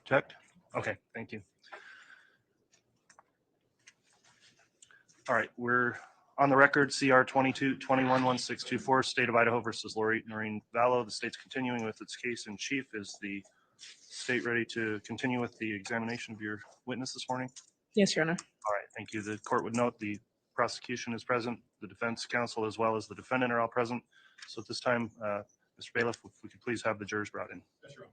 Checked. Okay, thank you. All right, we're on the record, CR 22-21-1624, State of Idaho versus Noreen Vallow. The state's continuing with its case in chief. Is the state ready to continue with the examination of your witness this morning? Yes, Your Honor. All right, thank you. The court would note the prosecution is present, the defense counsel as well as the defendant are all present. So at this time, Mr. Bailiff, if we could please have the jurors brought in. Yes, Your Honor.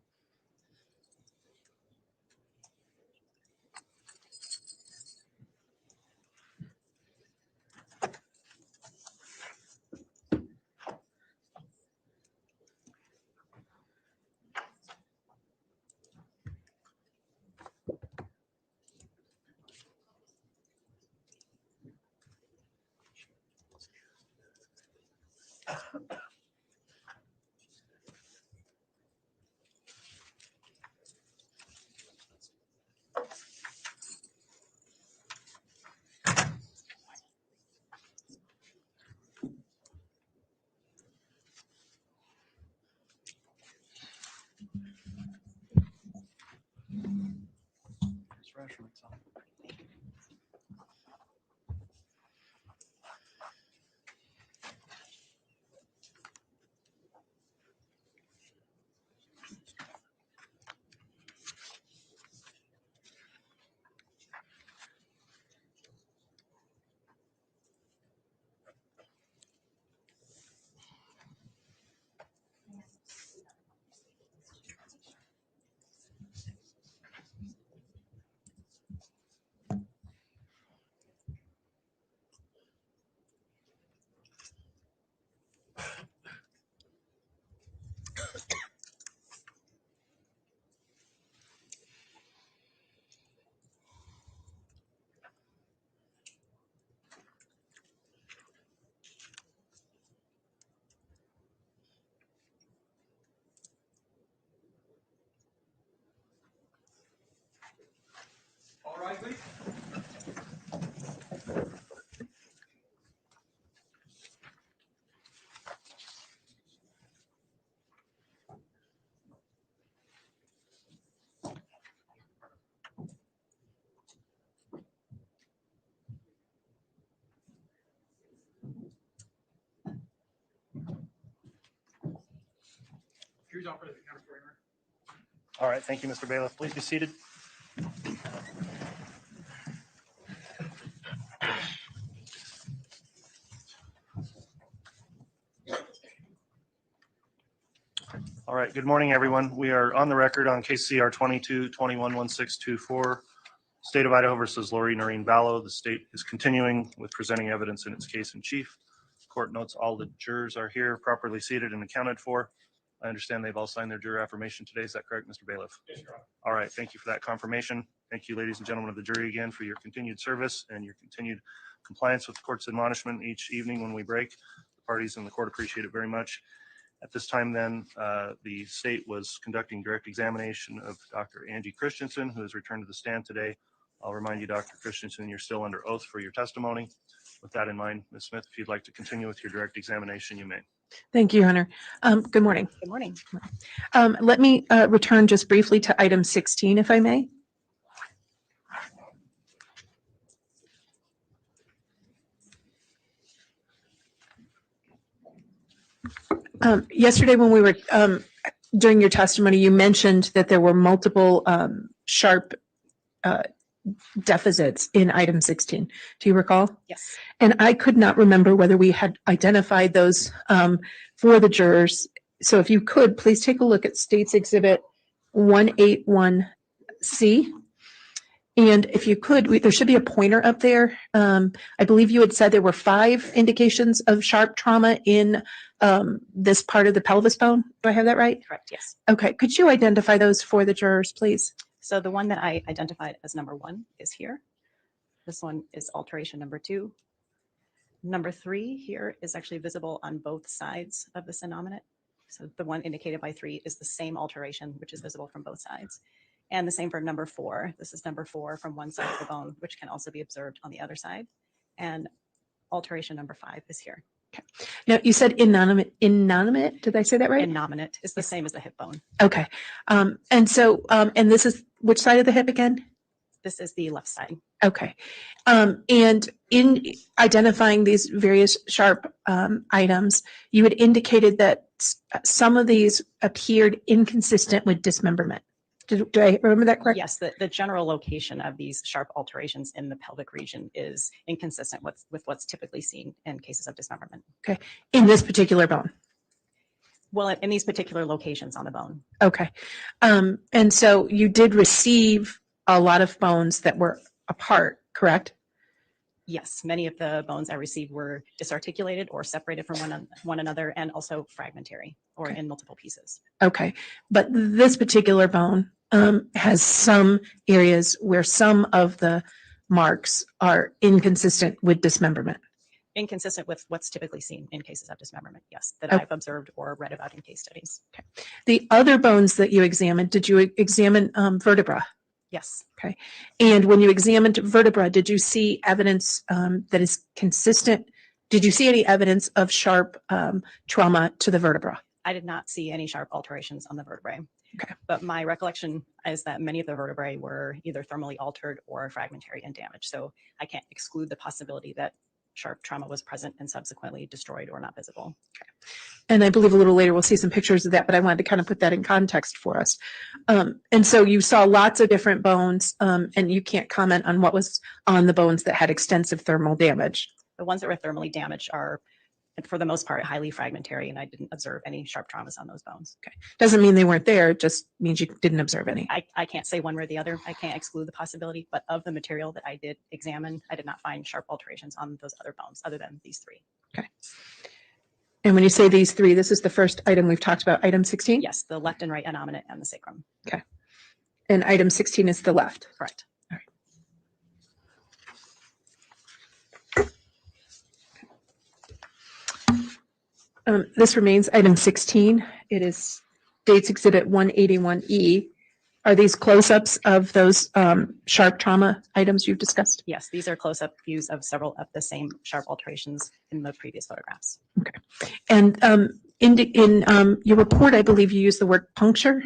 All right, please. Here's all for the counter for you. All right, thank you, Mr. Bailiff. Please be seated. All right, good morning, everyone. We are on the record on case CR 22-21-1624, State of Idaho versus Noreen Vallow. The state is continuing with presenting evidence in its case in chief. Court notes all the jurors are here, properly seated and accounted for. I understand they've all signed their juror affirmation today. Is that correct, Mr. Bailiff? Yes, Your Honor. All right, thank you for that confirmation. Thank you, ladies and gentlemen of the jury, again for your continued service and your continued compliance with the court's admonishment each evening when we break. The parties in the court appreciate it very much. At this time then, the state was conducting direct examination of Dr. Angie Christensen, who has returned to the stand today. I'll remind you, Dr. Christensen, you're still under oath for your testimony. With that in mind, Ms. Smith, if you'd like to continue with your direct examination, you may. Thank you, Your Honor. Good morning. Good morning. Let me return just briefly to item 16, if I may. Yesterday, when we were during your testimony, you mentioned that there were multiple sharp deficits in item 16. Do you recall? Yes. And I could not remember whether we had identified those for the jurors. So if you could, please take a look at State's Exhibit 181C. And if you could, there should be a pointer up there. I believe you had said there were 5 indications of sharp trauma in this part of the pelvis bone. Do I have that right? Correct. Yes. Okay. Could you identify those for the jurors, please? So the one that I identified as number 1 is here. This one is alteration number 2. Number 3 here is actually visible on both sides of the synominate. So the one indicated by 3 is the same alteration, which is visible from both sides. And the same for number 4. This is number 4 from one side of the bone, which can also be observed on the other side. And alteration number 5 is here. Okay. Now you said innominate. Did I say that right? Innominate is the same as the hip bone. Okay. And so, and this is which side of the hip again? This is the left side. Okay. And in identifying these various sharp items, you had indicated that some of these appeared inconsistent with dismemberment. Do I remember that correct? Yes, the general location of these sharp alterations in the pelvic region is inconsistent with what's typically seen in cases of dismemberment. Okay. In this particular bone. Well, in these particular locations on the bone. Okay. And so you did receive a lot of bones that were apart, correct? Yes, many of the bones I received were disarticulated or separated from one another, and also fragmentary or in multiple pieces. Okay. But this particular bone has some areas where some of the marks are inconsistent with dismemberment. Inconsistent with what's typically seen in cases of dismemberment, yes, that Okay. I've observed or read about in case studies. The other bones that you examined, did you examine vertebra? Yes, And when you examined vertebra, did you see evidence that is consistent? Did you see any evidence of sharp trauma to the vertebra? I did not see any sharp alterations on the vertebrae. Okay. But my recollection is that many of the vertebrae were either thermally altered or fragmentary and damaged. So I can't exclude the possibility that sharp trauma was present and subsequently destroyed or not visible. And I believe a little later we'll see some pictures of that, but I wanted to kind of put that in context for us. And so you saw lots of different bones, and you can't comment on what was on the bones that had extensive thermal damage. The ones that were thermally damaged are, for the most part, highly fragmentary, and I didn't observe any sharp traumas on those bones. Doesn't mean they weren't there, it just means you didn't observe any. I can't say one way or the other. I can't exclude the possibility, but of the material that I did examine, I did not find sharp alterations on those other bones other than these three. And when you say these three, this is the first item we've talked about, item 16? Yes, the left and right innominate and the sacrum. And item 16 is the left. Correct. This remains item 16. It is Dates Exhibit 181E. Are these close-ups of those sharp trauma items you've discussed? Yes, these are close-up views of several of the same sharp alterations in the previous photographs. And in your report, I believe you used the word puncture.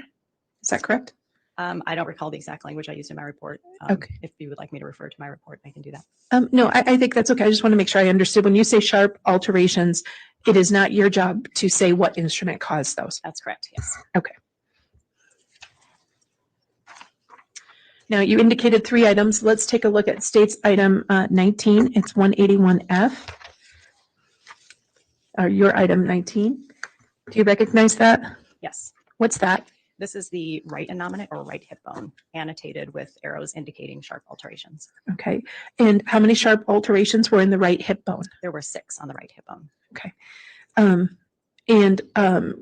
Is that correct? I don't recall the exact language I used in my report. Okay. If you would like me to refer to my report, I can do that. No, I think that's okay. I just want to make sure I understood. When you say sharp alterations, it is not your job to say what instrument caused those. That's correct, yes. Okay. Now, you indicated three items. Let's take a look at states item 19. It's 181F. Your item 19. Do you recognize that? Yes. What's that? This is the right innominate or right hip bone, annotated with arrows indicating sharp alterations. Okay. And how many sharp alterations were in the right hip bone? There were 6 on the right hip bone.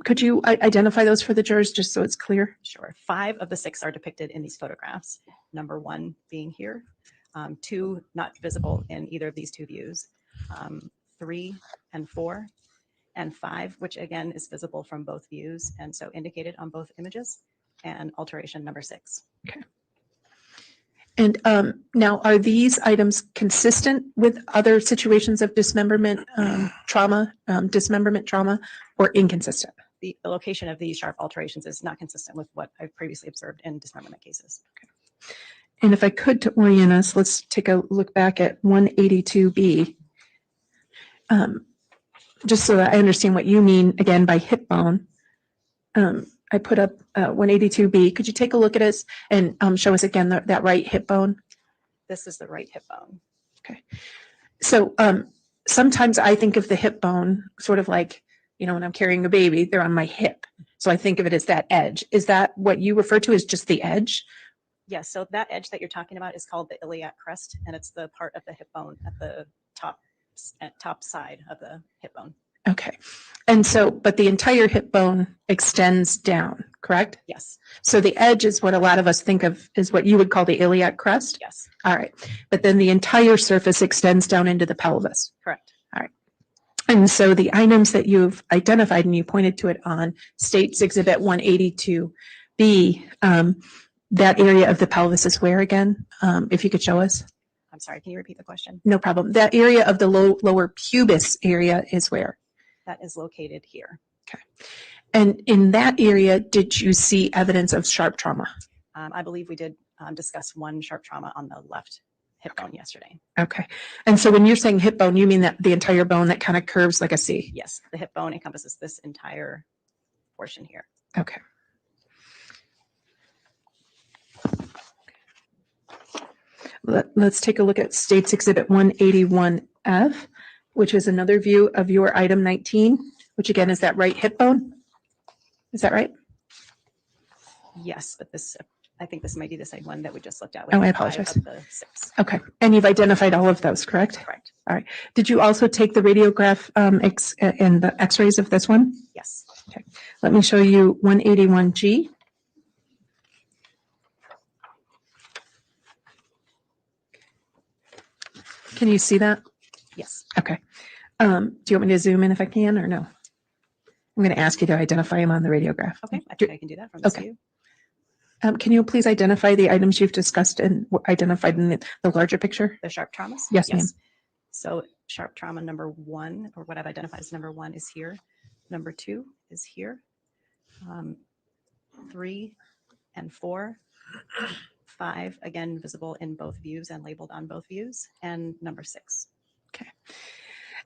Could you identify those for the jurors just so it's clear? Sure. 5 of the 6 are depicted in these photographs. Number 1 being here, 2 not visible in either of these 2 views, 3 and 4, and 5, which again is visible from both views and so indicated on both images, and alteration number 6. Okay. And now, are these items consistent with other situations of dismemberment trauma, or inconsistent? The location of these sharp alterations is not consistent with what I've previously observed in dismemberment cases. And if I could, to orient us, let's take a look back at 182B. Just so that I understand what you mean, again, by hip bone. I put up 182B. Could you take a look at us and show us again that right hip bone? This is the right hip bone. Okay. So sometimes I think of the hip bone sort of like, when I'm carrying a baby, they're on my hip. So I think of it as that edge. Is that what you refer to as just the edge? Yes, so that edge that you're talking about is called the iliac crest, and it's the part of the hip bone at the top side of the hip bone. Okay. And so, but the entire hip bone extends down, correct? Yes, So the edge is what a lot of us think of as what you would call the iliac crest? yes, All right. But then the entire surface extends down into the pelvis. correct. And so the items that you've identified and you pointed to it on States Exhibit 182B, that area of the pelvis is where again? If you could show us. I'm sorry, can you repeat the question? No problem. That area of the lower pubis area is where? That is located here. And in that area, did you see evidence of sharp trauma? I believe we did discuss one sharp trauma on the left hip bone yesterday. Okay. And so when you're saying hip bone, you mean that the entire bone that kind of curves like a C? Yes, the hip bone encompasses this entire portion here. Okay. Let's take a look at States Exhibit 181F, which is another view of your item 19, which again is that right hip bone. Is that right? Yes, but this, I think this might be the same one that we just looked at. Oh, I 5 apologize. Of the 6. Okay. And you've identified all of those, correct? Correct. Did you also take the radiograph and the x-rays of this one? Yes. Let me show you 181G. Can you see that? Yes. Okay. Do you want me to zoom in if I can or no? I'm going to ask you to identify them on the radiograph. Okay. I think I can do that from this Okay. view. Can you please identify the items you've discussed and identified in the larger picture? The sharp traumas? Yes, ma'am. So sharp trauma number 1, or what I've identified as number 1, is here. Number 2 is here. 3 and 4. 5, again, visible in both views and labeled on both views. And number 6.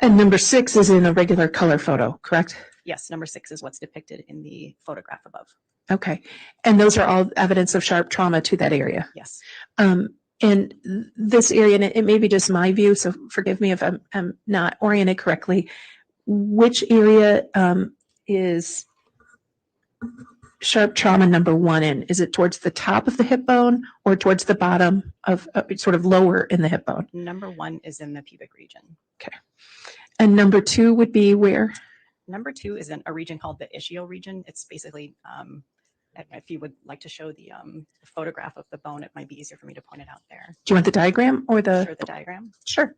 And number 6 is in a regular color photo, correct? Yes, number 6 is what's depicted in the photograph above. Okay. And those are all evidence of sharp trauma to that area. Yes. And this area, and it may be just my view, so forgive me if I'm not oriented correctly. Which area is sharp trauma number 1 in? Is it towards the top of the hip bone or towards the bottom of sort of lower in the hip bone? Number 1 is in the pubic region. And number 2 would be where? Number 2 is in a region called the ischial region. It's basically, if you would like to show the photograph of the bone, it might be easier for me to point it out there. Do you want the diagram or the? Sure, the diagram. Sure.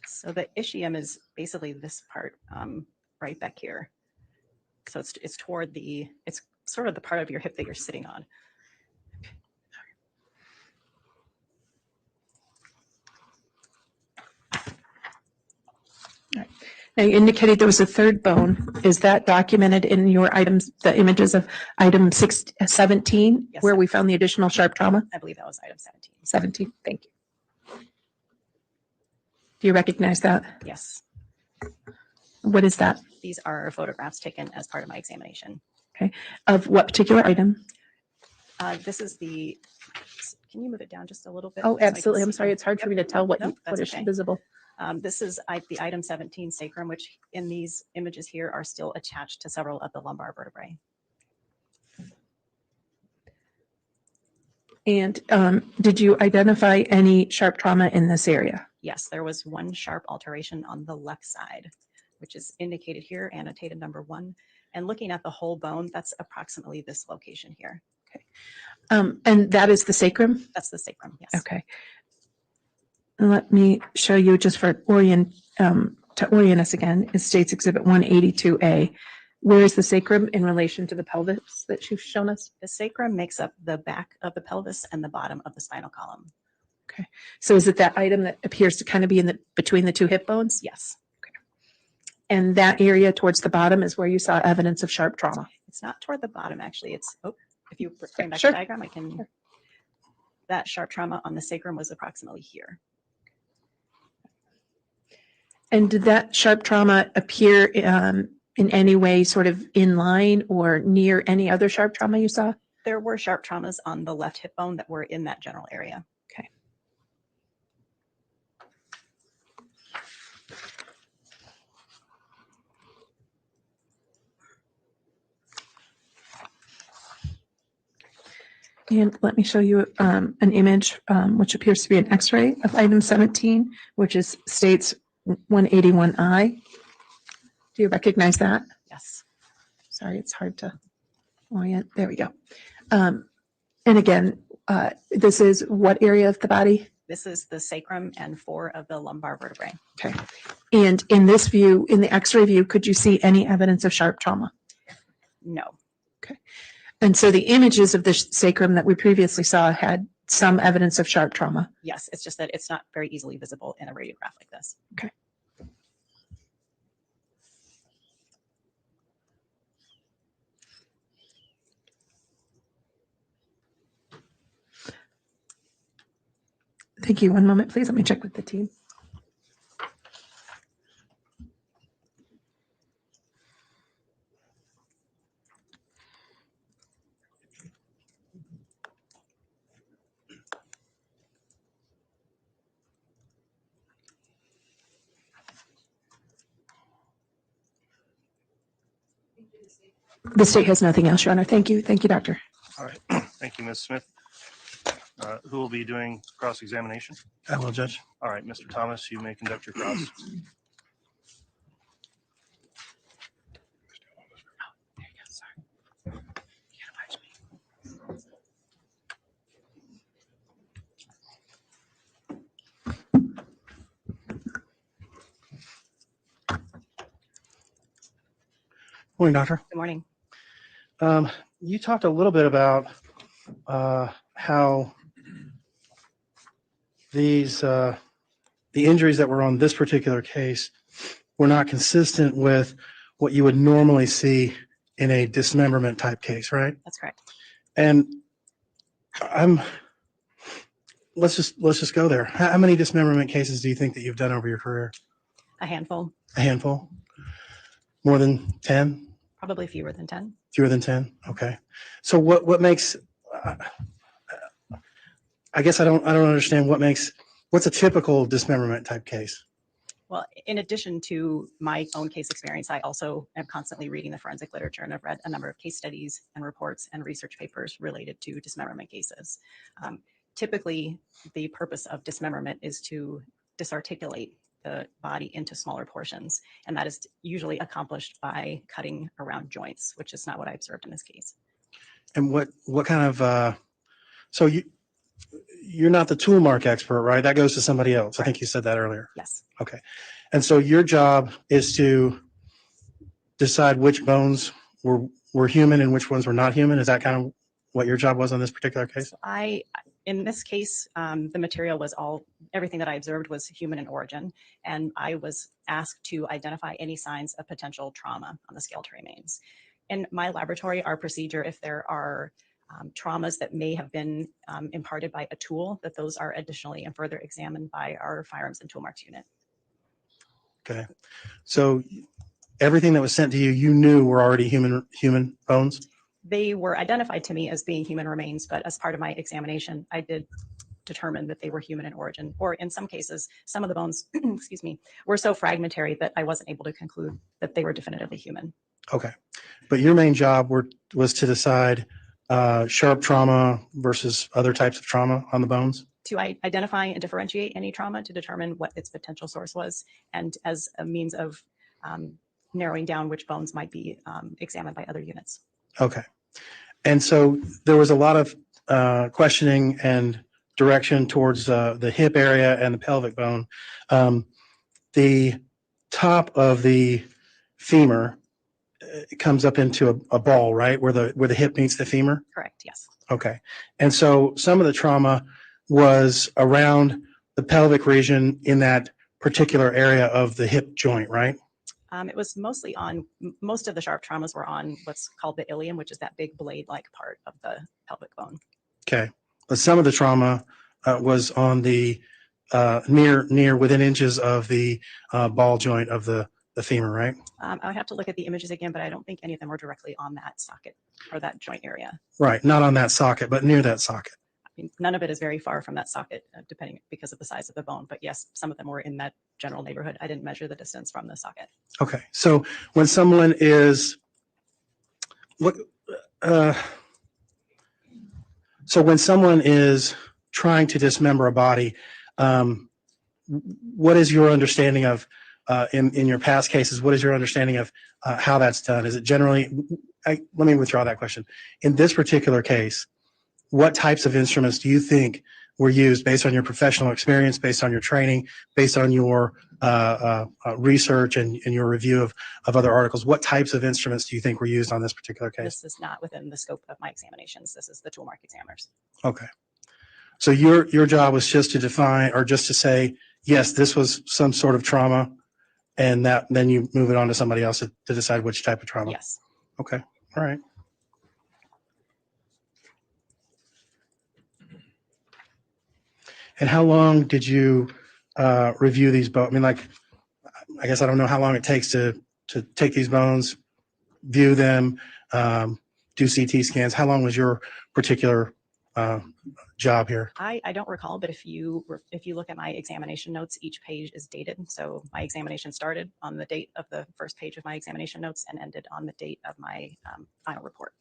So the ischium is basically this part right back here. So it's toward the, it's sort of the part of your hip that you're sitting on. Now you indicated there was a third bone. Is that documented in your items, the images of item 17, Yes, where ma'am. we found the additional sharp trauma? I believe that was item 17. 17, thank you. Do you recognize that? Yes. What is that? These are photographs taken as part of my examination. Of what particular item? This is the, can you move it down just a little bit? Oh, so I can absolutely. I'm see? sorry. It's hard for me to tell what, Nope, what that's is okay. visible. This is the item 17 sacrum, which in these images here are still attached to several of the lumbar vertebrae. And did you identify any sharp trauma in this area? Yes, there was one sharp alteration on the left side, which is indicated here, annotated number 1. And looking at the whole bone, that's approximately this location here. And that is the sacrum? That's the sacrum, yes. Okay. Let me show you just for to orient us again, is States Exhibit 182A. Where is the sacrum in relation to the pelvis that you've shown us? The sacrum makes up the back of the pelvis and the bottom of the spinal column. So is it that item that appears to kind of be in the between the two hip bones? Yes. And that area towards the bottom is where you saw evidence of sharp trauma. It's not toward the bottom, actually. It's, oh, if you bring back Sure. the diagram, I can, Sure. That sharp trauma on the sacrum was approximately here. And did that sharp trauma appear in any way sort of in line or near any other sharp trauma you saw? There were sharp traumas on the left hip bone that were in that general area. Okay. And let me show you an image which appears to be an x-ray of item 17, which is states 181I. Do you recognize that? Yes. Sorry, it's hard to orient. There we go. And again, this is what area of the body? This is the sacrum and 4 of the lumbar vertebrae. Okay. And in this view, in the x-ray view, could you see any evidence of sharp trauma? No. And so the images of the sacrum that we previously saw had some evidence of sharp trauma. Yes, it's just that it's not very easily visible in a radiograph like this. Thank you. One moment, please. Let me check with the team. The state has nothing else, Your Honor. Thank you. Thank you, Doctor. All right. Thank you, Ms. Smith. Who will be doing cross-examination? I will, Judge. All right, Mr. Thomas, you may conduct your cross. Morning, Doctor. Good morning. You talked a little bit about how the injuries that were on this particular case were not consistent with what you would normally see in a dismemberment type case, right? That's correct. And let's just go there. How many dismemberment cases do you think that you've done over your career? A handful, A handful? More than 10? probably fewer than 10. Fewer than 10? Okay. So what makes I guess I don't understand what's a typical dismemberment type case? Well, in addition to my own case experience, I also am constantly reading the forensic literature, and I've read a number of case studies and reports and research papers related to dismemberment cases. Typically, the purpose of dismemberment is to disarticulate the body into smaller portions, and that is usually accomplished by cutting around joints, which is not what I observed in this case. And what kind of so you're not the tool mark expert, right? That goes to somebody else. I think you said that earlier. Yes, Okay. And so your job is to decide which bones were human and which ones were not human. Is that kind of what your job was on this particular case? so in this case, the material was everything that I observed was human in origin, and I was asked to identify any signs of potential trauma on the skeletal remains. In my laboratory, our procedure, if there are traumas that may have been imparted by a tool, that those are additionally and further examined by our firearms and tool marks unit. Okay. So everything that was sent to you, you knew were already human bones? They were identified to me as being human remains, but as part of my examination, I did determine that they were human in origin, or in some cases, some of the bones, excuse me, were so fragmentary that I wasn't able to conclude that they were definitively human. Okay. But your main job was to decide sharp trauma versus other types of trauma on the bones? To identify and differentiate any trauma to determine what its potential source was, and as a means of narrowing down which bones might be examined by other units. Okay. And so there was a lot of questioning and direction towards the hip area and the pelvic bone. The top of the femur comes up into a ball, right? Where the hip meets the femur? Correct, yes. Okay. And so some of the trauma was around the pelvic region in that particular area of the hip joint, right? It was mostly most of the sharp traumas were on what's called the ilium, which is that big blade-like part of the pelvic bone. Okay. But some of the trauma was on the near within inches of the ball joint of the femur, right? I would have to look at the images again, but I don't think any of them were directly on that socket or that joint area. Right. Not on that socket, but near that socket. I mean, none of it is very far from that socket, because of the size of the bone. But yes, some of them were in that general neighborhood. I didn't measure the distance from the socket. Okay. So when someone is trying to dismember a body, what is your understanding of in your past cases? What is your understanding of how that's done? Is it generally? Let me withdraw that question. In this particular case, what types of instruments do you think were used based on your professional experience, based on your training, based on your research and your review of other articles? What types of instruments do you think were used on this particular case? This is not within the scope of my examinations. This is the tool mark examiners. Okay. So your job was just to define, or just to say, yes, this was some sort of trauma, and then you move it on to somebody else to decide which type of trauma? Yes. Okay. All right. And how long did you review these bones? I mean, like, I guess I don't know how long it takes to take these bones, view them, do CT scans. How long was your particular job here? I don't recall, but if you look at my examination notes, each page is dated. So my examination started on the date of the first page of my examination notes and ended on the date of my final report.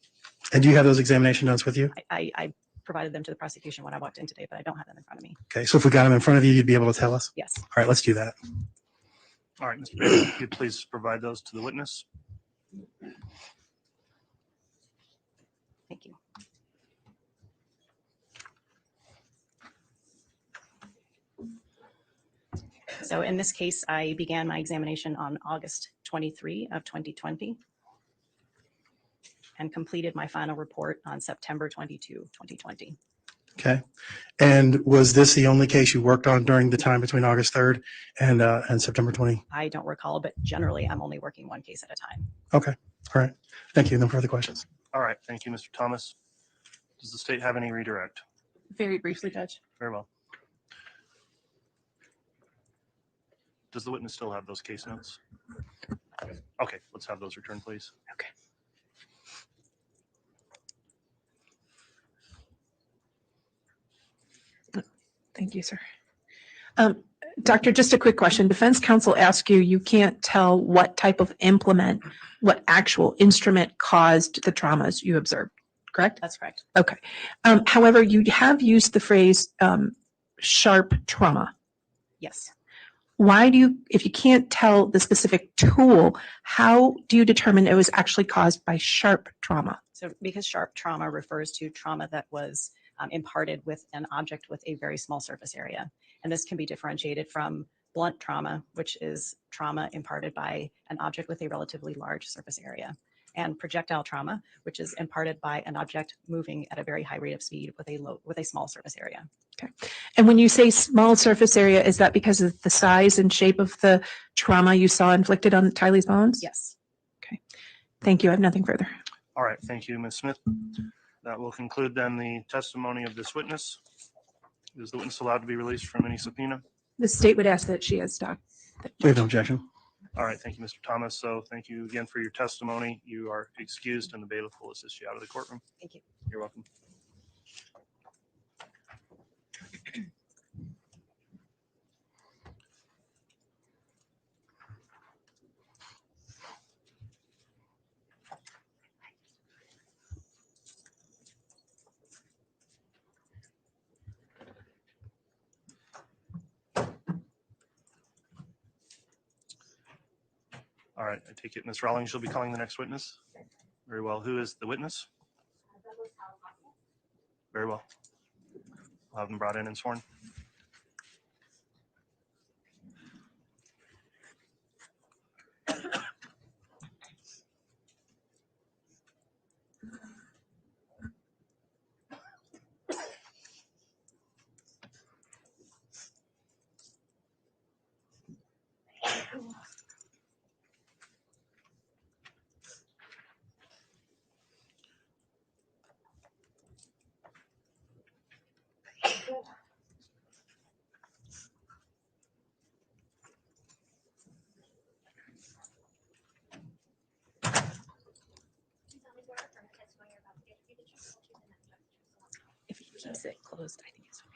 And do you have those examination notes with you? I provided them to the prosecution when I walked in today, but I don't have them in front of me. Okay, so if we got them in front of you, you'd be able to tell us? Yes. All right, let's do that. All right, Mr. Bailey, if you'd please provide those to the witness. Thank you. So in this case, I began my examination on August 23 of 2020 and completed my final report on September 22, 2020. Okay. And was this the only case you worked on during the time between August 3rd and September 20? I don't recall, but generally I'm only working one case at a time. Okay. All right. Thank you. No further questions. All right, thank you, Mr. Thomas. Does the state have any redirect? Very briefly, Judge. Very well. Does the witness still have those case notes? Okay, let's have those returned, please. Okay. Thank you, sir. Doctor, just a quick question. Defense counsel asked you can't tell what type of implement, what actual instrument caused the traumas you observed, correct? That's correct. Okay. However, you have used the phrase sharp trauma. Yes. Why do you, if you can't tell the specific tool, how do you determine it was actually caused by sharp trauma? So because sharp trauma refers to trauma that was imparted with an object with a very small surface area. And this can be differentiated from blunt trauma, which is trauma imparted by an object with a relatively large surface area, and projectile trauma, which is imparted by an object moving at a very high rate of speed with a small surface area. Okay. And when you say small surface area, is that because of the size and shape of the trauma you saw inflicted on Tylee's bones? Yes. Okay. Thank you. I have nothing further. All right, thank you, Ms. Smith. That will conclude then the testimony of this witness. Is the witness allowed to be released from any subpoena? The state would ask that she has stock. We have no objection. All right, thank you, Mr. Thomas. So thank you again for your testimony. You are excused and the bailiff will assist you out of the courtroom. Thank you. You're welcome. All right, I take it Ms. Rawlings, you'll be calling the next witness. Very well. Who is the witness? Very well. I'll have them brought in and sworn. If he keeps it closed, I think it's okay.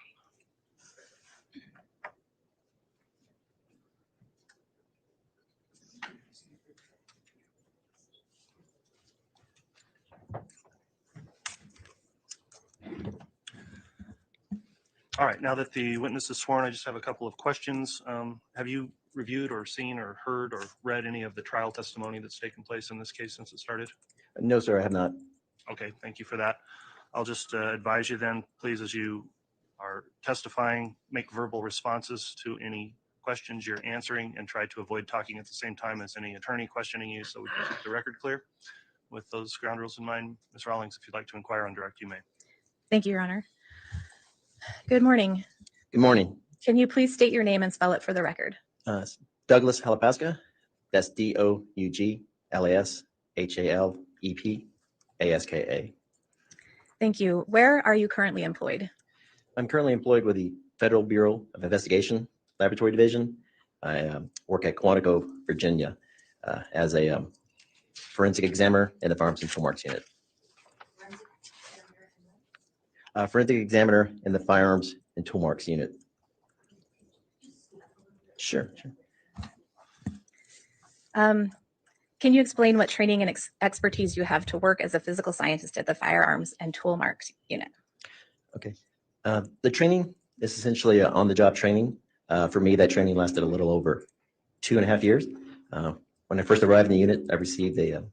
All right, now that the witness is sworn, I just have a couple of questions. Have you reviewed or seen or heard or read any of the trial testimony that's taken place in this case since it started? No, sir, I have not. Okay, thank you for that. I'll just advise you then, please, as you are testifying, make verbal responses to any questions you're answering and try to avoid talking at the same time as any attorney questioning you so we can keep the record clear. With those ground rules in mind, Ms. Rawlings, if you'd like to inquire on direct, you may. Thank you, Your Honor. Good morning. Good morning. Can you please state your name and spell it for the record? Douglas Halapaska. That's DOUGLASHALEPASKA. Thank you. Where are you currently employed? I'm currently employed with the Federal Bureau of Investigation Laboratory Division. I work at Quantico, Virginia, as a forensic examiner in the Firearms and Tool Marks Unit. Forensic examiner in the Firearms and Tool Marks Unit. Sure. Can you explain what training and expertise you have to work as a physical scientist at the Firearms and Tool Marks Unit? Okay. The training is essentially on-the-job training. For me, that training lasted a little over 2.5 years. When I first arrived in the unit, I received a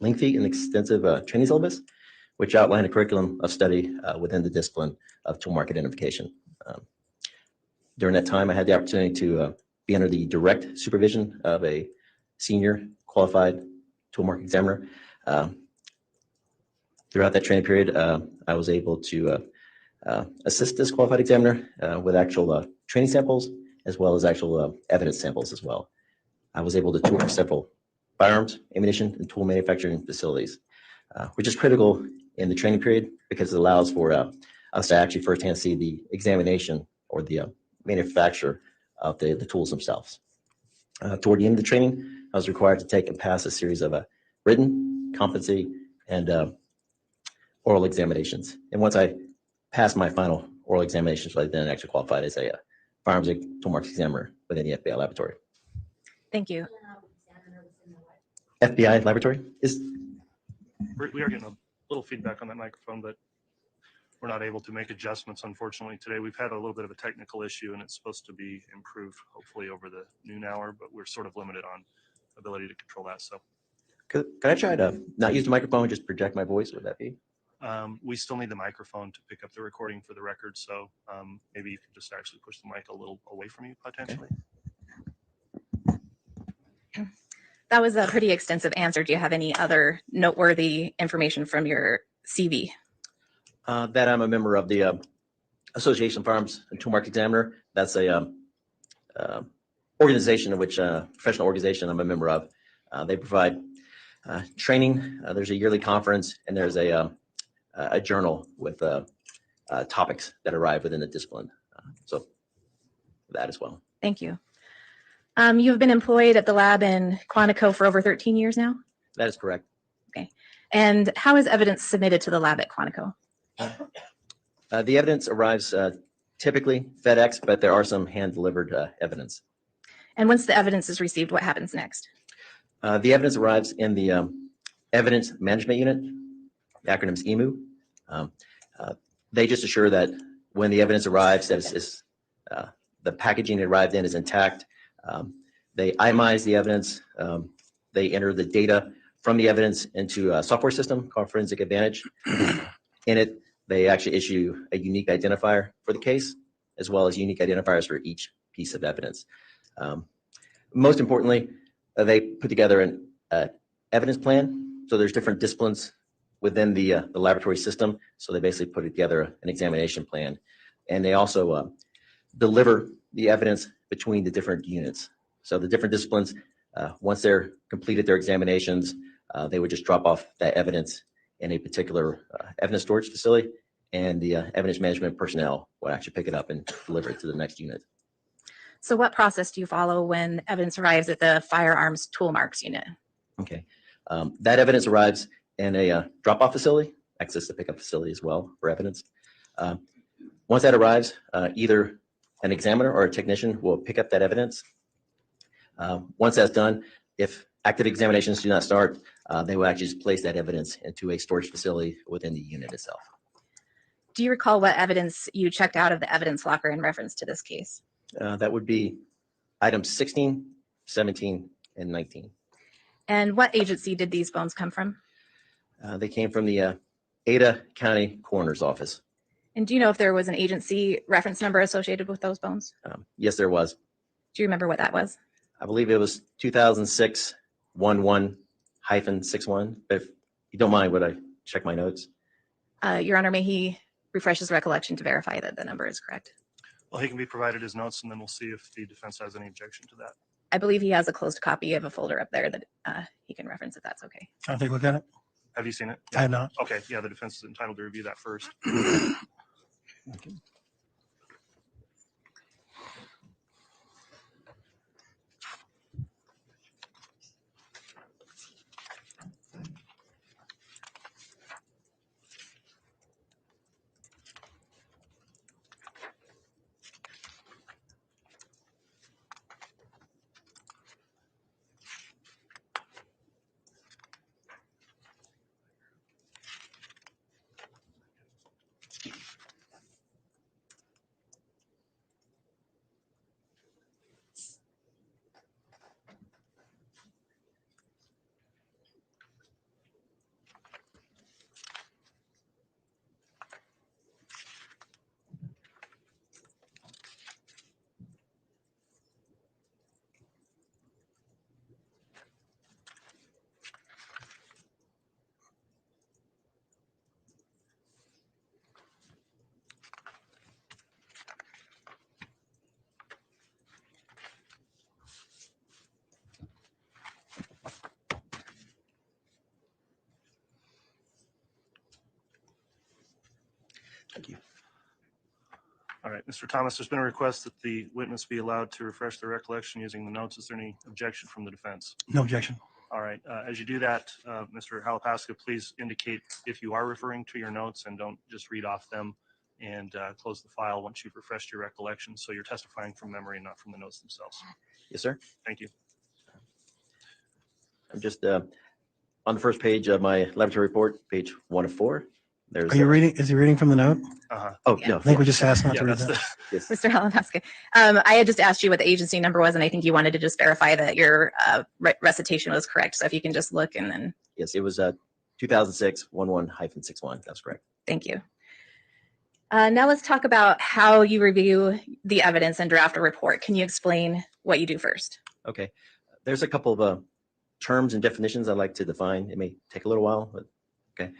lengthy and extensive training syllabus, which outlined a curriculum of study within the discipline of tool mark identification. During that time, I had the opportunity to be under the direct supervision of a senior qualified tool mark examiner. Throughout that training period, I was able to assist this qualified examiner with actual training samples, as well as actual evidence samples as well. I was able to tour several firearms, ammunition, and tool manufacturing facilities, which is critical in the training period because it allows for us to actually firsthand see the examination or the manufacture of the tools themselves. Toward the end of the training, I was required to take and pass a series of written, competency, and oral examinations. And once I passed my final oral examinations, I then actually qualified as a firearms and tool marks examiner within the FBI laboratory. Thank you. FBI laboratory is We are getting a little feedback on that microphone, but we're not able to make adjustments, unfortunately, today. We've had a little bit of a technical issue, and it's supposed to be improved, hopefully, over the noon hour, but we're sort of limited on ability to control that. So Can I try to not use the microphone, just project my voice? Would that be? we still need the microphone to pick up the recording for the record. So maybe you could just actually push the mic a little away from you, potentially. That was a pretty extensive answer. Do you have any other noteworthy information from your CV? That I'm a member of the Association of Firearms and Tool Mark Examiner. That's a organization of which professional organization I'm a member of. They provide training. There's a yearly conference, and there's a journal with topics that arrive within the discipline. So that as well. Thank you. You have been employed at the lab in Quantico for over 13 years now. That is correct. And how is evidence submitted to the lab at Quantico? The evidence arrives typically FedEx, but there are some hand-delivered evidence. And once the evidence is received, what happens next? The evidence arrives in the Evidence Management Unit, the acronym is EMU. They just assure that when the evidence arrives, that the packaging it arrived in is intact. They itemize the evidence. They enter the data from the evidence into a software system called Forensic Advantage. In it, they actually issue a unique identifier for the case, as well as unique identifiers for each piece of evidence. Most importantly, they put together an evidence plan. So there's different disciplines within the laboratory system. So they basically put together an examination plan. And they also deliver the evidence between the different units. So the different disciplines, once they're completed their examinations, they would just drop off that evidence in a particular evidence storage facility, and the evidence management personnel would actually pick it up and deliver it to the next unit. So what process do you follow when evidence arrives at the Firearms Tool Marks Unit? Okay. That evidence arrives in a drop-off facility, access to pickup facility as well for evidence. Once that arrives, either an examiner or a technician will pick up that evidence. Once that's done, if active examinations do not start, they will actually just place that evidence into a storage facility within the unit itself. Do you recall what evidence you checked out of the evidence locker in reference to this case? That would be items 16, 17, and 19. And what agency did these bones come from? They came from the Ada County Coroner's Office. And do you know if there was an agency reference number associated with those bones? Yes, there was. Do you remember what that was? I believe it was 2006-11-61. If you don't mind, would I check my notes? Your Honor, may he refresh his recollection to verify that the number is correct? Well, he can be provided his notes, and then we'll see if the defense has any objection to that. I believe he has a closed copy of a folder up there that he can reference if that's okay. I'll take a look at it. Have you seen it? I have not. Okay, yeah, the defense is entitled to review that first. Thank you. All right, Mr. Thomas, there's been a request that the witness be allowed to refresh their recollection using the notes. Is there any objection from the defense? No objection. All right, as you do that, Mr. Halapaska, please indicate if you are referring to your notes and don't just read off them, and close the file once you've refreshed your recollection. So you're testifying from memory, not from the notes themselves. Yes, sir. Thank you. I'm just on the first page of my laboratory report, page 1 of 4. There's. Are you reading? Is he reading from the note? Oh, Yeah. no. I think we yeah, just asked not Yeah, to read that's that. the, yes. Mr. Halapaska, I had just asked you what the agency number was, and I think you wanted to just verify that your recitation was correct. So if you can just look and then, Yes, it was 2006 11-61. That's correct. thank you. Now let's talk about how you review the evidence and draft a report. Can you explain what you do first? Okay. There's a couple of terms and definitions I'd like to define. It may take a little while, but okay.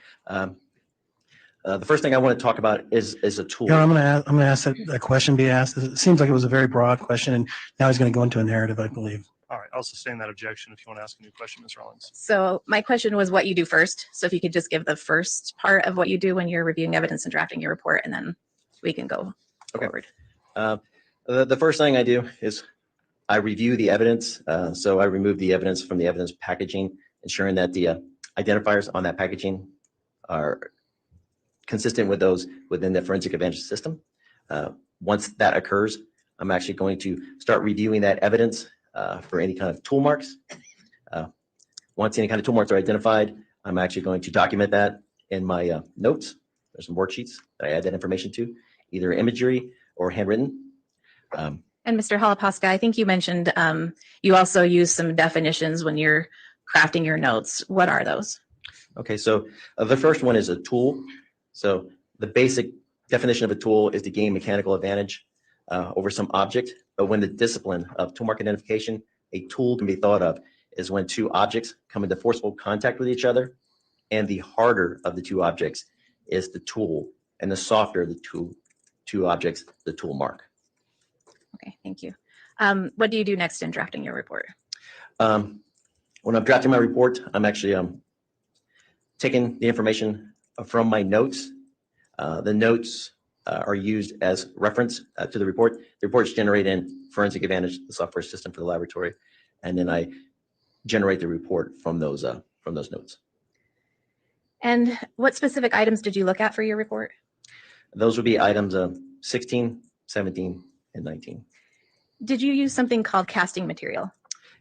The first thing I want to talk about is a tool. Yeah, I'm going to ask that a question be asked. It seems like it was a very broad question, and now he's going to go into a narrative, I believe. all right, I'll sustain that objection if you want to ask a new question, Ms. Rollins. So my question was what you do first. So if you could just give the first part of what you do when you're reviewing evidence and drafting your report, and then we can go Okay. forward. The first thing I do is I review the evidence. So I remove the evidence from the evidence packaging, ensuring that the identifiers on that packaging are consistent with those within the forensic advantage system. Once that occurs, I'm actually going to start reviewing that evidence for any kind of tool marks. Once any kind of tool marks are identified, I'm actually going to document that in my notes. There's some worksheets that I add that information to, either imagery or handwritten. And Mr. Halapaska, I think you mentioned you also use some definitions when you're crafting your notes. What are those? Okay, so the first one is a tool. So the basic definition of a tool is to gain mechanical advantage over some object. But when the discipline of tool mark identification, a tool can be thought of is when two objects come into forceful contact with each other, and the harder of the two objects is the tool, and the softer of the two objects, the tool mark. Okay, thank you. What do you do next in drafting your report? When I'm drafting my report, I'm actually taking the information from my notes. The notes are used as reference to the report. The report is generated in Forensic Advantage, the software system for the laboratory, and then I generate the report from those notes. And what specific items did you look at for your report? Those would be items 16, 17, and 19. Did you use something called casting material?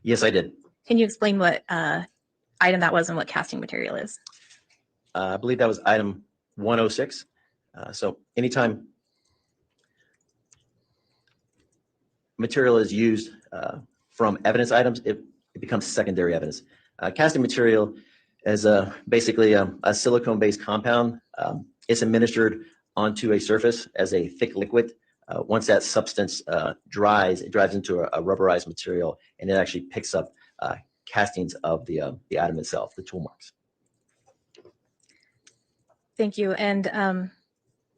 Yes, I did. Can you explain what item that was and what casting material is? I believe that was item 106. So anytime material is used from evidence items, it becomes secondary evidence. Casting material is basically a silicone-based compound. It's administered onto a surface as a thick liquid. Once that substance dries, it dries into a rubberized material, and it actually picks up castings of the item itself, the tool marks. Thank you. And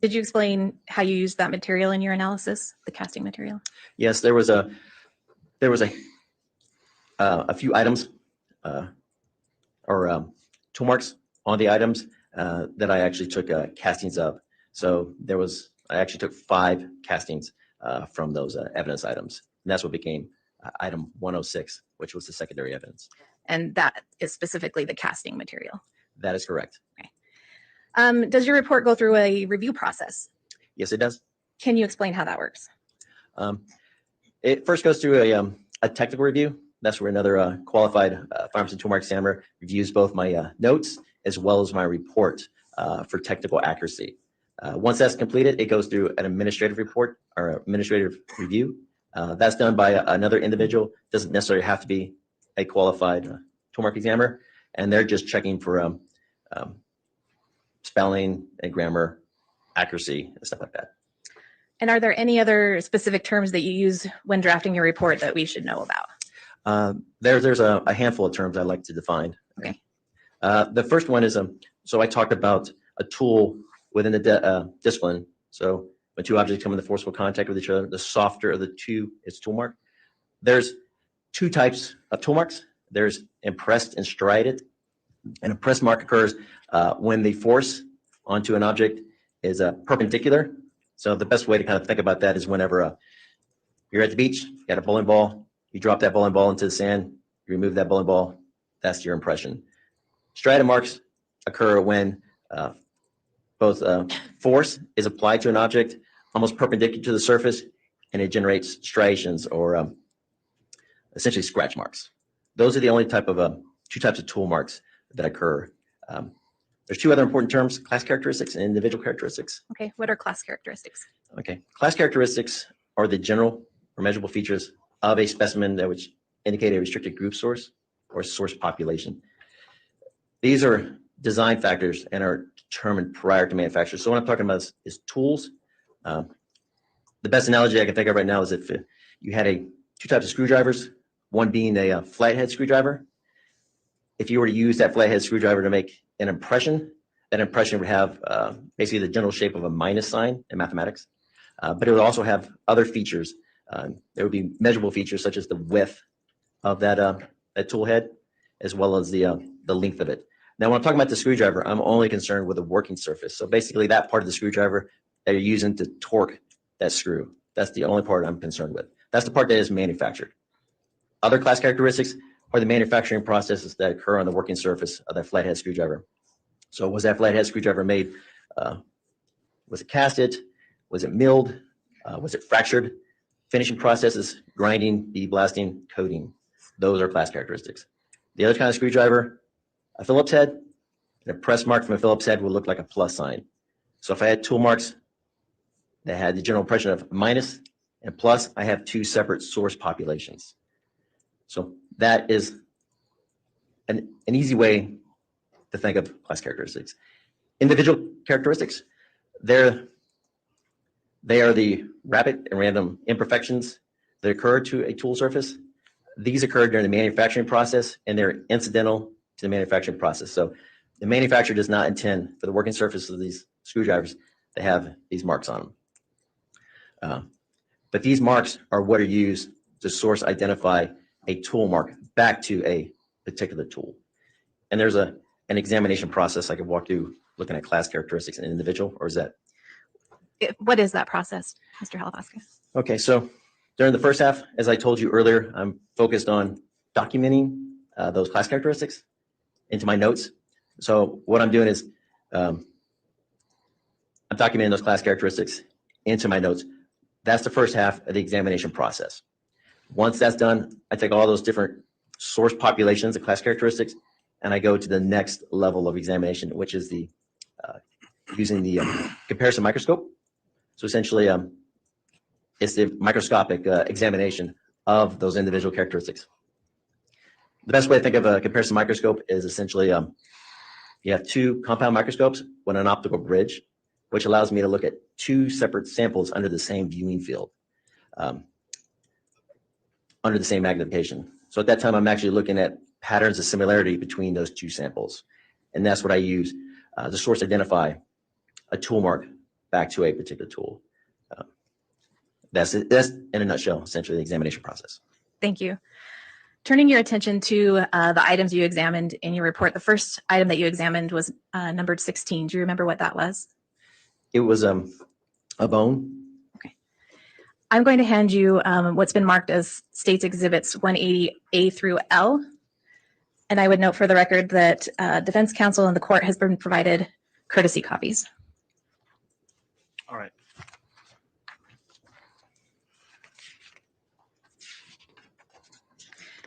did you explain how you used that material in your analysis, the casting material? Yes, there was a few items or tool marks on the items that I actually took castings of. So I actually took 5 castings from those evidence items, and that's what became item 106, which was the secondary evidence. And that is specifically the casting material. That is correct. Does your report go through a review process? Yes, it does. Can you explain how that works? It first goes through a technical review. That's where another qualified firearms and tool mark examiner reviews both my notes as well as my report for technical accuracy. Once that's completed, it goes through an administrative report or administrative review. That's done by another individual. Doesn't necessarily have to be a qualified tool mark examiner, and they're just checking for spelling and grammar accuracy and stuff like that. And are there any other specific terms that you use when drafting your report that we should know about? There's a handful of terms I like to define. Okay. The first one is so I talked about a tool within the discipline. So when two objects come into forceful contact with each other, the softer of the two is tool mark. There's 2 types of tool marks. There's impressed and striated. An impressed mark occurs when the force onto an object is perpendicular. So the best way to kind of think about that is whenever you're at the beach, you got a bowling ball, you drop that bowling ball into the sand, you remove that bowling ball, that's your impression. Striated marks occur when both force is applied to an object almost perpendicular to the surface, and it generates striations or essentially scratch marks. Those are the only two types of tool marks that occur. There's two other important terms, class characteristics and individual characteristics. Okay, what are class characteristics? Okay, class characteristics are the general or measurable features of a specimen that which indicate a restricted group source or source population. These are design factors and are determined prior to manufacture. So what I'm talking about is tools. The best analogy I can think of right now is if you had two types of screwdrivers, one being a flathead screwdriver. If you were to use that flathead screwdriver to make an impression, that impression would have basically the general shape of a minus sign in mathematics, but it would also have other features. There would be measurable features such as the width of that tool head, as well as the length of it. Now, when I'm talking about the screwdriver, I'm only concerned with the working surface. So basically that part of the screwdriver that you're using to torque that screw, that's the only part I'm concerned with. That's the part that is manufactured. Other class characteristics are the manufacturing processes that occur on the working surface of that flathead screwdriver. So was that flathead screwdriver made, was it casted? Was it milled? Was it fractured? Finishing processes, grinding, bead blasting, coating. Those are class characteristics. The other kind of screwdriver, a Phillips head, and a press mark from a Phillips head would look like a plus sign. So if I had tool marks that had the general impression of minus and plus, I have two separate source populations. So that is an easy way to think of class characteristics. Individual characteristics, they are the rapid and random imperfections that occur to a tool surface. These occur during the manufacturing process, and they're incidental to the manufacturing process. So the manufacturer does not intend for the working surface of these screwdrivers to have these marks on them. But these marks are what are used to source identify a tool mark back to a particular tool. And there's an examination process I could walk through looking at class characteristics in an individual, or is that? What is that process, Mr. Halapaska? Okay, so during the first half, as I told you earlier, I'm focused on documenting those class characteristics into my notes. So what I'm doing is I'm documenting those class characteristics into my notes. That's the first half of the examination process. Once that's done, I take all those different source populations of class characteristics, and I go to the next level of examination, which is the using the comparison microscope. So essentially, it's the microscopic examination of those individual characteristics. The best way to think of a comparison microscope is essentially you have two compound microscopes with an optical bridge, which allows me to look at two separate samples under the same viewing field, under the same magnification. So at that time, I'm actually looking at patterns of similarity between those two samples. And that's what I use to source identify a tool mark back to a particular tool. That's in a nutshell, essentially the examination process. Thank you. Turning your attention to the items you examined in your report, the first item that you examined was numbered 16. Do you remember what that was? It was a bone. I'm going to hand you what's been marked as States Exhibits 180A through L. And I would note for the record that defense counsel and the court has been provided courtesy copies. All right.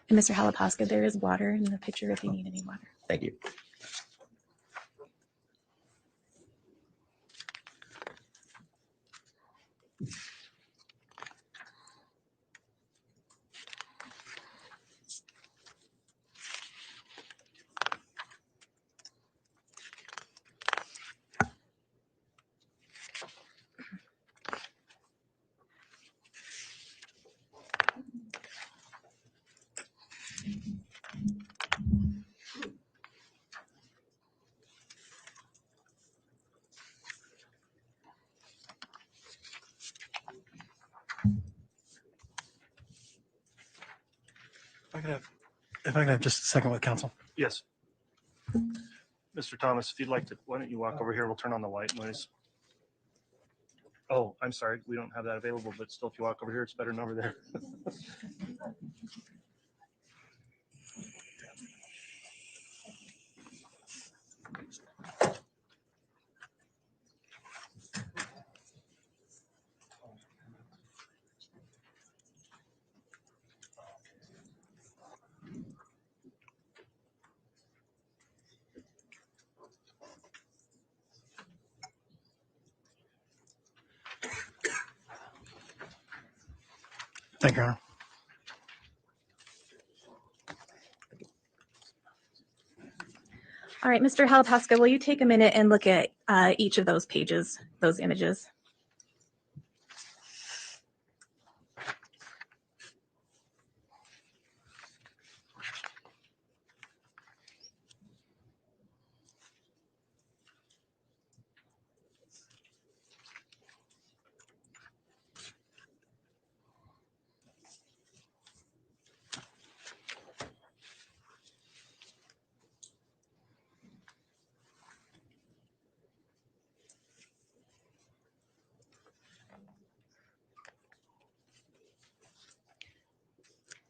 And Mr. Halapaska, there is water in the picture if you need any water. Thank you. If I can have just a second with counsel. Yes. Mr. Thomas, if you'd like to, why don't you walk over here? We'll turn on the white noise. Oh, I'm sorry. We don't have that available, but still, if you walk over here, it's better than over there. Thank you, Your Honor. All right, Mr. Halapaska, will you take a minute and look at each of those pages, those images?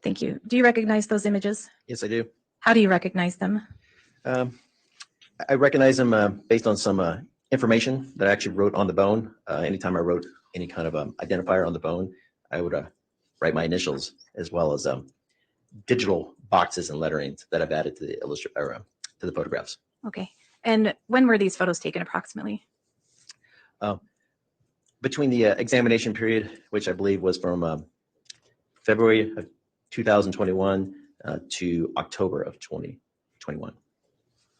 Thank you. Do you recognize those images? Yes, I do. How do you recognize them? Um, I recognize them based on some information that I actually wrote on the bone. Anytime I wrote any kind of identifier on the bone, I would write my initials as well as digital boxes and letterings that I've added to the to the photographs. Okay. And when were these photos taken approximately? Between the examination period, which I believe was from February of 2021 to October of 2021.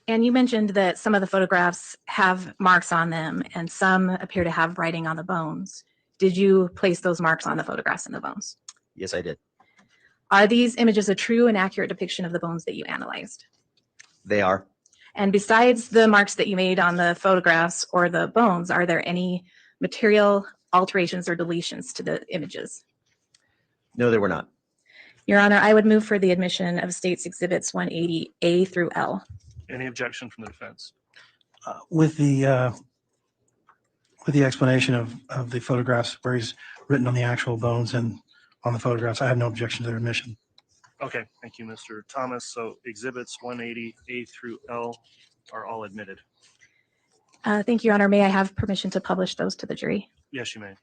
And you mentioned that some of the photographs have marks on them and some appear to have writing on the bones. Did you place those marks on the photographs and the bones? Yes, I did. Are these images a true and accurate depiction of the bones that you analyzed? They are. And besides the marks that you made on the photographs or the bones, are there any material alterations or deletions to the images? No, they were not. Your Honor, I would move for the admission of States Exhibits 180A through L. Any objection from the defense? With the explanation of the photographs where he's written on the actual bones and on the photographs, I have no objection to their admission. Okay, thank you, Mr. Thomas. So exhibits 180A through L are all admitted. Thank you, Your Honor. May I have permission to publish those to the jury? Yes, you may.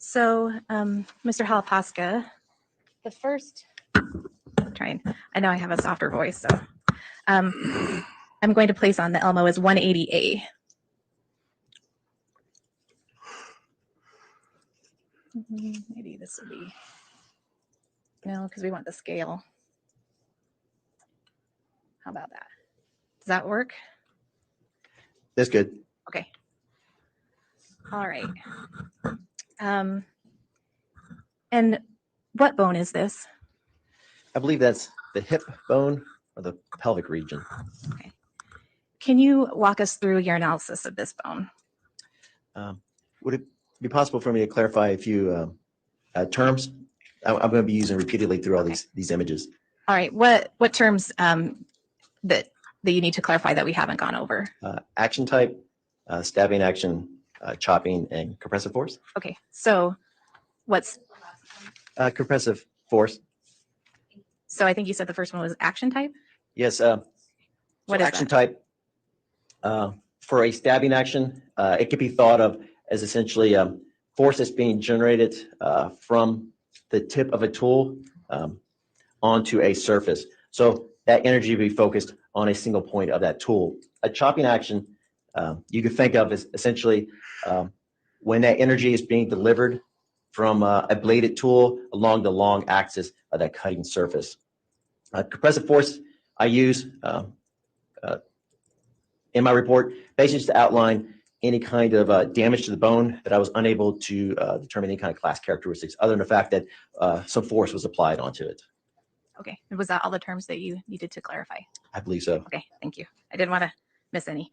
So, Mr. Halapaska, the first, I know I have a softer voice, so I'm going to place on the Elmo as 180A. Maybe this will be, no, because we want the scale. How about that? Does that work? That's good. Okay. All right. And what bone is this? I believe that's the hip bone or the pelvic region. Okay. Can you walk us through your analysis of this bone? Would it be possible for me to clarify a few terms? I'm going to be using repeatedly through all these images. All right. What terms that you need to clarify that we haven't gone over? Action type, stabbing action, chopping, and compressive force. Okay. So what's, Compressive force. so I think you said the first one was action type? Yes. So What is action that? type for a stabbing action, it could be thought of as essentially force that's being generated from the tip of a tool onto a surface. So that energy will be focused on a single point of that tool. A chopping action you can think of as essentially when that energy is being delivered from a bladed tool along the long axis of that cutting surface. Compressive force I use in my report, basically just to outline any kind of damage to the bone that I was unable to determine any kind of class characteristics other than the fact that some force was applied onto it. Okay. And was that all the terms that you needed to clarify? I believe so. Okay. Thank you. I didn't want to miss any.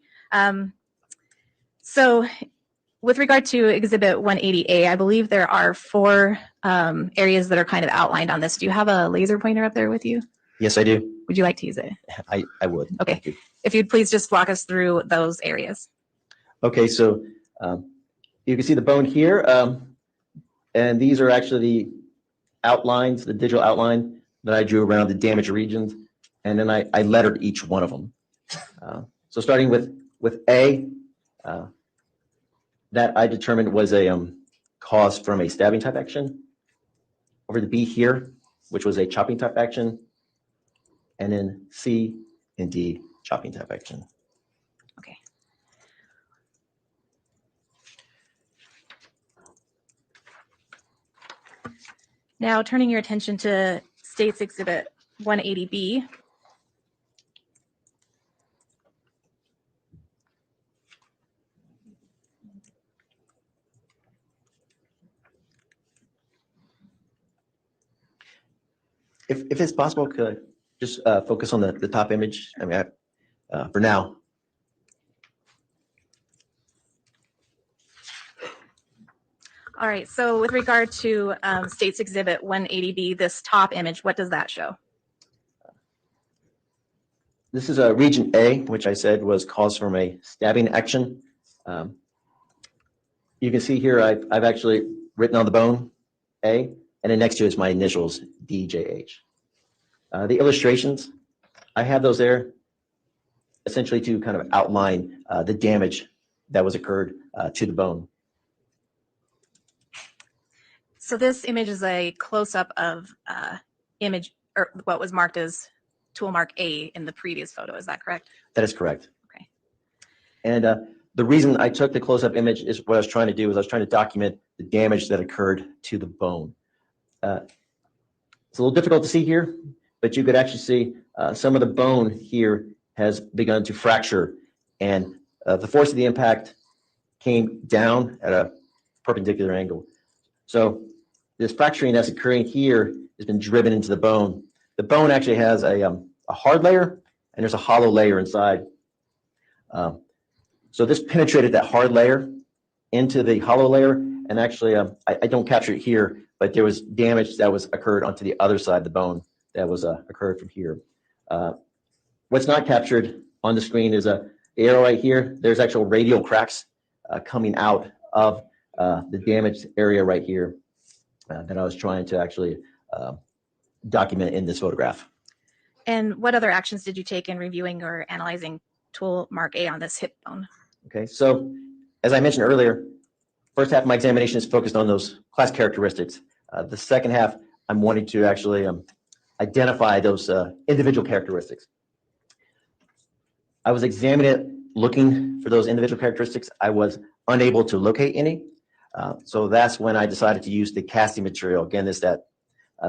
So with regard to Exhibit 180A, I believe there are 4 areas that are kind of outlined on this. Do you have a laser pointer up there with you? Yes, I do. Would you like to use it? I would. Okay. Thank you. If you'd please just walk us through those areas. Okay, so you can see the bone here, and these are actually the outlines, the digital outline that I drew around the damaged regions, and then I lettered each one of them. So starting with A, that I determined was a cause from a stabbing type action. Over to B here, which was a chopping type action, and then C and D, chopping type action. Okay. Now turning your attention to State's Exhibit 180B. If it's possible, could I just focus on the top image? I mean, for now. All right, so with regard to State's Exhibit 180B, this top image, what does that show? This is a region A, which I said was caused from a stabbing action. You can see here I've actually written on the bone A, and then next to it is my initials DJH. The illustrations, I have those there essentially to kind of outline the damage that was occurred to the bone. So this image is a close-up of image, or what was marked as tool mark A in the previous photo. Is that correct? That is correct. Okay. And the reason I took the close-up image is what I was trying to do is I was trying to document the damage that occurred to the bone. It's a little difficult to see here, but you could actually see some of the bone here has begun to fracture, and the force of the impact came down at a perpendicular angle. So this fracturing that's occurring here has been driven into the bone. The bone actually has a hard layer, and there's a hollow layer inside. So this penetrated that hard layer into the hollow layer, and actually I don't capture it here, but there was damage that was occurred onto the other side of the bone that was occurred from here. What's not captured on the screen is the arrow right here. There's actual radial cracks coming out of the damaged area right here that I was trying to actually document in this photograph. And what other actions did you take in reviewing or analyzing tool mark A on this hip bone? Okay, so as I mentioned earlier, first half of my examination is focused on those class characteristics. The second half, I'm wanting to actually identify those individual characteristics. I was examining it, looking for those individual characteristics. I was unable to locate any. So that's when I decided to use the casting material. Again, it's that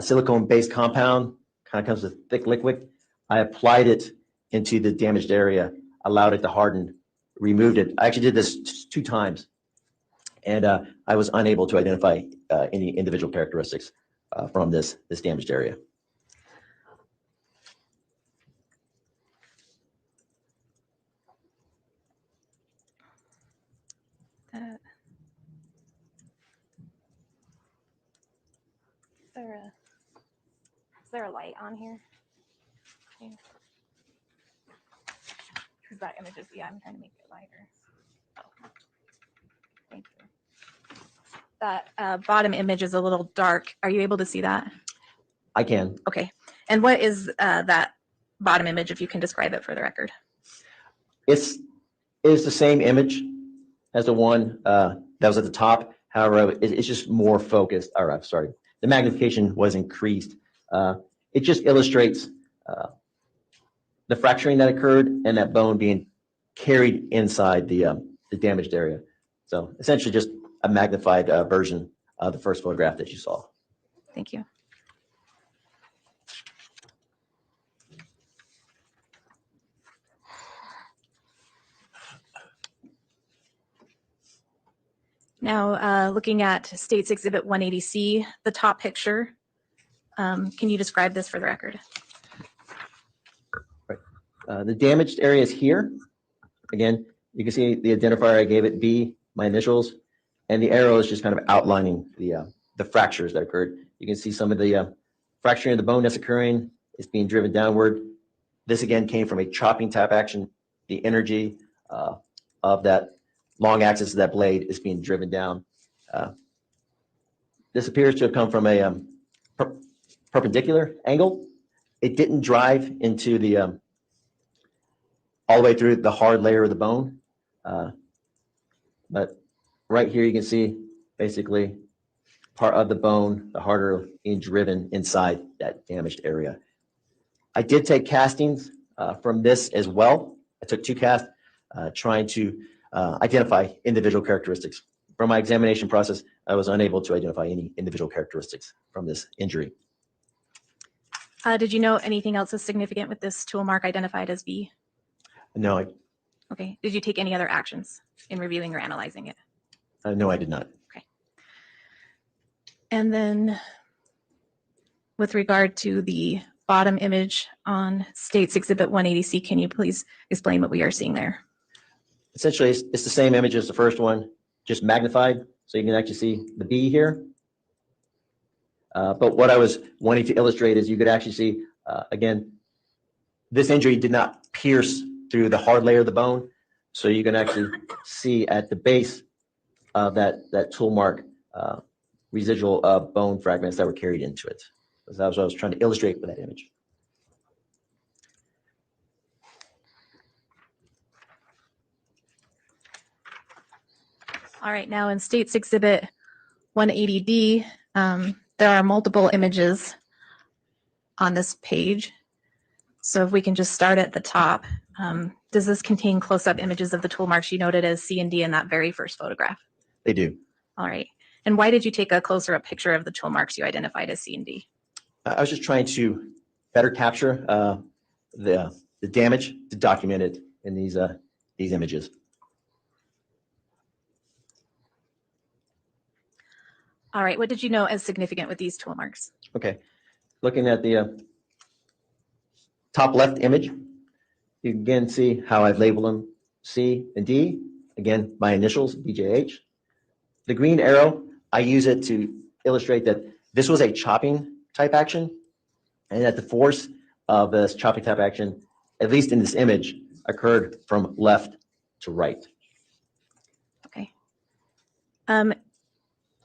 silicone-based compound, kind of comes with thick liquid. I applied it into the damaged area, allowed it to harden, removed it. I actually did this 2 times, and I was unable to identify any individual characteristics from this damaged area. Is there a light on here? Because that image is, yeah, I'm trying to make it lighter. Oh. Thank you. That bottom image is a little dark. Are you able to see that? I can. Okay. And what is that bottom image, if you can describe it for the record? It's the same image as the one that was at the top. However, it's just more focused. Or I'm sorry, the magnification was increased. It just illustrates the fracturing that occurred and that bone being carried inside the damaged area. So essentially just a magnified version of the first photograph that you saw. Thank you. Now, looking at State's Exhibit 180C, the top picture, can you describe this for the record? The damaged area is here. Again, You can see the identifier I gave it, B, my initials, and the arrow is just kind of outlining the fractures that occurred. You can see some of the fracturing of the bone that's occurring is being driven downward. This again came from a chopping type action. The energy of that long axis of that blade is being driven down. This appears to have come from a perpendicular angle. It didn't drive into the all the way through the hard layer of the bone. But right here you can see basically part of the bone, the harder being driven inside that damaged area. I did take castings from this as well. I took 2 casts trying to identify individual characteristics. From my examination process, I was unable to identify any individual characteristics from this injury. Did you know anything else is significant with this tool mark identified as B? No, Okay. Did you take any other actions in reviewing or analyzing it? no, I did not. And then with regard to the bottom image on State's Exhibit 180C, can you please explain what we are seeing there? Essentially, it's the same image as the first one, just magnified, so you can actually see the B here. But what I was wanting to illustrate is you could actually see, again, this injury did not pierce through the hard layer of the bone, so you can actually see at the base of that tool mark residual bone fragments that were carried into it. So that was what I was trying to illustrate with that image. All right, now in State's Exhibit 180D, there are multiple images on this page. So if we can just start at the top, does this contain close-up images of the tool marks you noted as C and D in that very first photograph? They do. All right. And why did you take a closer-up picture of the tool marks you identified as C and D? I was just trying to better capture the damage to document it in these images. All right. What did you know as significant with these tool marks? Okay, looking at the top left image, you can again see how I've labeled them C and D. Again, my initials, DJH. The green arrow, I use it to illustrate that this was a chopping type action, and that the force of this chopping type action, at least in this image, occurred from left to right. Okay.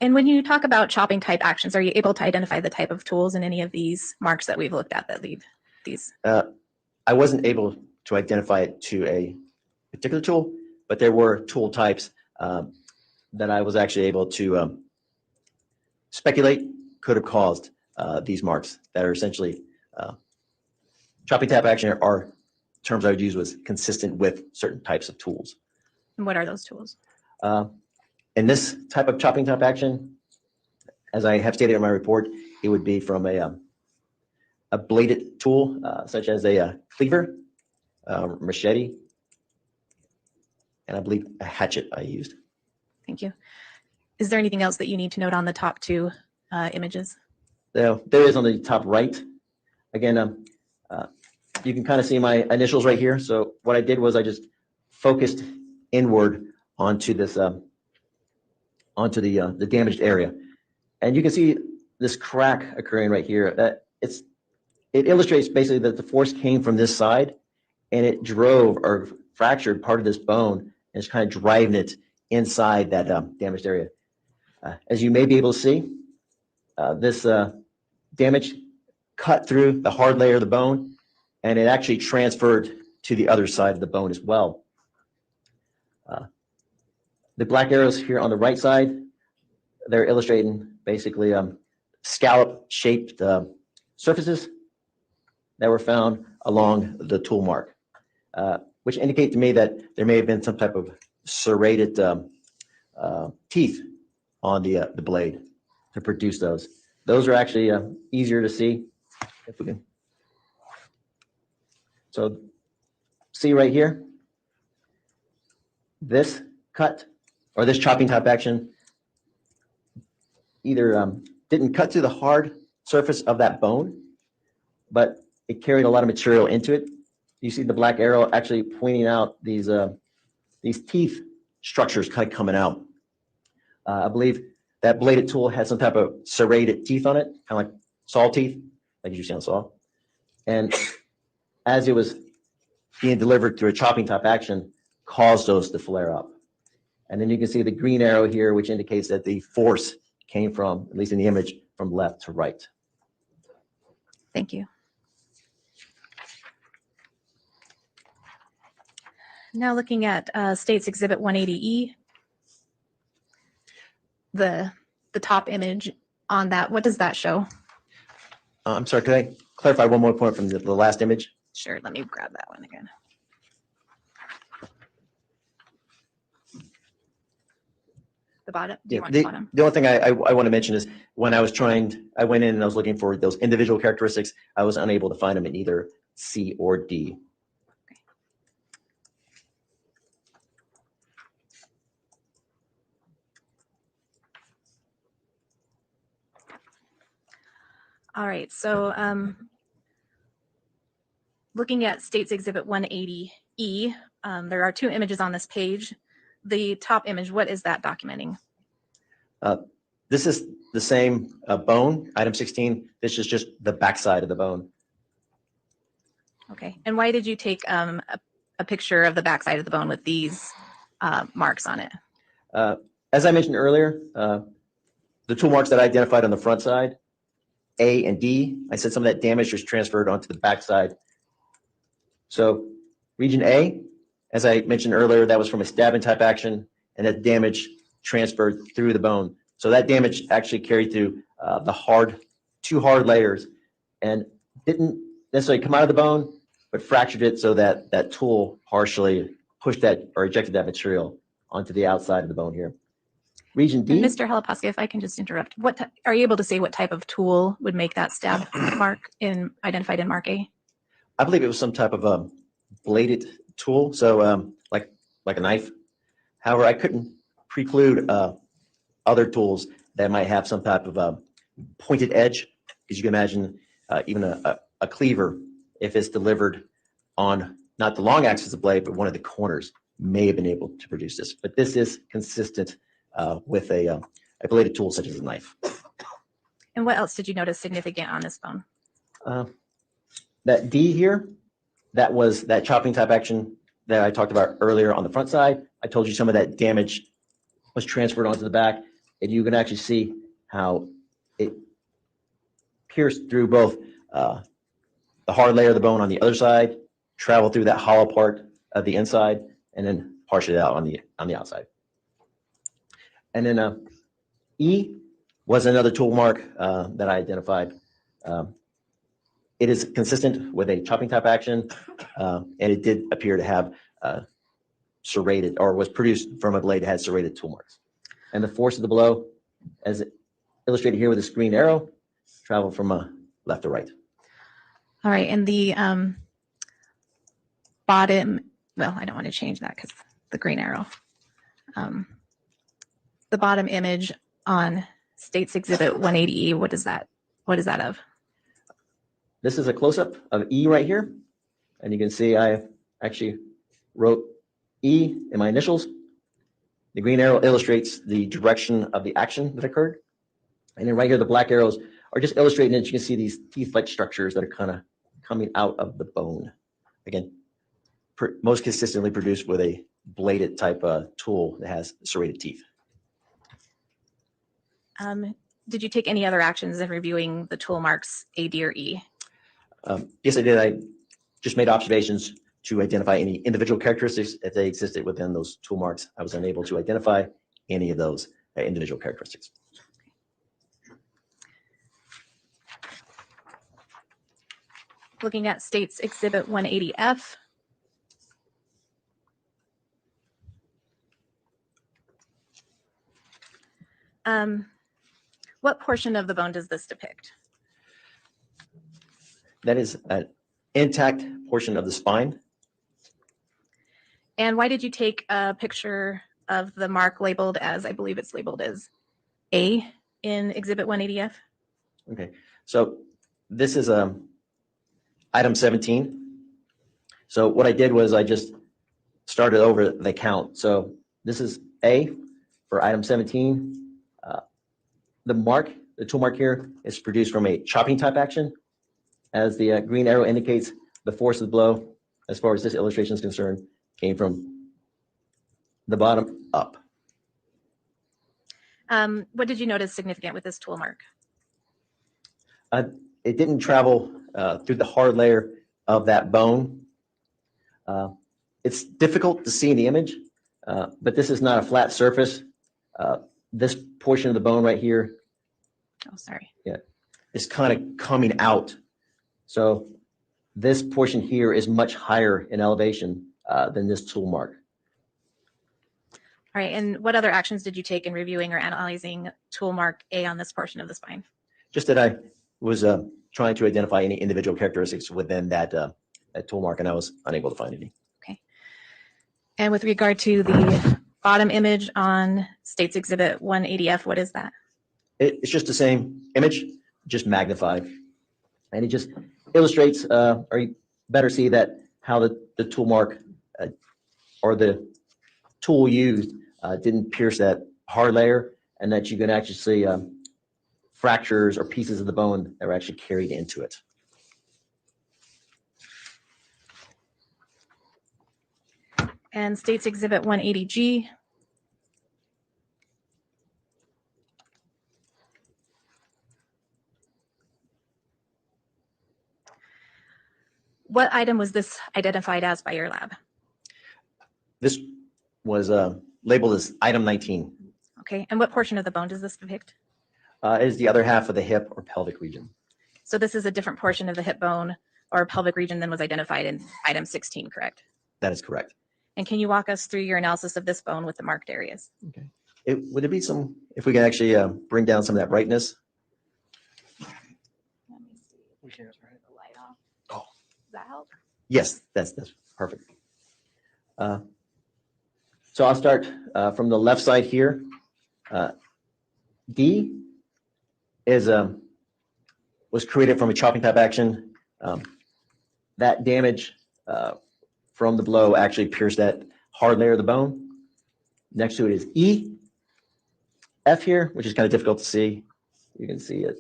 And when you talk about chopping type actions, are you able to identify the type of tools in any of these marks that we've looked at that lead these? I wasn't able to identify it to a particular tool, but there were tool types that I was actually able to speculate could have caused these marks that are essentially chopping type action, are terms I would use was consistent with certain types of tools. And what are those tools? In this type of chopping type action, as I have stated in my report, it would be from a bladed tool, such as a cleaver, machete, and I believe a hatchet I used. Thank you. Is there anything else that you need to note on the top 2 images? There is on the top right. Again, you can kind of see my initials right here. So what I did was I just focused inward onto this, onto the damaged area, and you can see this crack occurring right here. It illustrates basically that the force came from this side, and it drove or fractured part of this bone, and it's kind of driving it inside that damaged area. As you may be able to see, this damage cut through the hard layer of the bone, and it actually transferred to the other side of the bone as well. The black arrows here on the right side, they're illustrating basically scallop-shaped surfaces that were found along the tool mark, which indicate to me that there may have been some type of serrated teeth on the blade to produce those. Those are actually easier to see if we can. So see right here, this cut or this chopping type action either didn't cut through the hard surface of that bone, but it carried a lot of material into it. You see the black arrow actually pointing out these these teeth structures kind of coming out. I believe that bladed tool has some type of serrated teeth on it, kind of like saw teeth, like you see on saw. And as it was being delivered through a chopping type action, caused those to flare up. And then you can see the green arrow here, which indicates that the force came from, at least in the image, from left to right. Thank you. Now looking at State's Exhibit 180E, the top image on that, what does that show? I'm sorry, could I clarify one more point from the last image? Sure, let me grab that one again. The bottom? Do you want the bottom? The only thing I want to mention is when I went in and I was looking for those individual characteristics, I was unable to find them in either C or D. All right, so looking at State's Exhibit 180E, there are two images on this page. The top image, what is that documenting? This is the same bone, item 16. This is just the backside of the bone. Okay, and why did you take a picture of the backside of the bone with these marks on it? As I mentioned earlier, the tool marks that I identified on the front side, A and D, I said some of that damage was transferred onto the backside. So region A, as I mentioned earlier, that was from a stabbing type action, and that damage transferred through the bone. So that damage actually carried through the two hard layers and didn't necessarily come out of the bone, but fractured it so that that tool partially pushed that or ejected that material onto the outside of the bone here. Region D. And Mr. Halapaska, if I can just interrupt, are you able to say what type of tool would make that stab mark identified in Mark A? I believe it was some type of a bladed tool, so like a knife. However, I couldn't preclude other tools that might have some type of pointed edge, because you can imagine even a cleaver, if it's delivered on not the long axis of the blade, but one of the corners, may have been able to produce this. But this is consistent with a bladed tool such as a knife. And what else did you notice significant on this bone? That D here, that was that chopping type action that I talked about earlier on the front side. I told you some of that damage was transferred onto the back, and you can actually see how it pierced through both the hard layer of the bone on the other side, traveled through that hollow part of the inside, and then partially out on the outside. And then E was another tool mark that I identified. It is consistent with a chopping type action, and it did appear to have serrated, or was produced from a blade that had serrated tool marks. And the force of the blow, as illustrated here with this green arrow, traveled from left to right. All right, and the bottom, well, I don't want to change that because the green arrow. The bottom image on State's Exhibit 180E, what is that of? This is a close-up of E right here, and you can see I actually wrote E in my initials. The green arrow illustrates the direction of the action that occurred, and then right here the black arrows are just illustrating that you can see these teeth-like structures that are kind of coming out of the bone. Again, most consistently produced with a bladed type tool that has serrated teeth. Did you take any other actions in reviewing the tool marks A, D, or E? Yes, I did. I just made observations to identify any individual characteristics if they existed within those tool marks. I was unable to identify any of those individual characteristics. Looking at State's Exhibit 180F. What portion of the bone does this depict? That is an intact portion of the spine. And why did you take a picture of the mark labeled as, I believe it's labeled as A in Exhibit 180F? Okay, so this is item 17. So what I did was I just started over the count. So this is A for item 17. The tool mark here is produced from a chopping type action. As the green arrow indicates, the force of the blow, as far as this illustration is concerned, came from the bottom up. What did you notice significant with this tool mark? It didn't travel through the hard layer of that bone. It's difficult to see in the image, but this is not a flat surface. This portion of the bone right here Oh, sorry. is kind of coming out. So this portion here is much higher in elevation than this tool mark. All right. And what other actions did you take in reviewing or analyzing tool mark A on this portion of the spine? Just that I was trying to identify any individual characteristics within that tool mark, and I was unable to find any. And with regard to the bottom image on States Exhibit 180F, what is that? It's just the same image, just magnified. And it just illustrates, or you better see that how the tool mark or the tool used didn't pierce that hard layer, and that you can actually see fractures or pieces of the bone that were actually carried into it. And States Exhibit 180G. What item was this identified as by your lab? This was labeled as item 19. Okay. And what portion of the bone does this depict? It is the other half of the hip or pelvic region. So this is a different portion of the hip bone or pelvic region than was identified in item 16, correct? That is correct. And can you walk us through your analysis of this bone with the marked areas? Okay. Would there be some, if we can actually bring down some of that brightness? Let me see. We can't, right? The light off. Oh. Does that help? Yes, that's perfect. So I'll start from the left side here. D is was created from a chopping type action. That damage from the blow actually pierced that hard layer of the bone. Next to it is E. F here, which is kind of difficult to see. You can see it.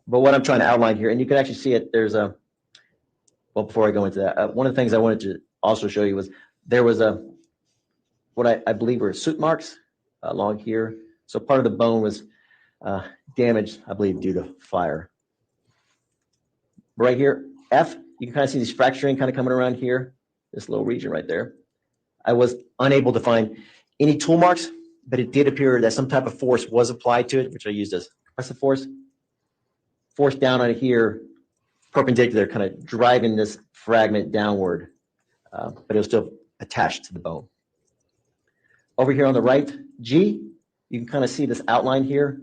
But what I'm trying to outline here, and you can actually see it, there's a, well, before I go into that, one of the things I wanted to also show you was there was what I believe were soot marks along here. So part of the bone was damaged, I believe, due to fire. Right here, F, you can kind of see this fracturing kind of coming around here, this little region right there. I was unable to find any tool marks, but it did appear that some type of force was applied to it, which I used as compressive force. Force down on here, perpendicular, kind of driving this fragment downward, but it was still attached to the bone. Over here on the right, G, you can kind of see this outline here.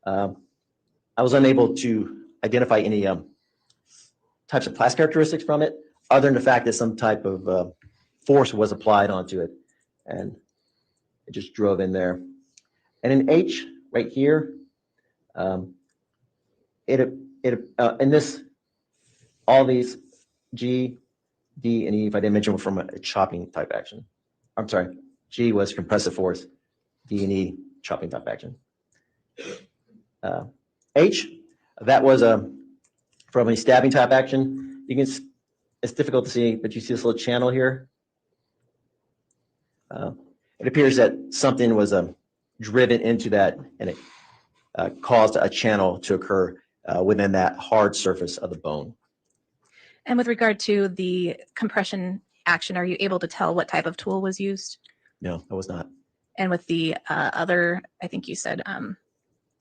I was unable to identify any types of class characteristics from it, other than the fact that some type of force was applied onto it, and it just drove in there. And in H, right here, and this, all these G, D, and E, if I didn't mention, were from a chopping type action. I'm sorry, G was compressive force, D and E, chopping type action. H, that was from a stabbing type action. You can, it's difficult to see, but you see this little channel here. It appears that something was driven into that, and it caused a channel to occur within that hard surface of the bone. And with regard to the compression action, are you able to tell what type of tool was used? No, I was not. And with the other, I think you said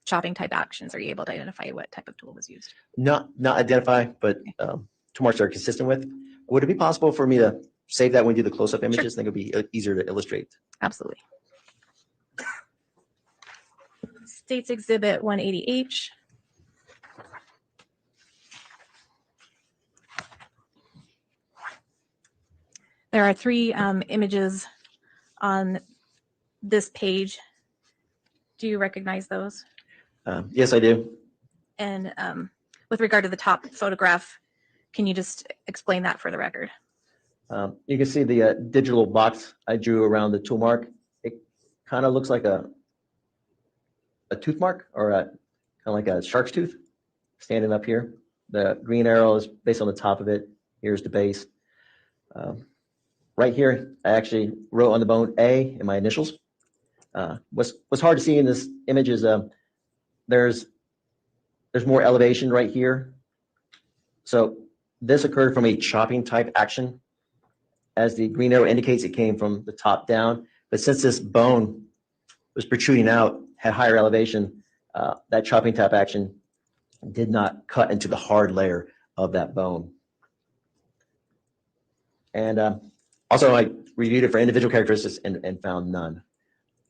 chopping type actions, are you able to identify what type of tool was used? Not identify, but tool marks are consistent with. Would it be possible for me to save that when we do the close-up images? I think it would be easier to illustrate. Absolutely. States Exhibit 180H. There are three images on this page. Do you recognize those? Yes, I do. And with regard to the top photograph, can you just explain that for the record? You can see the digital box I drew around the tool mark. It kind of looks like a tooth mark, or kind of like a shark's tooth standing up here. The green arrow is based on the top of it. Here's the base. Right here, I actually wrote on the bone A in my initials. What's hard to see in this image is there's more elevation right here. So this occurred from a chopping type action. As the green arrow indicates, it came from the top down. But since this bone was protruding out, had higher elevation, that chopping type action did not cut into the hard layer of that bone. And also, I reviewed it for individual characteristics and found none.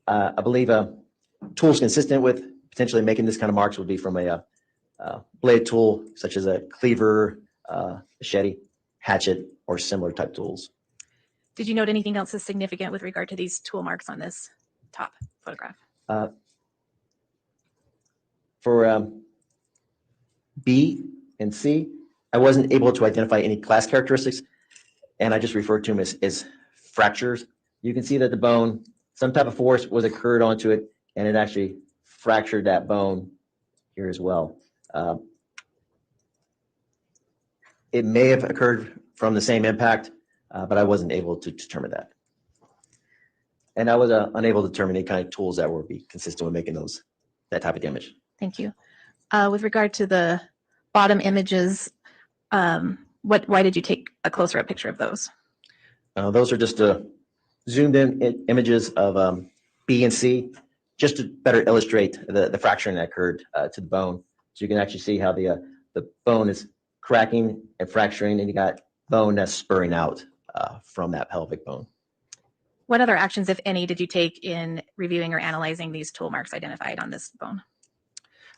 I believe tools consistent with potentially making this kind of marks would be from a blade tool, such as a cleaver, machete, hatchet, or similar type tools. Did you note anything else as significant with regard to these tool marks on this top photograph? For B and C, I wasn't able to identify any class characteristics, and I just referred to them as fractures. You can see that the bone, some type of force was occurred onto it, and it actually fractured that bone here as well. It may have occurred from the same impact, but I wasn't able to determine that. And I was unable to determine any kind of tools that would be consistent with making that type of damage. Thank you. With regard to the bottom images, why did you take a closer up picture of those? Those are just zoomed in images of B and C, just to better illustrate the fracturing that occurred to the bone. So you can actually see how the bone is cracking and fracturing, and you got bone that's spurring out from that pelvic bone. What other actions, if any, did you take in reviewing or analyzing these tool marks identified on this bone?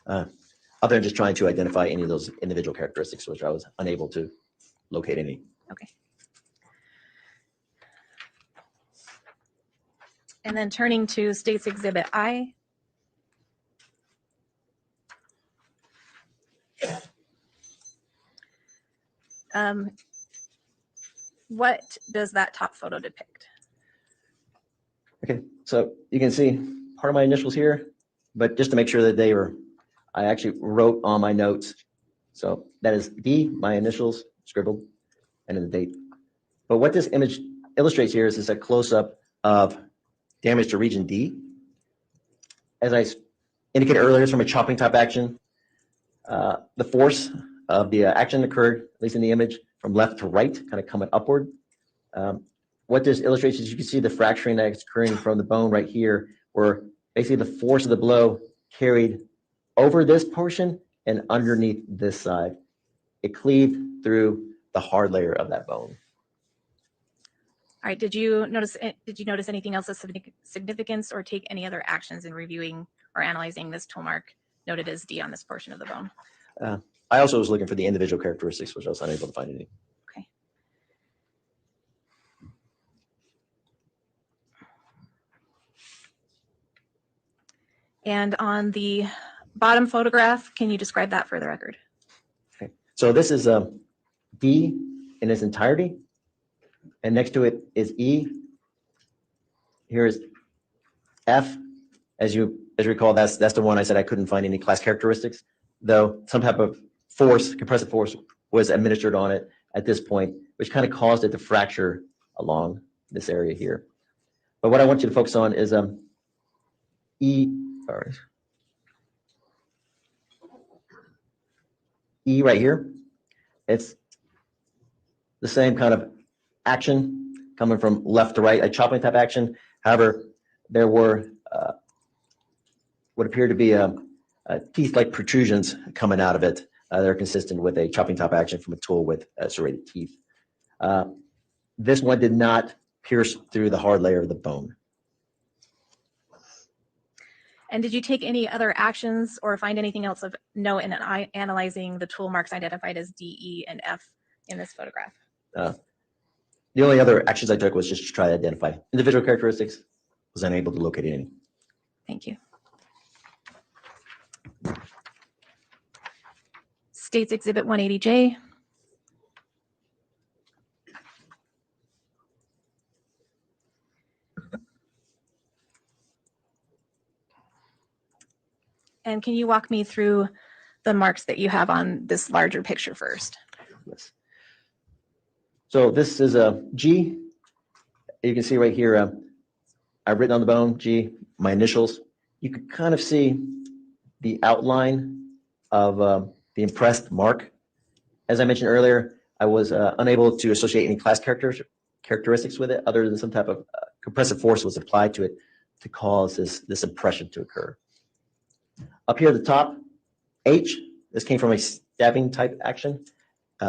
Other than just trying to identify any of those individual characteristics, which I was unable to locate any. Okay. And then turning to State's Exhibit I. What does that top photo depict? Okay, so you can see part of my initials here, but just to make sure that they were, I actually wrote on my notes. So that is D, my initials scribbled, and then the date. But what this image illustrates here is a close-up of damage to region D. As I indicated earlier, it's from a chopping type action. The force of the action occurred, at least in the image, from left to right, kind of coming upward. What this illustrates is you can see the fracturing that's occurring from the bone right here, where basically the force of the blow carried over this portion and underneath this side. It cleaved through the hard layer of that bone. All right, did you notice anything else of significance or take any other actions in reviewing or analyzing this tool mark noted as D on this portion of the bone? I also was looking for the individual characteristics, which I was unable to find any. Okay. And on the bottom photograph, can you describe that for the record? Okay. So this is D in its entirety, and next to it is E. Here is F. As you recall, that's the one I said I couldn't find any class characteristics, though some type of force, compressive force, was administered on it at this point, which kind of caused it to fracture along this area here. But what I want you to focus on is E right here. It's the same kind of action coming from left to right, a chopping type action. However, there were what appeared to be teeth-like protrusions coming out of it. They're consistent with a chopping top action from a tool with serrated teeth. This one did not pierce through the hard layer of the bone. And did you take any other actions or find anything else of note in analyzing the tool marks identified as D, E, and F in this photograph? The only other actions I took was just to try to identify individual characteristics. Was unable to locate any. Thank you. State's Exhibit 180J. And can you walk me through the marks that you have on this larger picture first? Yes. So this is a G. You can see right here, I've written on the bone, G, my initials. You can kind of see the outline of the impressed mark. As I mentioned earlier, I was unable to associate any class characteristics with it other than some type of compressive force was applied to it to cause this impression to occur. Up here at the top, H, this came from a stabbing type action.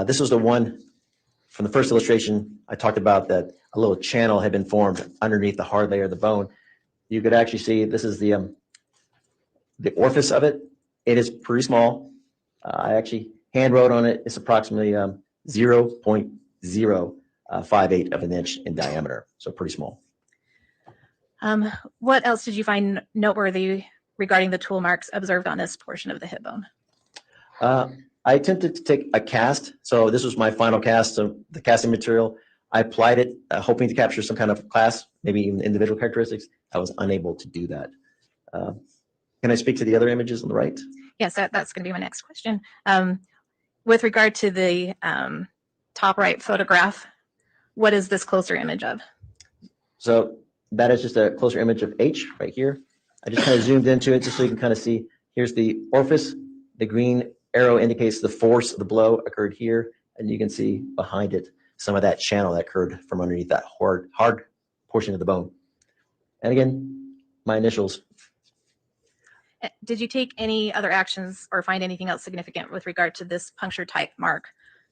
This was the one from the first illustration I talked about that a little channel had been formed underneath the hard layer of the bone. You could actually see this is the orifice of it. It is pretty small. I actually hand wrote on it. It's approximately 0.058 of an inch in diameter, so pretty small. What else did you find noteworthy regarding the tool marks observed on this portion of the hip bone? I attempted to take a cast. So this was my final cast of the casting material. I applied it, hoping to capture some kind of class, maybe even individual characteristics. I was unable to do that. Can I speak to the other images on the right? Yes, that's going to be my next question. With regard to the top right photograph, what is this closer image of? So that is just a closer image of H right here. I just kind of zoomed into it just so you can kind of see. Here's the orifice. The green arrow indicates the force of the blow occurred here, and you can see behind it some of that channel that occurred from underneath that hard portion of the bone. And again, my initials. Did you take any other actions or find anything else significant with regard to this puncture type mark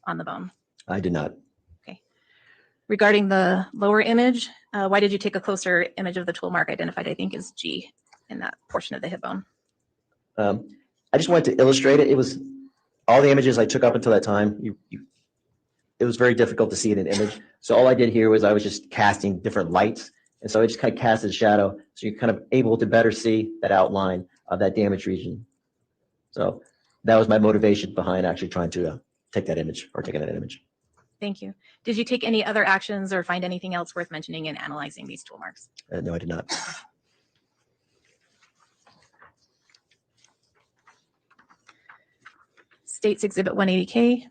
on the bone? I did not. Okay. Regarding the lower image, why did you take a closer image of the tool mark identified, I think, as G in that portion of the hip bone? I just wanted to illustrate it. It was all the images I took up until that time. It was very difficult to see in an image. So all I did here was I was just casting different lights. And so I just kind of casted a shadow. So you're kind of able to better see that outline of that damaged region. So that was my motivation behind actually trying to take that image or taking that image. Thank you. Did you take any other actions or find anything else worth mentioning in analyzing these tool marks? No, I did not. States Exhibit 180K.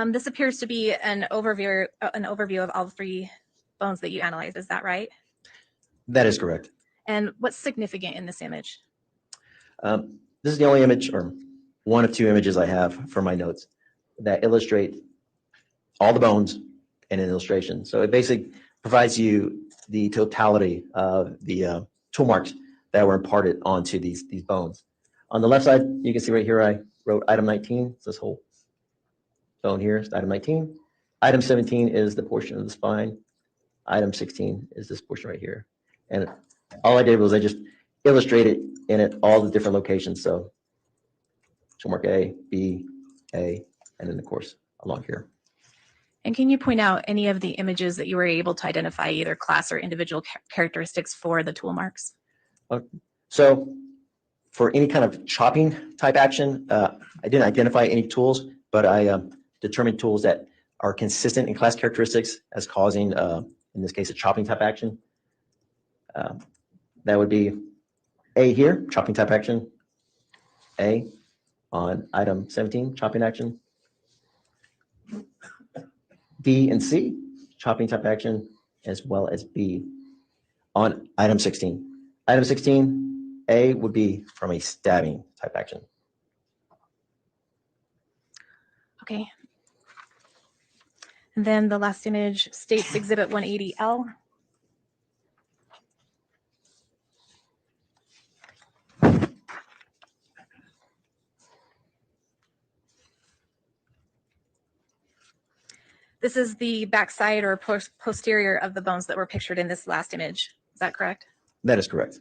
This appears to be an overview of all three bones that you analyzed. Is that right? That is correct. And what's significant in this image? This is the only image or one of two images I have for my notes that illustrate all the bones in an illustration. So it basically provides you the totality of the tool marks that were imparted onto these bones. On the left side, you can see right here, I wrote item 19. It's this whole bone here is item 19. Item 17 is the portion of the spine. Item 16 is this portion right here. And all I did was I just illustrated in it all the different locations. So tool mark A, B, A, and then of course along here. And can you point out any of the images that you were able to identify either class or individual characteristics for the tool marks? So for any kind of chopping type action, I didn't identify any tools, but I determined tools that are consistent in class characteristics as causing, in this case, a chopping type action. That would be A here, chopping type action. A on item 17, chopping action. D and C, chopping type action, as well as B on item 16. Item 16, A would be from a stabbing type action. Okay. And then the last image, States Exhibit 180L. This is the backside or posterior of the bones that were pictured in this last image. Is that correct? That is correct.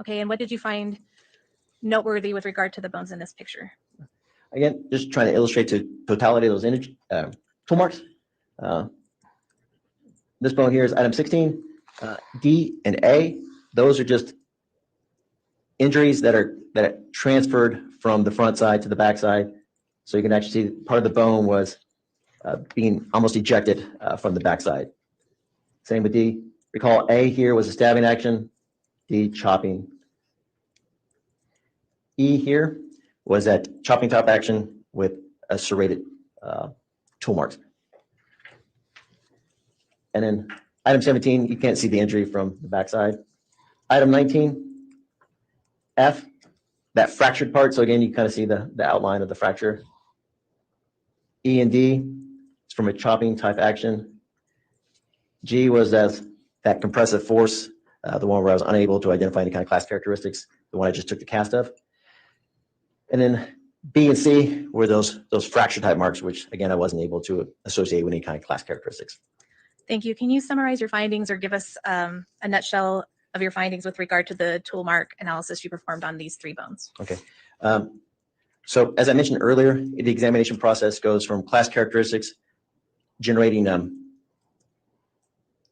Okay, and what did you find noteworthy with regard to the bones in this picture? Again, just trying to illustrate the totality of those image tool marks. This bone here is item 16. D and A, those are just injuries that transferred from the front side to the back side. So you can actually see part of the bone was being almost ejected from the back side. Same with D. Recall A here was a stabbing action, D chopping. E here was that chopping top action with a serrated tool marks. And then item 17, you can't see the injury from the backside. Item 19, F, that fractured part. So again, you kind of see the outline of the fracture. E and D is from a chopping type action. G was as that compressive force, the one where I was unable to identify any kind of class characteristics, the one I just took the cast of. And then B and C were those fracture type marks, which again, I wasn't able to associate with any kind of class characteristics. Thank you. Can you summarize your findings or give us a nutshell of your findings with regard to the tool mark analysis you performed on these 3 bones? Okay. So as I mentioned earlier, the examination process goes from class characteristics, generating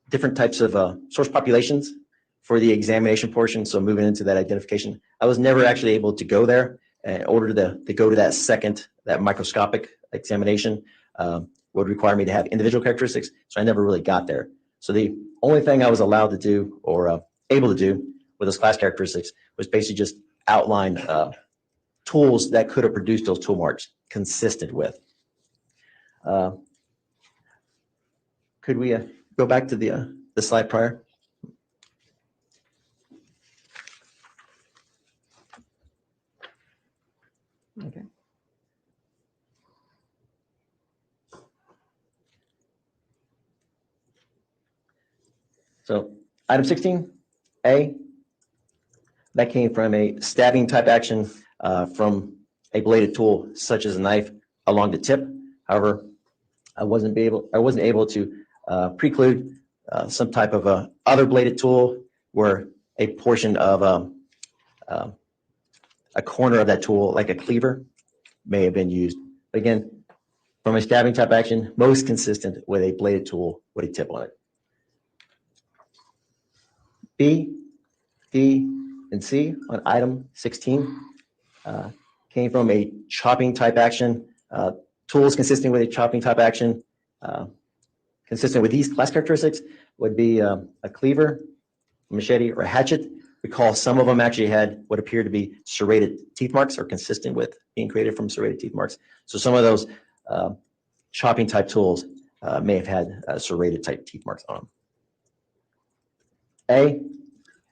different types of source populations for the examination portion. So moving into that identification, I was never actually able to go there in order to go to that microscopic examination would require me to have individual characteristics. So I never really got there. So the only thing I was allowed to do or able to do with those class characteristics was basically just outline tools that could have produced those tool marks consistent with. Could we go back to the slide prior? Okay. So item 16A, that came from a stabbing type action from a bladed tool such as a knife along the tip. However, I wasn't able to preclude some type of other bladed tool where a portion of a corner of that tool, like a cleaver, may have been used. Again, from a stabbing type action, most consistent with a bladed tool with a tip on it. B, D, and C on item 16 came from a chopping type action. Tools consistent with a chopping type action, consistent with these class characteristics, would be a cleaver, machete, or a hatchet. Recall some of them actually had what appeared to be serrated teeth marks or consistent with being created from serrated teeth marks. So some of those chopping type tools may have had serrated type teeth marks on them. A,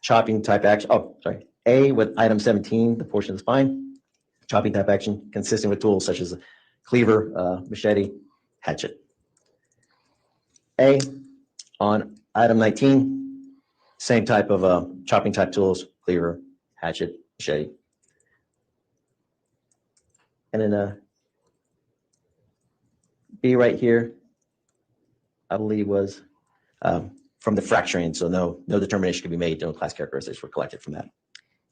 chopping type action. Oh, sorry. A with item 17, the portion of the spine, chopping type action consistent with tools such as a cleaver, machete, hatchet. A on item 19, same type of chopping type tools, cleaver, hatchet, machete. And then B right here, I believe was from the fracturing, so no determination can be made, no class characteristics were collected from that.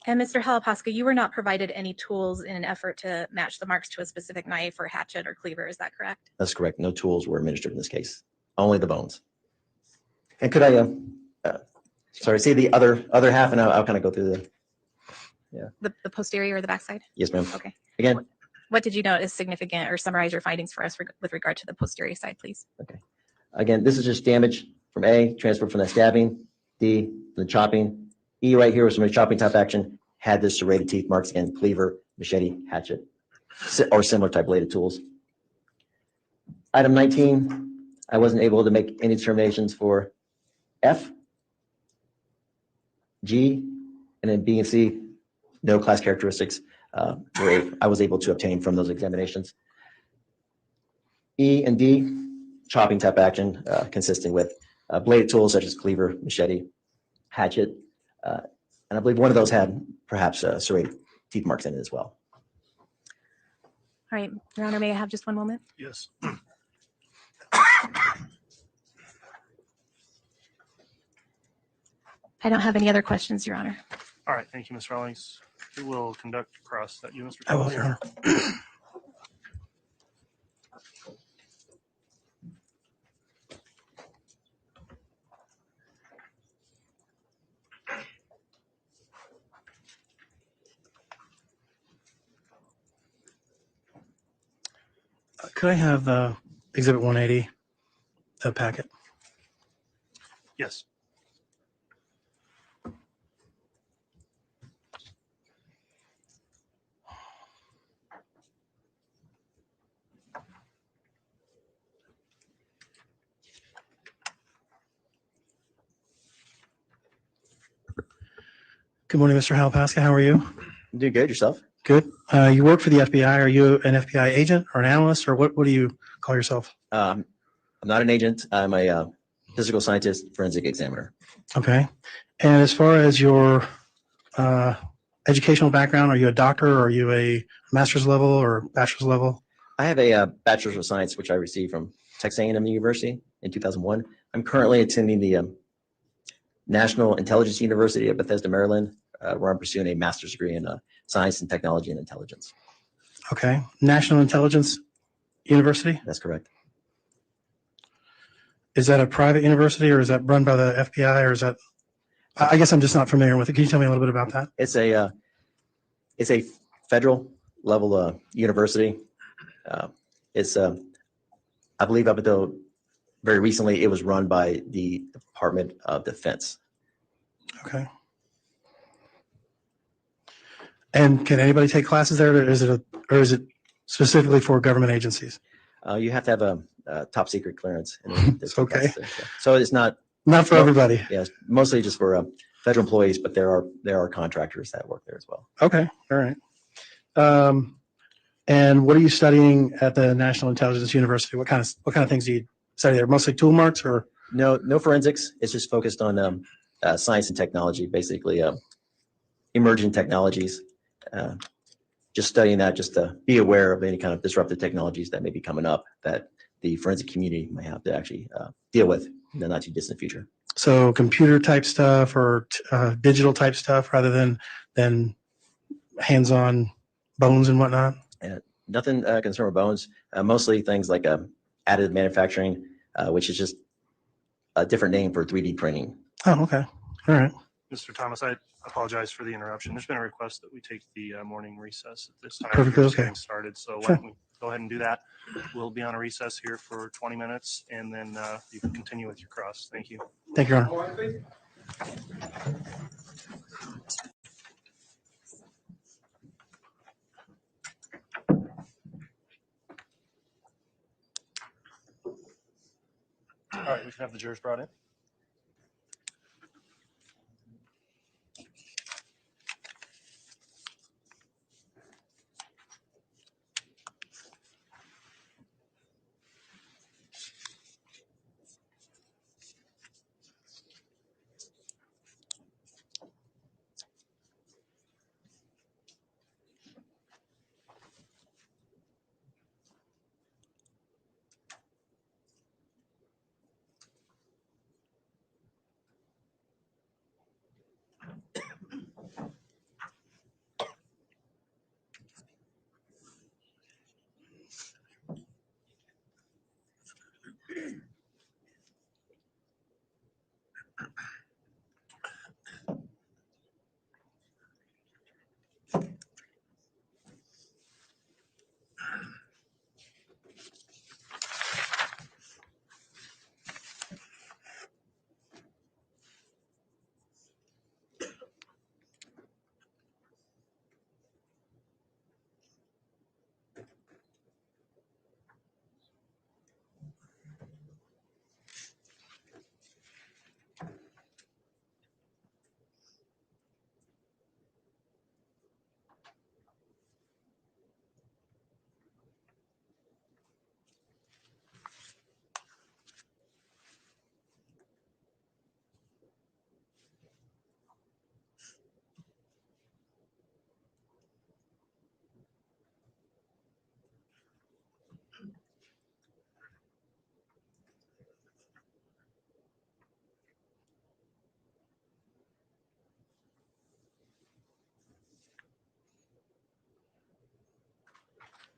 And Mr. Halapaska, you were not provided any tools in an effort to match the marks to a specific knife or hatchet or cleaver, is that correct? That's correct. No tools were administered in this case, only the bones. And could I, sorry, say the other half, and I'll kind of go through The posterior or the backside? yes, ma'am. Okay. Again, What did you note is significant or summarize your findings for us with regard to the posterior side, please? again, this is just damage from A, transferred from that stabbing, D, from the chopping. E right here was from a chopping type action, had this serrated teeth marks, again, cleaver, machete, hatchet, or similar type bladed tools. Item 19, I wasn't able to make any determinations for F, G, and then B and C, no class characteristics I was able to obtain from those examinations. E and D, chopping type action consisting with bladed tools such as cleaver, machete, hatchet, and I believe one of those had perhaps serrated teeth marks in it as well. All right, Your Honor, may I have just one moment? Yes. I don't have any other questions, Your Honor. All right. Thank you, Ms. Rawlings. Who will conduct cross? Is that you, Mr. I will, Thomas? Your Honor. Could I have Exhibit 180, the packet? Yes. Good morning, Mr. Halapaska. How are you? I'm doing good. Yourself? Good. You work for the FBI. Are you an FBI agent or an analyst, or what do you call yourself? I'm not an agent. I'm a physical scientist, forensic examiner. Okay. And as far as your educational background, are you a doctor, or are you a master's level or bachelor's level? I have a bachelor's of science, which I received from Texas A&M University in 2001. I'm currently attending the National Intelligence University at Bethesda, Maryland, where I'm pursuing a master's degree in science and technology and intelligence. Okay. National Intelligence University? That's correct. Is that a private university, or is that run by the FBI, or is that? I guess I'm just not familiar with it. Can you tell me a little bit about that? It's a federal level university. It's I believe up until very recently, it was run by the Department of Defense. Okay. And can anybody take classes there, or is it specifically for government agencies? You have to have a top secret clearance. In order to It's take okay. classes there. So it's not. Not for Well, everybody. Yes, mostly just for federal employees, but there are contractors that work there as well. Okay. All right. And what are you studying at the National Intelligence University? What kind of things do you study there? Mostly tool marks, or? No forensics. It's just focused on science and technology, basically emerging technologies. Just studying that, just to be aware of any kind of disruptive technologies that may be coming up that the forensic community might have to actually deal with in the not too distant future. So computer type stuff, or digital type stuff, rather than hands-on bones and whatnot? Nothing concerned with bones. Mostly things like additive manufacturing, which is just a different name for 3D printing. Oh, okay. All right. Mr. Thomas, I apologize for the interruption. There's been a request that we take the morning recess at this time. Perfectly We're just okay. getting started, so why Sure. don't we go ahead and do that? We'll be on a recess here for 20 minutes, and then you can continue with your cross. Thank you. Thank you, Your Honor. All right, please. All right, we can have the jurors brought in.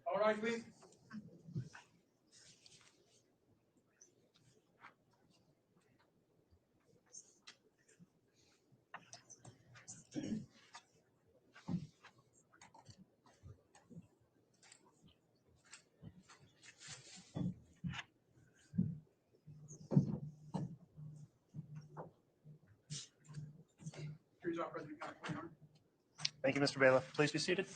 All right, please. Utah President County Coroner. Thank you, Mr. Bailiff. Please be seated.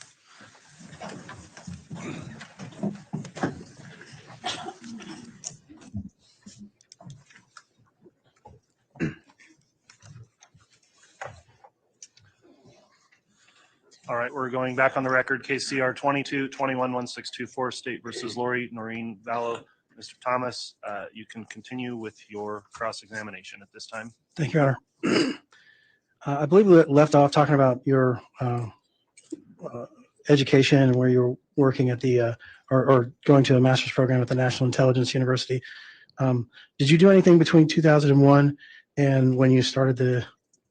All right, we're going back on the record. Case CR 22-21-1624, State versus Lori Noreen Vallow. Mr. Thomas, you can continue with your cross-examination at this time. Thank you, Your Honor. I believe we left off talking about your education and where you're working at the, or going to a master's program at the National Intelligence University. Did you do anything between 2001 and when you started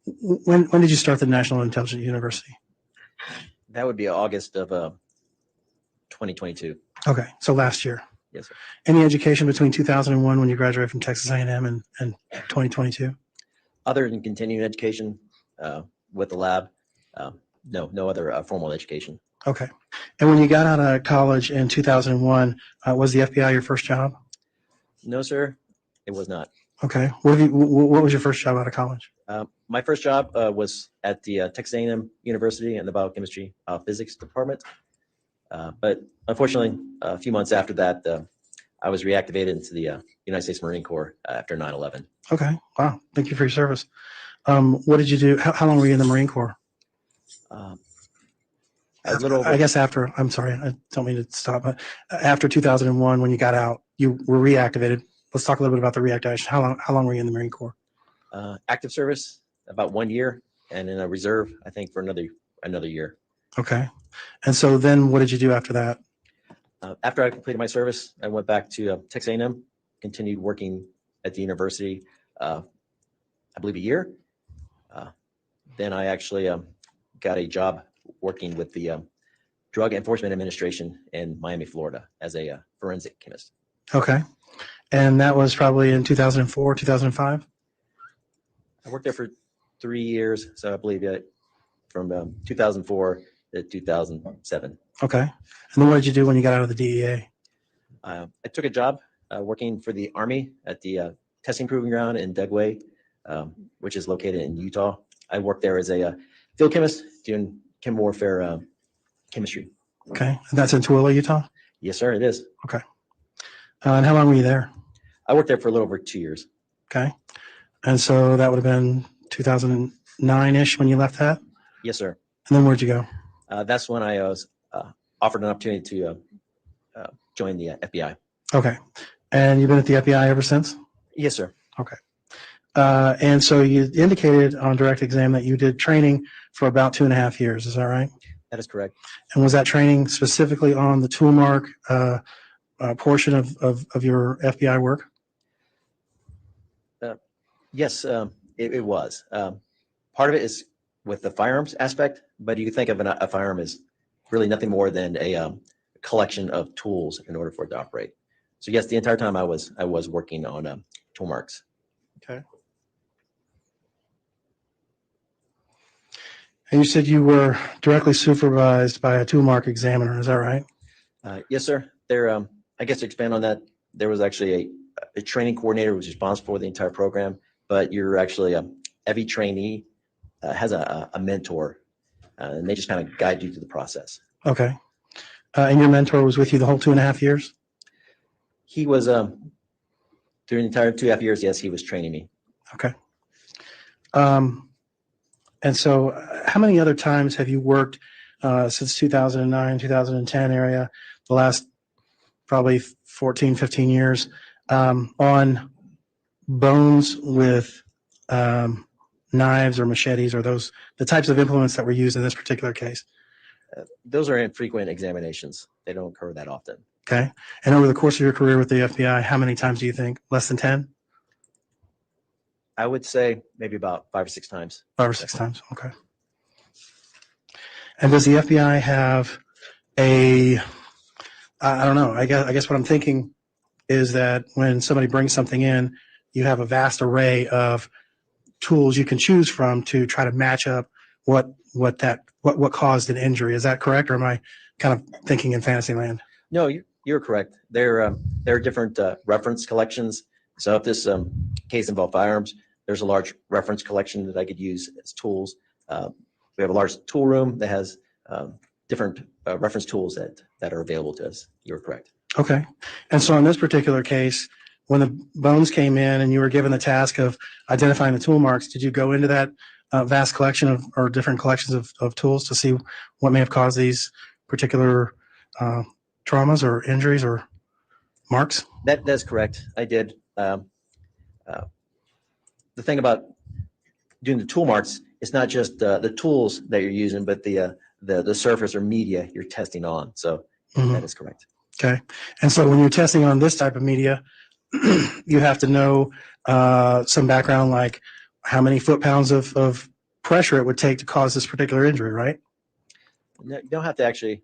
when did you start the National Intelligence University? That would be August of 2022. Okay, so last year. Yes, sir. Any education between 2001 when you graduated from Texas A&M and 2022? Other than continuing education with the lab, no other formal education. Okay. And when you got out of college in 2001, was the FBI your first job? No, sir, it was not. Okay. What was your first job out of college? My first job was at the Texas A&M University in the biochemistry physics department. But unfortunately, a few months after that, I was reactivated into the United States Marine Corps after 9/11. Okay. Wow. Thank you for your service. What did you do? How long were you in the Marine Corps? A little over, I guess after, I'm sorry, I don't mean to stop, but after 2001, when you got out, you were reactivated. Let's talk a little bit about the reactivation. How long were you in the Marine Corps? active service, about 1 year, and in a reserve, I think, for another year. Okay. And so then what did you do after that? After I completed my service, I went back to Texas A&M, continued working at the university, I believe a year. Then I actually got a job working with the Drug Enforcement Administration in Miami, Florida, as a forensic chemist. Okay. And that was probably in 2004, 2005? I worked there for 3 years, so I believe from 2004 to 2007. Okay. And then what did you do when you got out of the DEA? I took a job working for the Army at the testing proving ground in Dugway, which is located in Utah. I worked there as a field chemist doing chem warfare chemistry. Okay. And that's in Tooele, Utah? Yes, sir, it is. Okay. And how long were you there? I worked there for a little over 2 years. Okay. And so that would have been 2009-ish when you left that? Yes, sir. And then where'd you go? That's when I was offered an opportunity to join the FBI. Okay. And you've been at the FBI ever since? Yes, sir. Okay. And so you indicated on direct exam that you did training for about 2.5 years. Is that right? That is correct. And was that training specifically on the toolmark portion of your FBI work? Yes, it was. Part of it is with the firearms aspect, but you can think of a firearm as really nothing more than a collection of tools in order for it to operate. So yes, the entire time I was working on tool marks. Okay. And you said you were directly supervised by a toolmark examiner. Is that right? Yes, sir. There, I guess to expand on that, there was actually a training coordinator who was responsible for the entire program, but you're actually every trainee has a mentor, and they just kind of guide you through the process. Okay. And your mentor was with you the whole 2.5 years? He was during the entire 2.5 years. Yes, he was training me. Okay. And so how many other times have you worked since 2009, 2010 area, the last probably 14, 15 years, on bones with knives or machetes, or the types of implements that were used in this particular case? Those are infrequent examinations. They don't occur that often. Okay. And over the course of your career with the FBI, how many times do you think? Less than 10? I would say maybe about 5 or 6 times. 5 or 6 times. Okay. And does the FBI have I don't know, I guess what I'm thinking is that when somebody brings something in, you have a vast array of tools you can choose from to try to match up what caused an injury. Is that correct, or am I kind of thinking in fantasy land? No, you're correct. There are different reference collections. So if this case involved firearms, there's a large reference collection that I could use as tools. we have a large tool room that has different reference tools that are available to us. You're correct. Okay. And so in this particular case, when the bones came in and you were given the task of identifying the tool marks, did you go into that vast collection of or different collections of tools to see what may have caused these particular traumas or injuries or marks? That's correct. I did. The thing about doing the tool marks, it's not just the tools that you're using, but the surface or media you're testing on. So that is correct. Okay. And so when you're testing on this type of media, you have to know some background, like how many foot-pounds of pressure it would take to cause this particular injury, right? No, you don't have to actually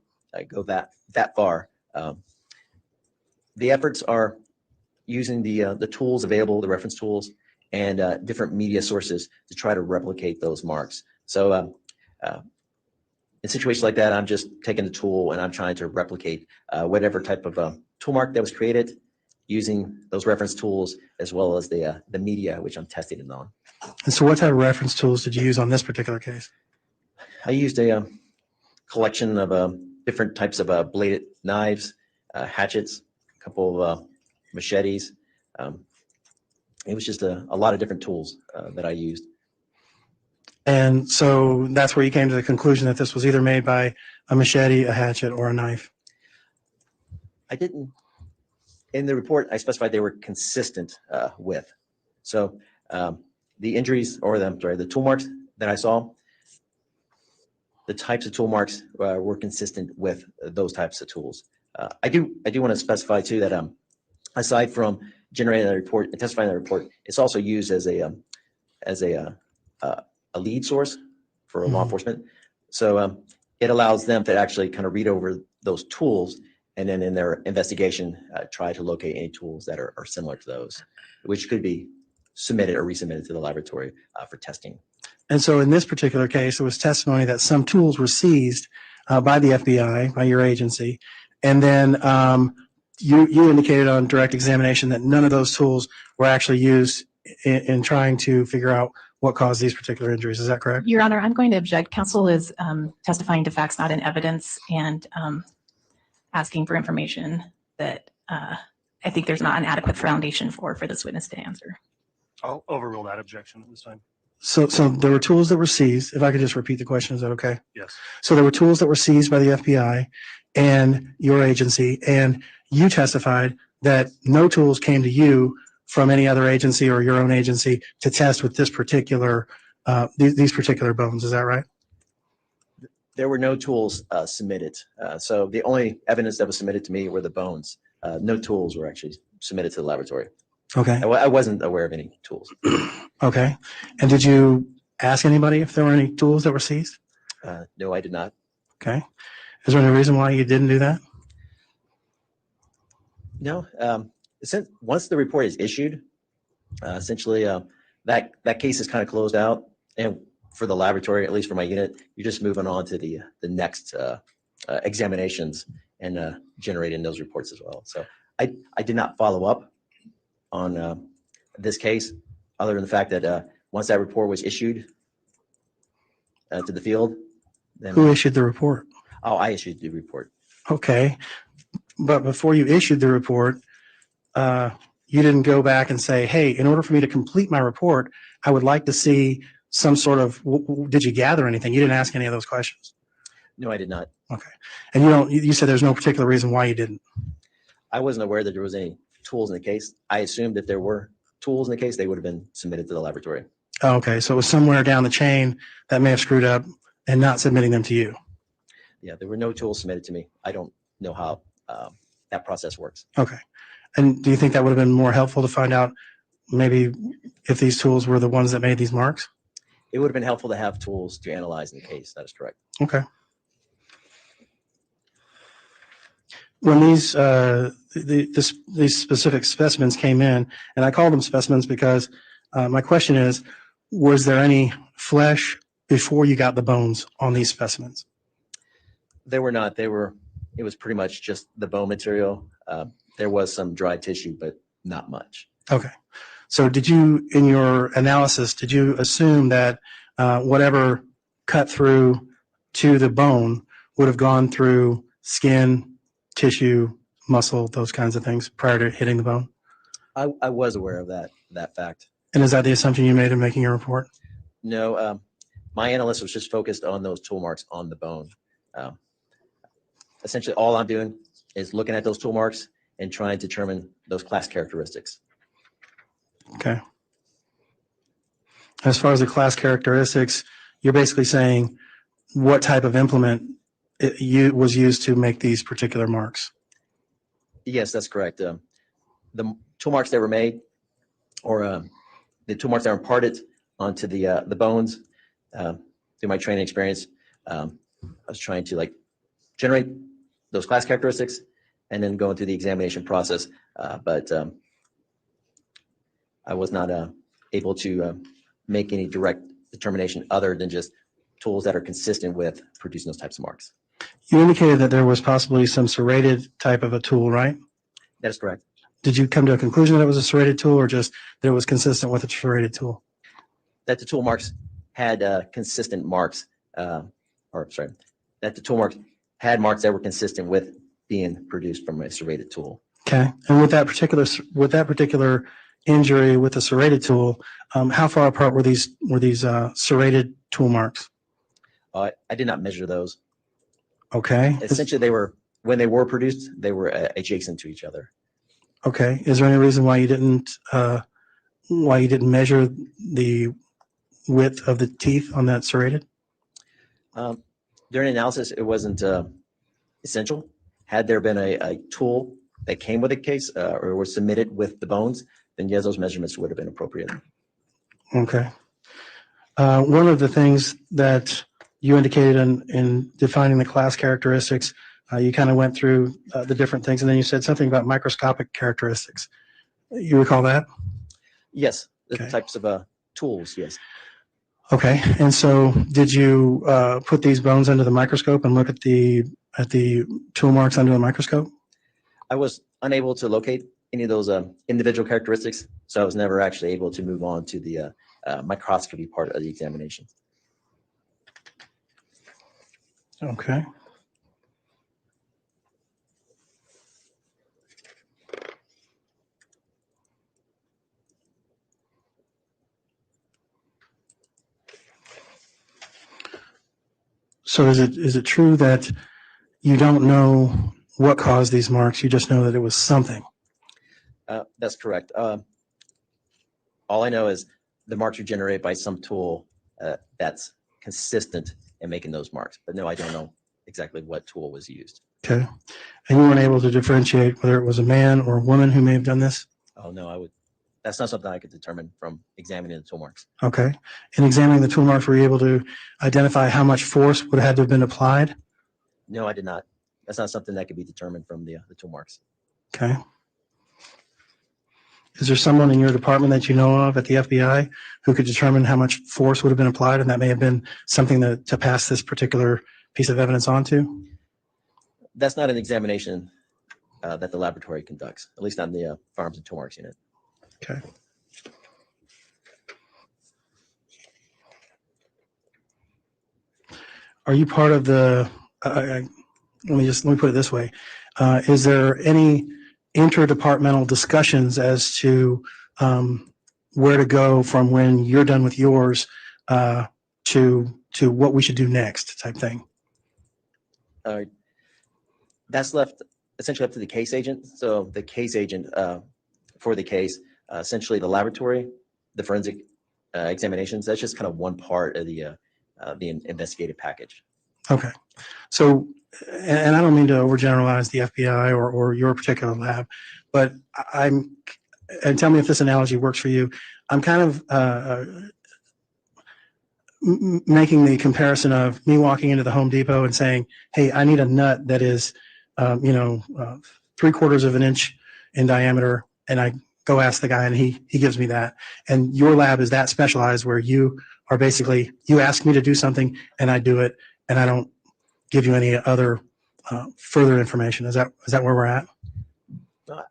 go that far. The efforts are using the tools available, the reference tools, and different media sources to try to replicate those marks. So in situations like that, I'm just taking the tool and I'm trying to replicate whatever type of tool mark that was created using those reference tools as well as the media which I'm testing it on. And so what type of reference tools did you use on this particular case? I used a collection of different types of bladed knives, hatchets, a couple of machetes. It was just a lot of different tools that I used. And so that's where you came to the conclusion that this was either made by a machete, a hatchet, or a knife. I didn't, in the report, I specified they were consistent with. So the injuries or the tool marks that I saw, the types of tool marks were consistent with those types of tools. I do want to specify too that aside from generating a report and testifying the report, it's also used as a lead source for law enforcement. So it allows them to actually kind of read over those tools and then in their investigation, try to locate any tools that are similar to those, which could be submitted or resubmitted to the laboratory for testing. And so in this particular case, there was testimony that some tools were seized by the FBI, by your agency, and then you indicated on direct examination that none of those tools were actually used in trying to figure out what caused these particular injuries. Is that correct? Your Honor, I'm going to object. Counsel is testifying to facts, not in evidence, and asking for information that I think there's not an adequate foundation for this witness to answer. I'll overrule that objection at this time. So there were tools that were seized. If I could just repeat the question, is that okay? Yes. So there were tools that were seized by the FBI and your agency, and you testified that no tools came to you from any other agency or your own agency to test with this particular these particular bones. Is that right? There were no tools submitted. So the only evidence that was submitted to me were the bones. No tools were actually submitted to the laboratory. Okay. I wasn't aware of any tools. Okay. And did you ask anybody if there were any tools that were seized? No, I did not. Okay. Is there any reason why you didn't do that? No. Since once the report is issued, essentially that case is kind of closed out. And for the laboratory, at least for my unit, you're just moving on to the next examinations and generating those reports as well. So I did not follow up on this case, other than the fact that once that report was issued to the field, then Who issued the report? I issued the report. Okay. But before you issued the report, you didn't go back and say, hey, in order for me to complete my report, I would like to see some sort of, did you gather anything? You didn't ask any of those questions. No, I did not. Okay. And you said there's no particular reason why you didn't. I wasn't aware that there was any tools in the case. I assumed if there were tools in the case, they would have been submitted to the laboratory. Oh, okay. So it was somewhere down the chain that may have screwed up and not submitting them to you. Yeah, there were no tools submitted to me. I don't know how that process works. Okay. And do you think that would have been more helpful to find out maybe if these tools were the ones that made these marks? It would have been helpful to have tools to analyze in the case. That is correct. Okay. When these specific specimens came in, and I call them specimens because my question is, was there any flesh before you got the bones on these specimens? They were not. It was pretty much just the bone material. There was some dry tissue, but not much. Okay. So in your analysis, did you assume that whatever cut through to the bone would have gone through skin, tissue, muscle, those kinds of things prior to hitting the bone? I was aware of that fact. And is that the assumption you made in making your report? No, my analyst was just focused on those tool marks on the bone. Essentially, all I'm doing is looking at those tool marks and trying to determine those class characteristics. Okay. As far as the class characteristics, you're basically saying what type of implement was used to make these particular marks. Yes, that's correct. The tool marks that were made, or the tool marks that were imparted onto the bones through my training experience, I was trying to generate those class characteristics and then going through the examination process. But I was not able to make any direct determination other than just tools that are consistent with producing those types of marks. You indicated that there was possibly some serrated type of a tool, right? That is correct. Did you come to a conclusion that it was a serrated tool, or just that it was consistent with a serrated tool? That the tool marks had consistent marks, that the tool marks had marks that were consistent with being produced from a serrated tool. Okay. And with that particular injury with the serrated tool, how far apart were these serrated tool marks? I did not measure those. Okay. Essentially, when they were produced, they were adjacent to each other. Okay. Is there any reason why you didn't measure the width of the teeth on that serrated? During analysis, it wasn't essential. Had there been a tool that came with a case or was submitted with the bones, then yes, those measurements would have been appropriate. Okay. One of the things that you indicated in defining the class characteristics, you kind of went through the different things, and then you said something about microscopic characteristics. You recall that? Yes, the Okay. types of tools, yes. Okay. And so did you put these bones under the microscope and look at the tool marks under the microscope? I was unable to locate any of those individual characteristics, so I was never actually able to move on to the microscopy part of the examination. Okay. So is it true that you don't know what caused these marks? You just know that it was something. That's correct. All I know is the marks are generated by some tool that's consistent in making those marks. But no, I don't know exactly what tool was used. Okay. And you weren't able to differentiate whether it was a man or a woman who may have done this? Oh, no, that's not something I could determine from examining the tool marks. Okay. In examining the tool marks, were you able to identify how much force would have had to have been applied? No, I did not. That's not something that could be determined from the tool marks. Okay. Is there someone in your department that you know of at the FBI who could determine how much force would have been applied, and that may have been something to pass this particular piece of evidence on to? That's not an examination that the laboratory conducts, at least not in the Firearms and Tool Marks Unit. Okay. Are you part of the, let me put it this way. Is there any interdepartmental discussions as to where to go from when you're done with yours to what we should do next type thing? That's left essentially up to the case agent. So the case agent for the case, essentially the laboratory, the forensic examinations, that's just kind of one part of the investigative package. Okay. So, and I don't mean to overgeneralize the FBI or your particular lab, but and tell me if this analogy works for you. I'm kind of making the comparison of me walking into the Home Depot and saying, hey, I need a nut that is, 3/4 of an inch in diameter. And I go ask the guy and he gives me that. And your lab is that specialized where you are basically, you ask me to do something and I do it, and I don't give you any other further information. Is that where we're at? The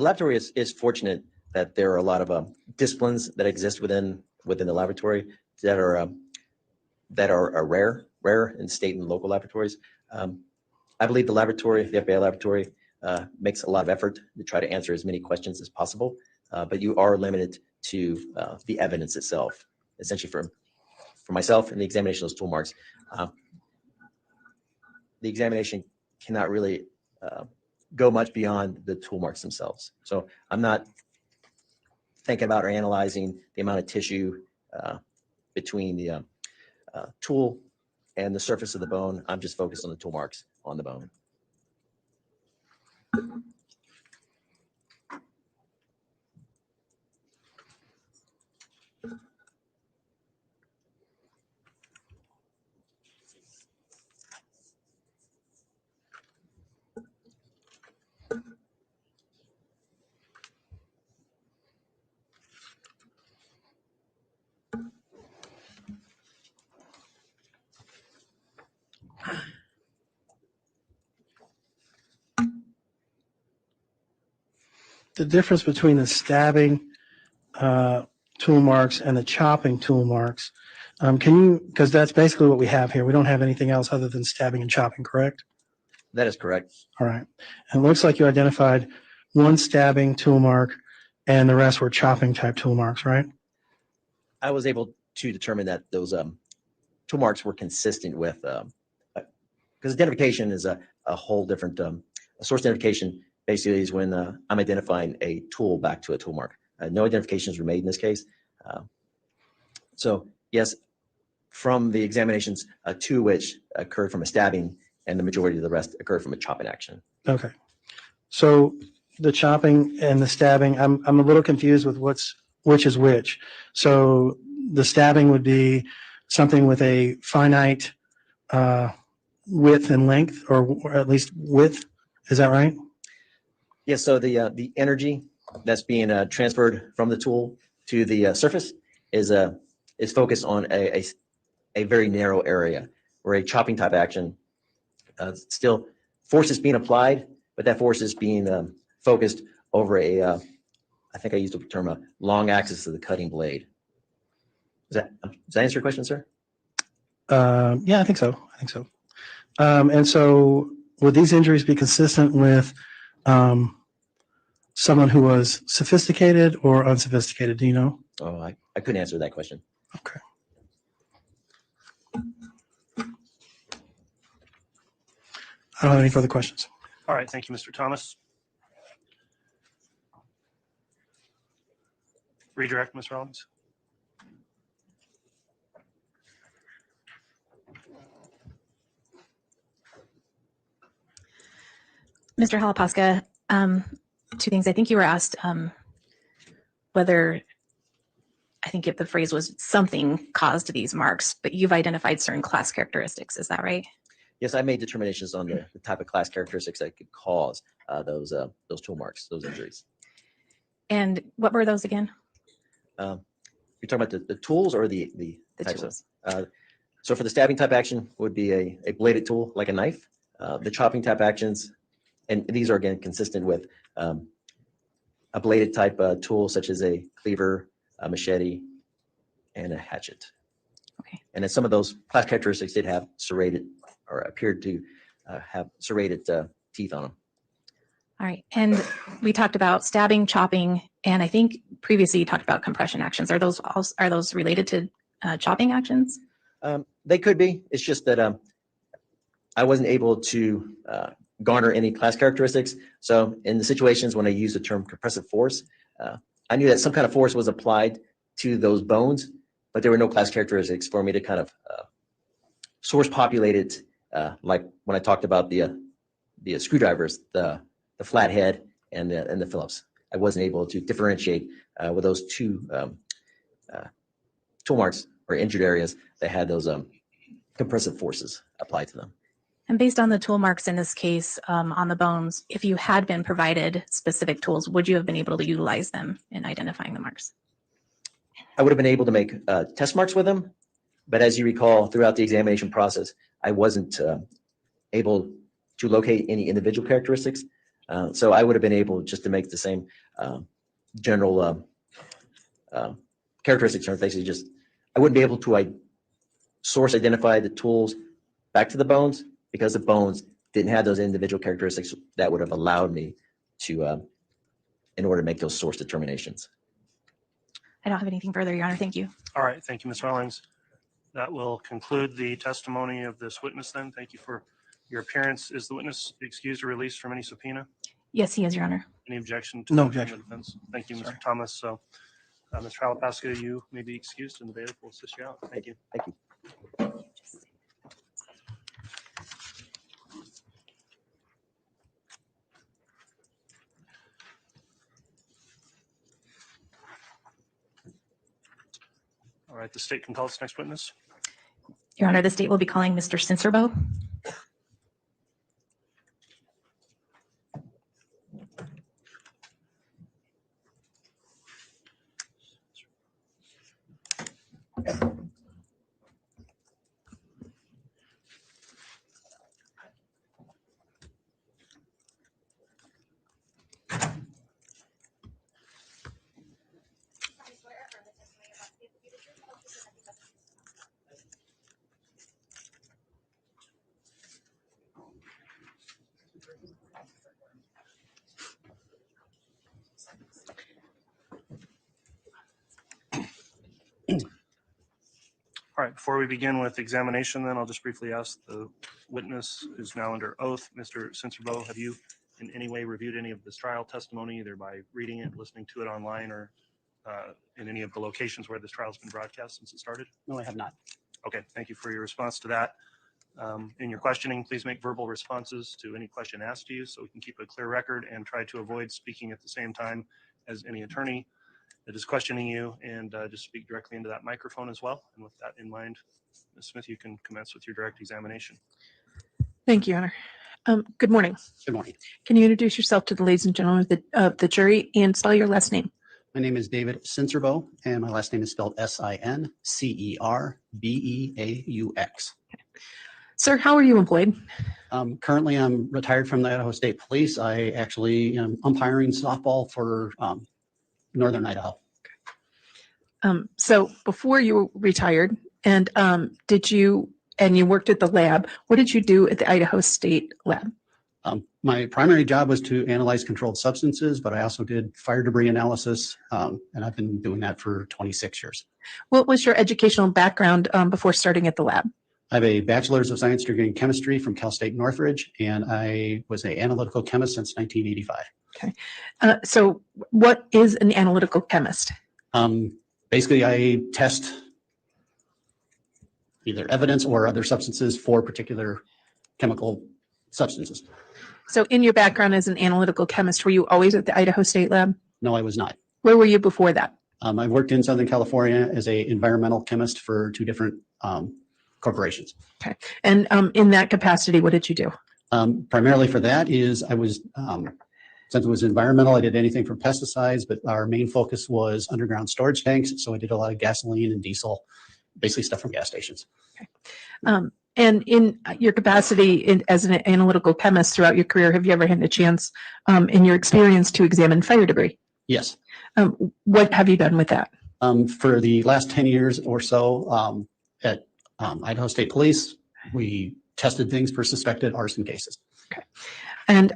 laboratory is fortunate that there are a lot of disciplines that exist within the laboratory that are that are rare in state and local laboratories. I believe the FBI laboratory, makes a lot of effort to try to answer as many questions as possible, but you are limited to the evidence itself. Essentially, for myself and the examination of those tool marks, the examination cannot really go much beyond the tool marks themselves. So I'm not thinking about or analyzing the amount of tissue between the tool and the surface of the bone. I'm just focused on the tool marks on the bone. The difference between the stabbing tool marks and the chopping tool marks, because that's basically what we have here. We don't have anything else other than stabbing and chopping, correct? That is correct. All right. And it looks like you identified one stabbing tool mark and the rest were chopping type tool marks, right? I was able to determine that those tool marks were consistent with, because identification is a whole different, a source identification basically is when I'm identifying a tool back to a tool mark. No identifications were made in this case. So yes, from the examinations, two which occurred from a stabbing and the majority of the rest occurred from a chopping action. Okay. So the chopping and the stabbing, I'm a little confused with which is which. So the stabbing would be something with a finite width and length, or at least width. Is that right? Yeah, so the energy that's being transferred from the tool to the surface is focused on a very narrow area, where a chopping type action still force is being applied, but that force is being focused over I think I used the term a long axis of the cutting blade. Does that answer your question, sir? Yeah, I think so. And so would these injuries be consistent with someone who was sophisticated or unsophisticated? Do you know? Oh, I couldn't answer that question. Okay. I don't have any further questions. All right, thank you, Mr. Thomas. Redirect, Ms. Rollins. Mr. Halapaska, two things. I think you were asked whether, I think if the phrase was something caused these marks, but you've identified certain class characteristics. Is that right? Yes, I made determinations on the type of class characteristics that could cause those tool marks, those injuries. And what were those again? You're talking about the tools or the types tools. of? So for the stabbing type action would be a bladed tool like a knife. The chopping type actions, and these are again consistent with a bladed type tool such as a cleaver, a machete, and a hatchet. Okay. And then some of those class characteristics did have serrated or appeared to have serrated teeth on them. All right. And we talked about stabbing, chopping, and I think previously you talked about compression actions. Are those related to chopping actions? They could be. It's just that I wasn't able to garner any class characteristics. So in the situations when I used the term compressive force, I knew that some kind of force was applied to those bones, but there were no class characteristics for me to kind of source populate it, like when I talked about the screwdrivers, the flathead and the Phillips. I wasn't able to differentiate with those two tool marks or injured areas that had those compressive forces applied to them. And based on the tool marks in this case on the bones, if you had been provided specific tools, would you have been able to utilize them in identifying the marks? I would have been able to make test marks with them, but as you recall, throughout the examination process, I wasn't able to locate any individual characteristics. So I would have been able just to make the same general characteristics, or basically just, I wouldn't be able to source identified the tools back to the bones because the bones didn't have those individual characteristics that would have allowed me to, in order to make those source determinations. I don't have anything further, Your Honor. Thank you. All right, thank you, Ms. Rawlings. That will conclude the testimony of this witness then. Thank you for your appearance. Is the witness excused or released from any subpoena? Yes, he is, Your Honor. Any objection? To No that from the objection. defense? Thank you, Mr. Sorry. Thomas. So, Mr. Halapaska, you may be excused and the bailiff will assist you out. Thank you. Thank you. All right, the state can call its next witness. Your Honor, the state will be calling Mr. Sincerbo. All right, before we begin with examination, then I'll just briefly ask the witness who's now under oath, Mr. Sincerbo, have you in any way reviewed any of this trial testimony, either by reading it, listening to it online, or in any of the locations where this trial has been broadcast since it started? No, I have not. Okay, thank you for your response to that. In your questioning, please make verbal responses to any question asked to you so we can keep a clear record and try to avoid speaking at the same time as any attorney that is questioning you, and just speak directly into that microphone as well. And with that in mind, Ms. Smith, you can commence with your direct examination. Thank you, Your Honor. Good morning. Good morning. Can you introduce yourself to the ladies and gentlemen of the jury and spell your last name? My name is David Sincerbo, and my last name is spelled Sincerbeaux. Sir, how are you employed? Currently, I'm retired from the Idaho State Police. I actually am umpiring softball for Northern Idaho. So before you retired, and you worked at the lab, what did you do at the Idaho State lab? My primary job was to analyze controlled substances, but I also did fire debris analysis, and I've been doing that for 26 years. What was your educational background before starting at the lab? I have a bachelor's of science degree in chemistry from Cal State Northridge, and I was an analytical chemist since 1985. So what is an analytical chemist? Basically, I test either evidence or other substances for particular chemical substances. So in your background as an analytical chemist, were you always at the Idaho State lab? No, I was not. Where were you before that? I worked in Southern California as an environmental chemist for two different corporations. Okay. And in that capacity, what did you do? Primarily for that is I was, since it was environmental, I did anything from pesticides, but our main focus was underground storage tanks. So I did a lot of gasoline and diesel, basically stuff from gas stations. And in your capacity as an analytical chemist throughout your career, have you ever had a chance in your experience to examine fire debris? Yes. What have you done with that? For the last 10 years or so at Idaho State Police, we tested things for suspected arson cases. Okay. And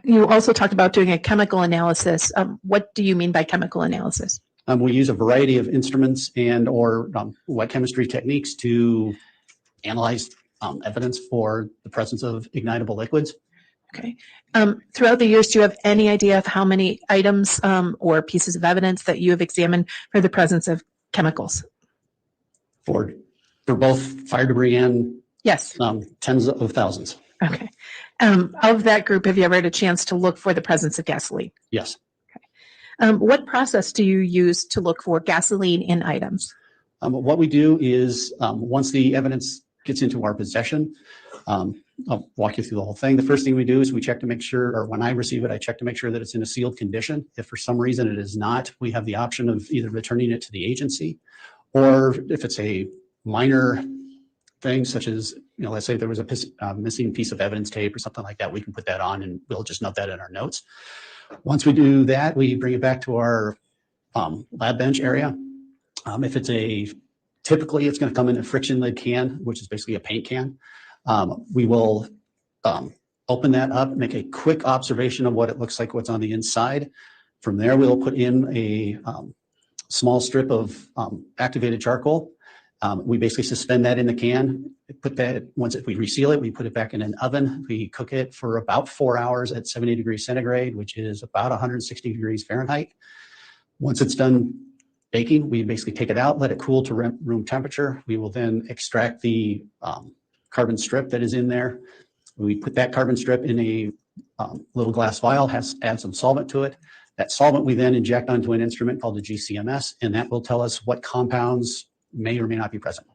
you also talked about doing a chemical analysis. What do you mean by chemical analysis? We use a variety of instruments and or wet chemistry techniques to analyze evidence for the presence of ignitable liquids. Okay. Throughout the years, do you have any idea of how many items or pieces of evidence that you have examined for the presence of chemicals? For both fire debris and Yes. tens of thousands. Okay. Of that group, have you ever had a chance to look for the presence of gasoline? Yes. What process do you use to look for gasoline in items? What we do is once the evidence gets into our possession, I'll walk you through the whole thing. The first thing we do is we check to make sure, or when I receive it, I check to make sure that it's in a sealed condition. If for some reason it is not, we have the option of either returning it to the agency, or if it's a minor thing such as, let's say there was a missing piece of evidence tape or something like that, we can put that on and we'll just note that in our notes. Once we do that, we bring it back to our lab bench area. If it's a Typically, it's going to come in a friction lid can, which is basically a paint can. We will open that up, make a quick observation of what it looks like, what's on the inside. From there, we'll put in a small strip of activated charcoal. We basically suspend that in the can, put that, once we reseal it, we put it back in an oven. We cook it for about 4 hours at 70 degrees centigrade, which is about 160 degrees Fahrenheit. Once it's done baking, we basically take it out, let it cool to room temperature. We will then extract the carbon strip that is in there. We put that carbon strip in a little glass vial, add some solvent to it. That solvent we then inject onto an instrument called the GCMS, and that will tell us what compounds may or may not be present.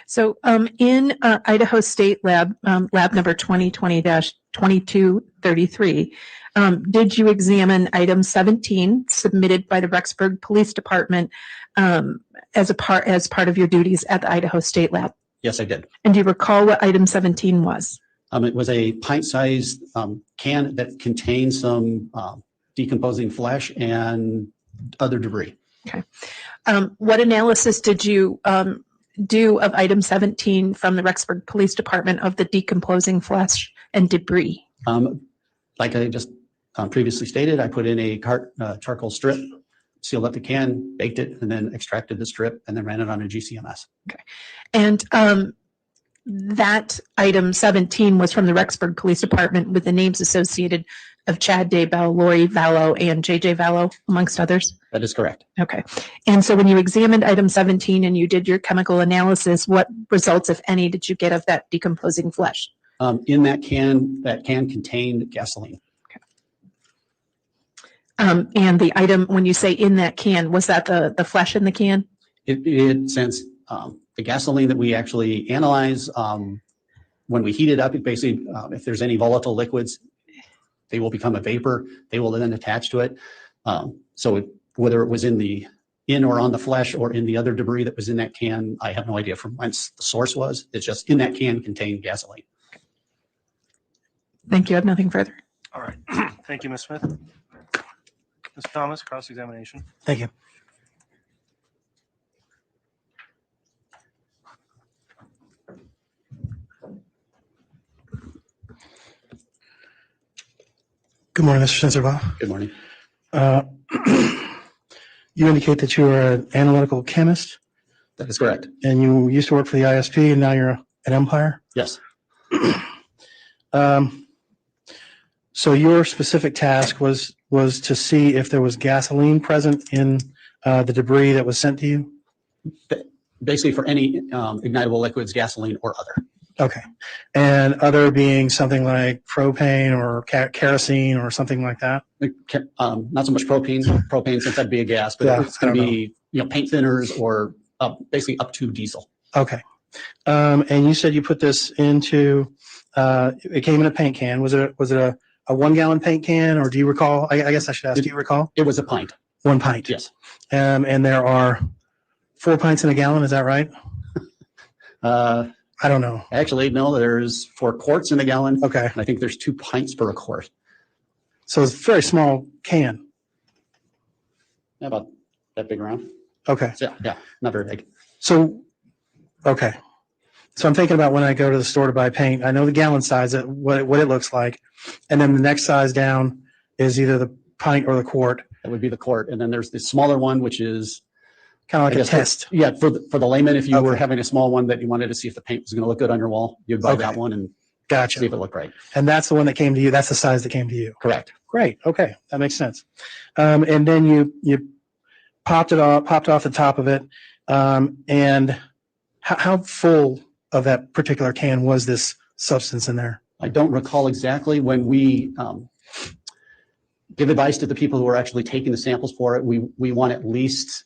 So in Idaho State Lab, lab number 2020-2233, did you examine item 17 submitted by the Rexburg Police Department as part of your duties at the Idaho State Lab? Yes, I did. And do you recall what item 17 was? It was a pint-sized can that contained some decomposing flesh and other debris. Okay. What analysis did you do of item 17 from the Rexburg Police Department of the decomposing flesh and debris? Like I just previously stated, I put in a charcoal strip, sealed up the can, baked it, and then extracted the strip, and then ran it on a GCMS. Okay. And that item 17 was from the Rexburg Police Department with the names associated of Chad Daybell, Lori Vallow, and JJ Vallow, amongst others? That is correct. Okay. And so when you examined item 17 and you did your chemical analysis, what results, if any, did you get of that decomposing flesh? In that can contained gasoline. And the item, when you say in that can, was that the flesh in the can? Since the gasoline that we actually analyze, when we heat it up, it basically, if there's any volatile liquids, they will become a vapor. They will then attach to it. Whether it was in or on the flesh or in the other debris that was in that can, I have no idea from whence the source was. It's just in that can contained gasoline. Thank you. I have nothing further. All right. Thank you, Ms. Smith. Ms. Thomas, cross-examination. Thank you. Good morning, Mr. Sensorbaugh. Good morning. You indicate that you are an analytical chemist That is correct. and you used to work for the ISP and now you're at Empire. Yes. So your specific task was to see if there was gasoline present in the debris that was sent to you? Basically for any ignitable liquids, gasoline or other. Okay. And other being something like propane or kerosene or something like that? Not so much propane since that'd be a gas, but Yeah, it's going to be paint thinners or basically up to diesel. Okay. And you said you put this into, it came in a paint can. Was it a 1 gallon paint can, or do you recall? I guess I should ask, do you recall? It was a pint. 1 pint. Yes. And there are 4 pints in a gallon. Is that right? I don't know. Actually, no, there's 4 quarts in a gallon. Okay. And I think there's 2 pints per quart. So it's a very small can. About that big around. Okay. So, yeah, not very big. So, okay. So I'm thinking about when I go to the store to buy paint, I know the gallon size, what it looks like. And then the next size down is either the pint or the quart. That would be the quart. And then there's the smaller one, which is Kind of I like a guess test. Yeah, for the layman, if you were Okay. having a small one that you wanted to see if the paint was going to look good on your wall, you'd buy that Okay. one and see Gotcha. if it looked right. And that's the one that came to you. That's the size that came to you. Correct. Great. Okay. That makes sense. And then you popped off the top of it. And how full of that particular can was this substance in there? I don't recall exactly when we give advice to the people who are actually taking the samples for it. We want at least,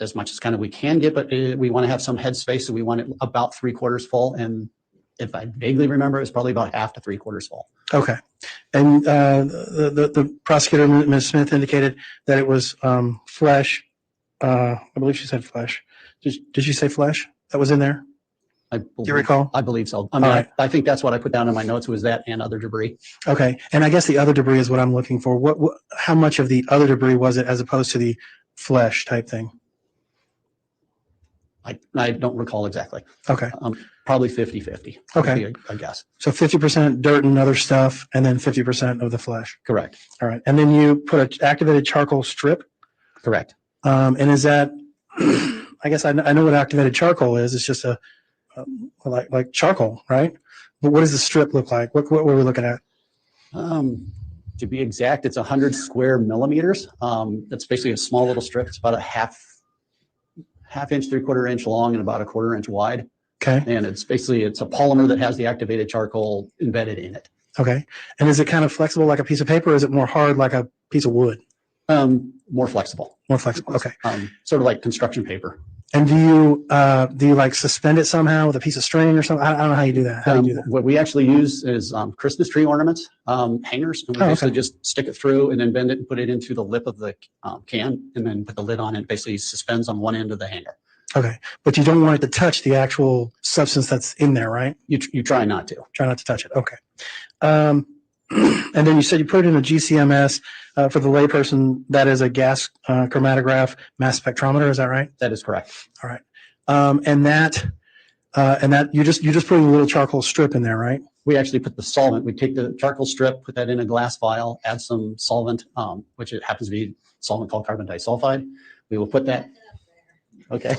as much as kind of we can get, but we want to have some headspace. So we want it about 3/4 full. And if I vaguely remember, it was probably about 1/2 to 3/4 full. Okay. And the prosecutor, Ms. Smith, indicated that it was flesh. I believe she said flesh. Did she say flesh that was in there? Do you recall? I believe so. I mean, All right. I think that's what I put down in my notes was that and other debris. Okay. And I guess the other debris is what I'm looking for. How much of the other debris was it as opposed to the flesh type thing? I don't recall exactly. Okay. Probably 50-50. Okay. Would be a guess. So 50% dirt and other stuff, and then 50% of the flesh. Correct. All right. And then you put an activated charcoal strip. Correct. And is that, I guess I know what activated charcoal is. It's just like charcoal, right? But what does the strip look like? What were we looking at? To be exact, it's 100 square millimeters. That's basically a small little strip. It's about a half inch, 3/4 inch long and about a 1/4 inch wide. Okay. And it's a polymer that has the activated charcoal embedded in it. Okay. And is it kind of flexible like a piece of paper, or is it more hard like a piece of wood? More flexible. More flexible. Okay. Sort of like construction paper. And do you like suspend it somehow with a piece of string or something? I don't know how you do that. How do you do that? What we actually use is Christmas tree ornaments, hangers, and we basically just stick it through and then bend it and put it into the lip of the can, and then put the lid on it. Basically suspends on one end of the hanger. Okay, but you don't want it to touch the actual substance that's in there, right? You try not to. Try not to touch it. Okay. And then you said you put it in a GCMS. For the layperson, that is a gas chromatograph mass spectrometer. Is that right? That is correct. All right. And that you just put a little charcoal strip in there, right? We actually put the solvent. We take the charcoal strip, put that in a glass vial, add some solvent, which it happens to be solvent called carbon disulfide. We will put that. Okay.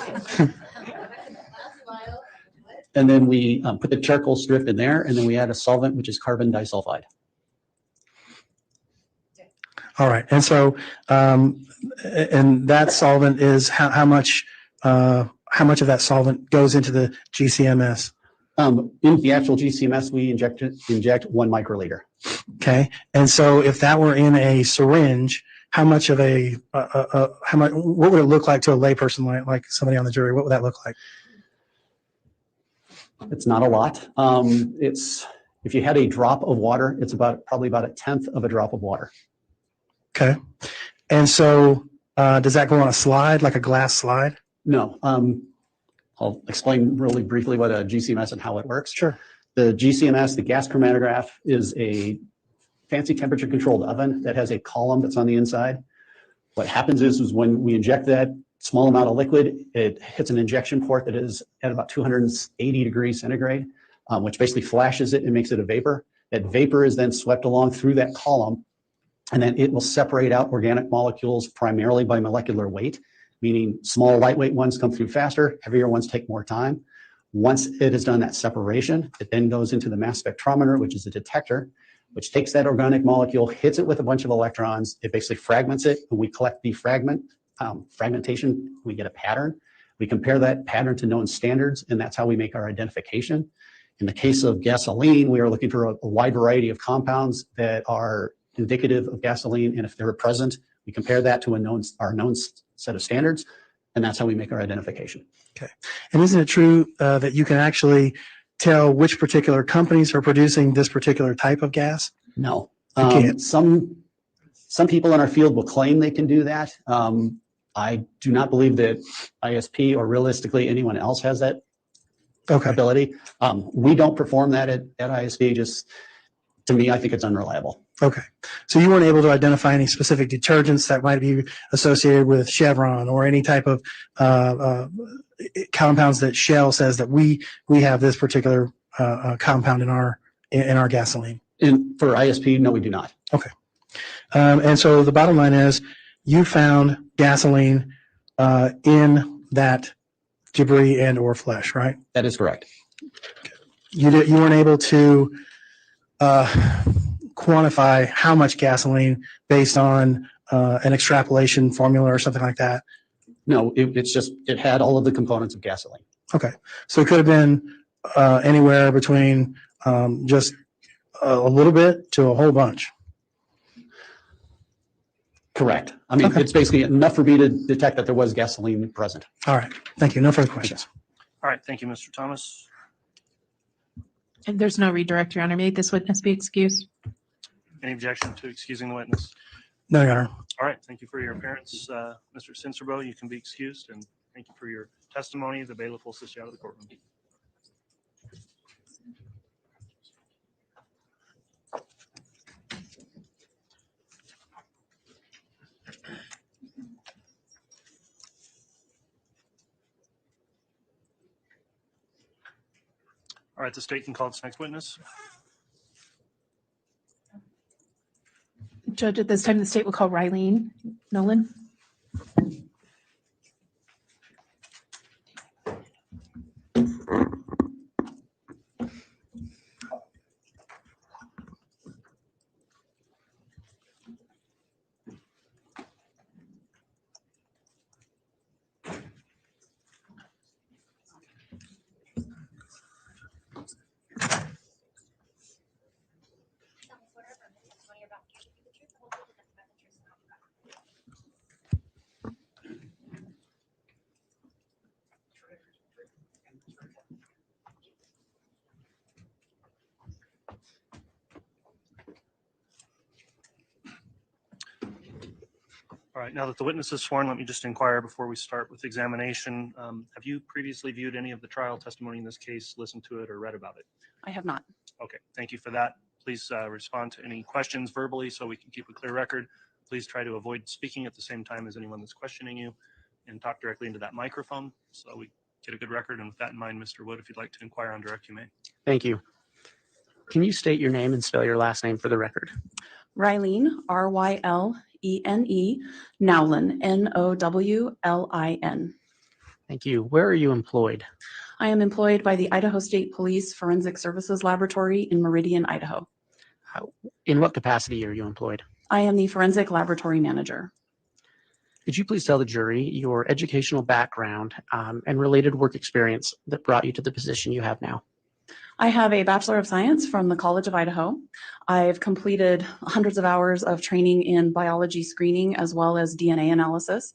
And then we put the charcoal strip in there, and then we add a solvent, which is carbon disulfide. All right. And so, and that solvent is how much of that solvent goes into the GCMS? In the actual GCMS, we inject 1 microliter. Okay. And so if that were in a syringe, how much of what would it look like to a layperson, like somebody on the jury? What would that look like? It's not a lot. If you had a drop of water, it's probably about 1/10 of a drop of water. Okay. And so does that go on a slide, like a glass slide? No. I'll explain really briefly what a GCMS and how it works. Sure. The GCMS, the gas chromatograph, is a fancy temperature controlled oven that has a column that's on the inside. What happens is when we inject that small amount of liquid, it hits an injection port that is at about 280 degrees centigrade, which basically flashes it and makes it a vapor. That vapor is then swept along through that column, and then it will separate out organic molecules primarily by molecular weight, meaning small lightweight ones come through faster, heavier ones take more time. Once it has done that separation, it then goes into the mass spectrometer, which is a detector, which takes that organic molecule, hits it with a bunch of electrons, it basically fragments it, and we collect the fragmentation, we get a pattern. We compare that pattern to known standards, and that's how we make our identification. In the case of gasoline, we are looking for a wide variety of compounds that are indicative of gasoline, and if they're present, we compare that to our known set of standards, and that's how we make our identification. Okay. And isn't it true that you can actually tell which particular companies are producing this particular type of gas? No. You can't. Some people in our field will claim they can do that. I do not believe that ISP or realistically anyone else has that ability. We don't perform that at ISP. Just to me, I think it's unreliable. Okay. So you weren't able to identify any specific detergents that might be associated with Chevron or any type of compounds that Shell says that we have this particular compound in our gasoline. And for ISP, no, we do not. Okay. And so the bottom line is you found gasoline in that debris and or flesh, right? That is correct. You weren't able to quantify how much gasoline based on an extrapolation formula or something like that? No, it had all of the components of gasoline. Okay. So it could have been anywhere between just a little bit to a whole bunch. Correct. I mean, It's basically enough for me to detect that there was gasoline present. All right. Thank you. No further questions. All right. Thank you, Mr. Thomas. And there's no redirect, Your Honor. May this witness be excused? Any objection to excusing the witness? No, Your Honor. All right. Thank you for your appearance. Mr. Sincerbo, you can be excused, and thank you for your testimony. The bailiff will assist you out of the courtroom. All right, the state can call its next witness. Judge, at this time, the state will call Rylene Nolan. All right, now that the witness is sworn, let me just inquire before we start with examination. Have you previously viewed any of the trial testimony in this case, listened to it, or read about it? I have not. Okay, thank you for that. Please respond to any questions verbally so we can keep a clear record. Please try to avoid speaking at the same time as anyone that's questioning you, and talk directly into that microphone so we get a good record. And with that in mind, Mr. Wood, if you'd like to inquire on direct, you may. Thank you. Can you state your name and spell your last name for the record? Rylene, Rylene, Nowlin, Nowlin. Thank you. Where are you employed? I am employed by the Idaho State Police Forensic Services Laboratory in Meridian, Idaho. In what capacity are you employed? I am the Forensic Laboratory Manager. Could you please tell the jury your educational background and related work experience that brought you to the position you have now? I have a Bachelor of Science from the College of Idaho. I've completed hundreds of hours of training in biology screening as well as DNA analysis.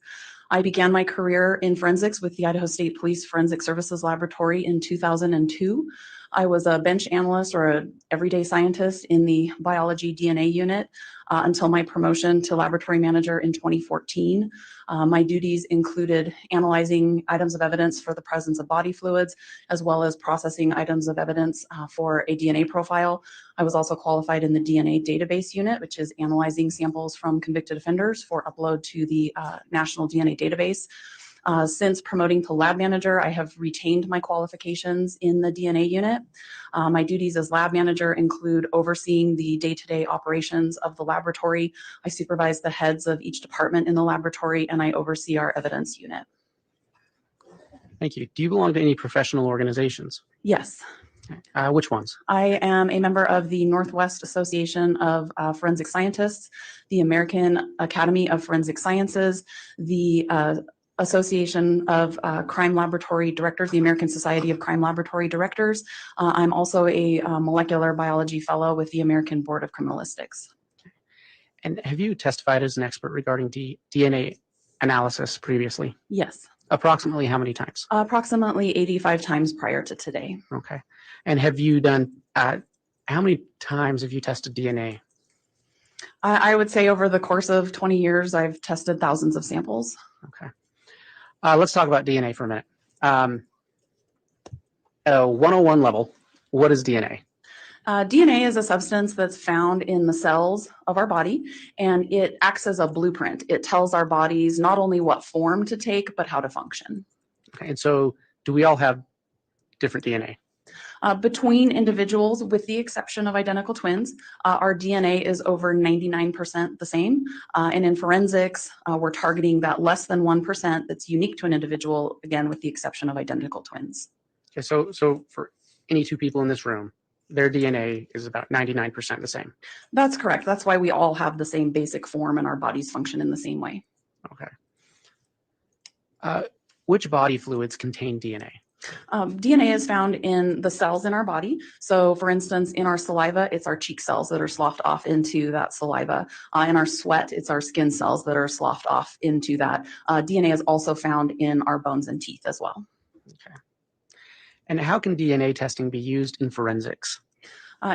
I began my career in forensics with the Idaho State Police Forensic Services Laboratory in 2002. I was a bench analyst or an everyday scientist in the biology DNA unit until my promotion to laboratory manager in 2014. My duties included analyzing items of evidence for the presence of body fluids, as well as processing items of evidence for a DNA profile. I was also qualified in the DNA database unit, which is analyzing samples from convicted offenders for upload to the National DNA Database. Since promoting to lab manager, I have retained my qualifications in the DNA unit. My duties as lab manager include overseeing the day-to-day operations of the laboratory. I supervise the heads of each department in the laboratory, and I oversee our evidence unit. Thank you. Do you belong to any professional organizations? Yes. Which ones? I am a member of the Northwest Association of Forensic Scientists, the American Academy of Forensic Sciences, the Association of Crime Laboratory Directors, the American Society of Crime Laboratory Directors. I'm also a molecular biology fellow with the American Board of Criminalistics. And have you testified as an expert regarding DNA analysis previously? Yes. Approximately how many times? Approximately 85 times prior to today. Okay. And have you done, how many times have you tested DNA? I would say over the course of 20 years, I've tested thousands of samples. Okay. Let's talk about DNA for a minute. At a 101 level, what is DNA? DNA is a substance that's found in the cells of our body, and it acts as a blueprint. It tells our bodies not only what form to take, but how to function. Okay. And so do we all have different DNA? Between individuals, with the exception of identical twins, our DNA is over 99% the same. And in forensics, we're targeting that less than 1% that's unique to an individual, again, with the exception of identical twins. Okay. So for any two people in this room, their DNA is about 99% the same. That's correct. That's why we all have the same basic form and our bodies function in the same way. Okay. Which body fluids contain DNA? DNA is found in the cells in our body. So for instance, in our saliva, it's our cheek cells that are sloughed off into that saliva. In our sweat, it's our skin cells that are sloughed off into that. DNA is also found in our bones and teeth as well. Okay. And how can DNA testing be used in forensics?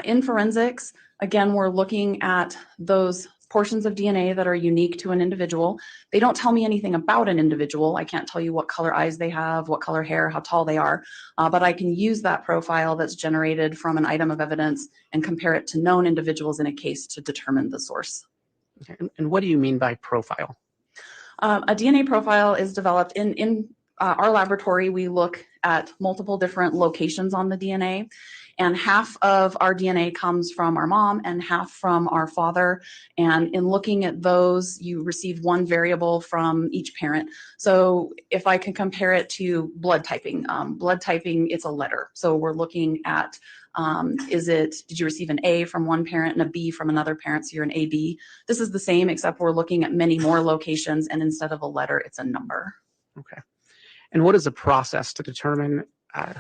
In forensics, again, we're looking at those portions of DNA that are unique to an individual. They don't tell me anything about an individual. I can't tell you what color eyes they have, what color hair, how tall they are, but I can use that profile that's generated from an item of evidence and compare it to known individuals in a case to determine the source. Okay. And what do you mean by profile? A DNA profile is developed in our laboratory, we look at multiple different locations on the DNA, and half of our DNA comes from our mom and half from our father. And in looking at those, you receive one variable from each parent. So if I can compare it to blood typing, it's a letter. So we're looking at, did you receive an A from one parent and a B from another parent? So you're an AB. This is the same, except we're looking at many more locations, and instead of a letter, it's a number. Okay. And what is the process to determine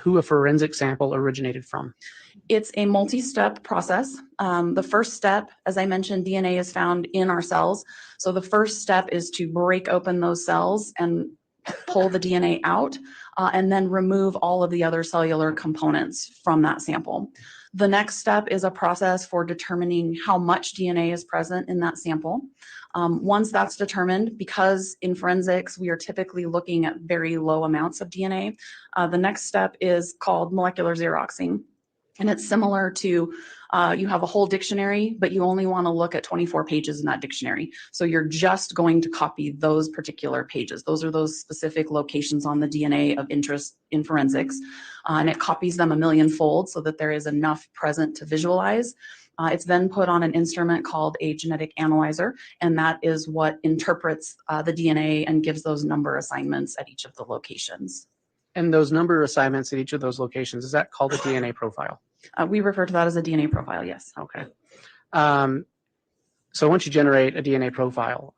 who a forensic sample originated from? It's a multi-step process. The first step, as I mentioned, DNA is found in our cells. So the first step is to break open those cells and pull the DNA out, and then remove all of the other cellular components from that sample. The next step is a process for determining how much DNA is present in that sample. Once that's determined, because in forensics, we are typically looking at very low amounts of DNA, the next step is called molecular xeroxing. And it's similar to you have a whole dictionary, but you only want to look at 24 pages in that dictionary. So you're just going to copy those particular pages. Those are those specific locations on the DNA of interest in forensics. And it copies them 1,000,000-fold so that there is enough present to visualize. It's then put on an instrument called a genetic analyzer, and that is what interprets the DNA and gives those number assignments at each of the locations. And those number assignments at each of those locations, is that called a DNA profile? We refer to that as a DNA profile, yes. Okay. So once you generate a DNA profile,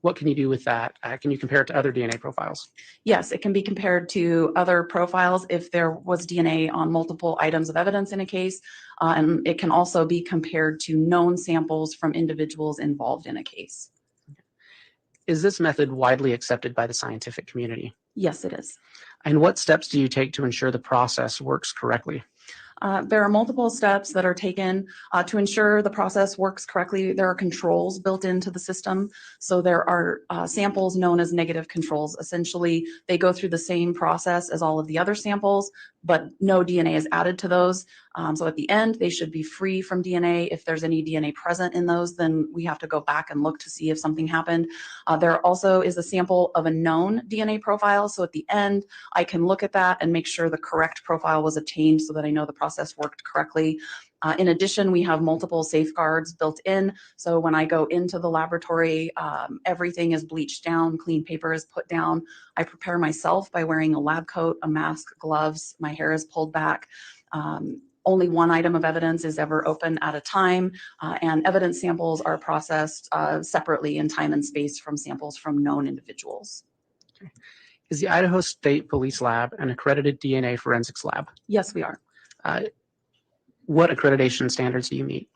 what can you do with that? Can you compare it to other DNA profiles? Yes, it can be compared to other profiles if there was DNA on multiple items of evidence in a case, and it can also be compared to known samples from individuals involved in a case. Is this method widely accepted by the scientific community? Yes, it is. And what steps do you take to ensure the process works correctly? There are multiple steps that are taken to ensure the process works correctly. There are controls built into the system. So there are samples known as negative controls. Essentially, they go through the same process as all of the other samples, but no DNA is added to those. So at the end, they should be free from DNA. If there's any DNA present in those, then we have to go back and look to see if something happened. There also is a sample of a known DNA profile. So at the end, I can look at that and make sure the correct profile was obtained so that I know the process worked correctly. In addition, we have multiple safeguards built in. So when I go into the laboratory, everything is bleached down, clean paper is put down. I prepare myself by wearing a lab coat, a mask, gloves. My hair is pulled back. Only one item of evidence is ever open at a time, and evidence samples are processed separately in time and space from samples from known individuals. Okay. Is the Idaho State Police Lab an accredited DNA forensics lab? Yes, we are. What accreditation standards do you meet?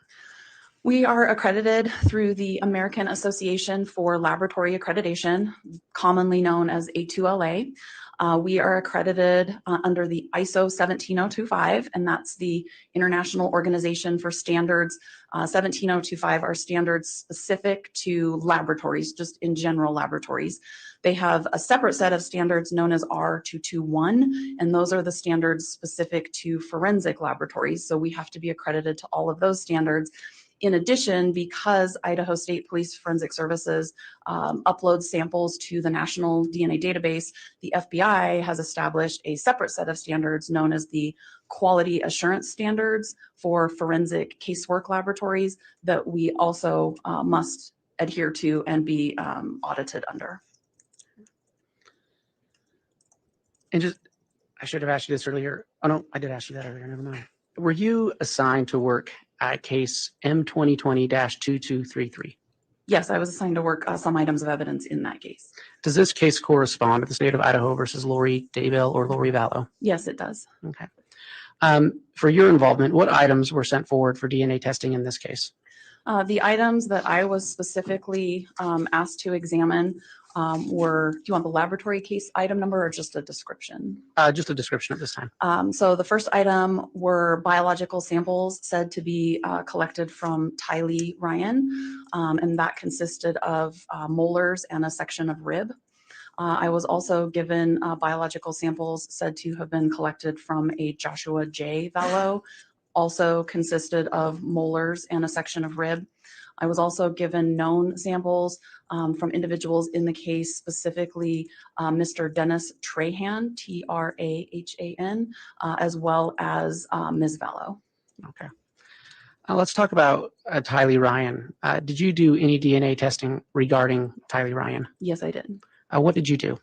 We are accredited through the American Association for Laboratory Accreditation, commonly known as A2LA. We are accredited under the ISO 17025, and that's the International Organization for Standards. 17025 are standards specific to laboratories, just in general laboratories. They have a separate set of standards known as R221, and those are the standards specific to forensic laboratories. So we have to be accredited to all of those standards. In addition, because Idaho State Police Forensic Services uploads samples to the National DNA Database, the FBI has established a separate set of standards known as the Quality Assurance Standards for forensic casework laboratories that we also must adhere to and be audited under. And just, I should have asked you this earlier. Oh no, I did ask you that earlier, never mind. Were you assigned to work at case M2020-2233? Yes, I was assigned to work some items of evidence in that case. Does this case correspond to the state of Idaho versus Lori Daybell or Lori Vallow? Yes, it does. Okay. For your involvement, what items were sent forward for DNA testing in this case? The items that I was specifically asked to examine were, do you want the laboratory case item number or just a description? Just a description at this time. So the first item were biological samples said to be collected from Tylee Ryan, and that consisted of molars and a section of rib. I was also given biological samples said to have been collected from a Joshua J. Vallow, also consisted of molars and a section of rib. I was also given known samples from individuals in the case, specifically Mr. Dennis Trahan, Trahan, as well as Ms. Vallow. Okay. Let's talk about Tylee Ryan. Did you do any DNA testing regarding Tylee Ryan? Yes, I did. What did you do?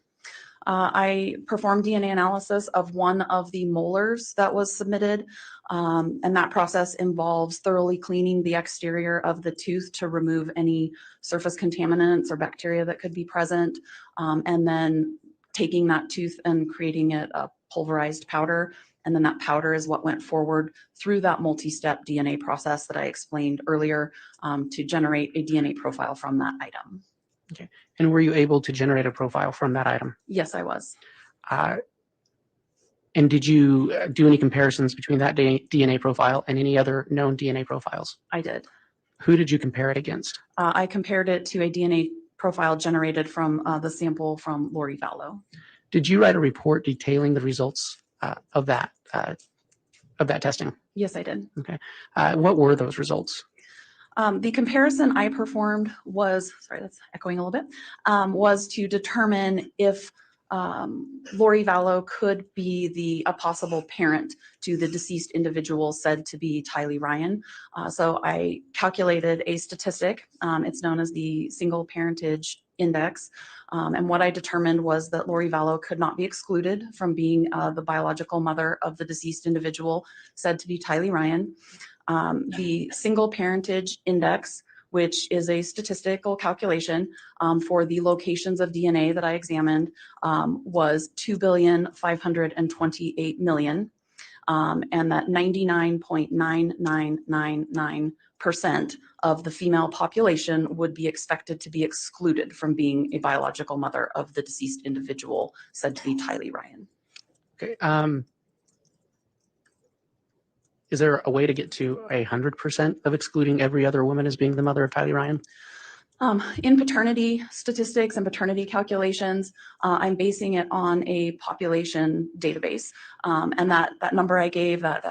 I performed DNA analysis of one of the molars that was submitted, and that process involves thoroughly cleaning the exterior of the tooth to remove any surface contaminants or bacteria that could be present, and then taking that tooth and creating it a pulverized powder. And then that powder is what went forward through that multi-step DNA process that I explained earlier to generate a DNA profile from that item. Okay. And were you able to generate a profile from that item? Yes, I was. And did you do any comparisons between that DNA profile and any other known DNA profiles? I did. Who did you compare it against? I compared it to a DNA profile generated from the sample from Lori Vallow. Did you write a report detailing the results of that testing? Yes, I did. Okay. What were those results? The comparison I performed was, sorry, that's echoing a little bit, was to determine if Lori Vallow could be a possible parent to the deceased individual said to be Tylee Ryan. So I calculated a statistic. It's known as the single parentage index. And what I determined was that Lori Vallow could not be excluded from being the biological mother of the deceased individual said to be Tylee Ryan. The single parentage index, which is a statistical calculation for the locations of DNA that I examined, was 2,528,000,000, and that 99.9999% of the female population would be expected to be excluded from being a biological mother of the deceased individual said to be Tylee Ryan. Okay. Is there a way to get to 100% of excluding every other woman as being the mother of Tylee Ryan? In paternity statistics and paternity calculations, I'm basing it on a population database. And that number I gave, that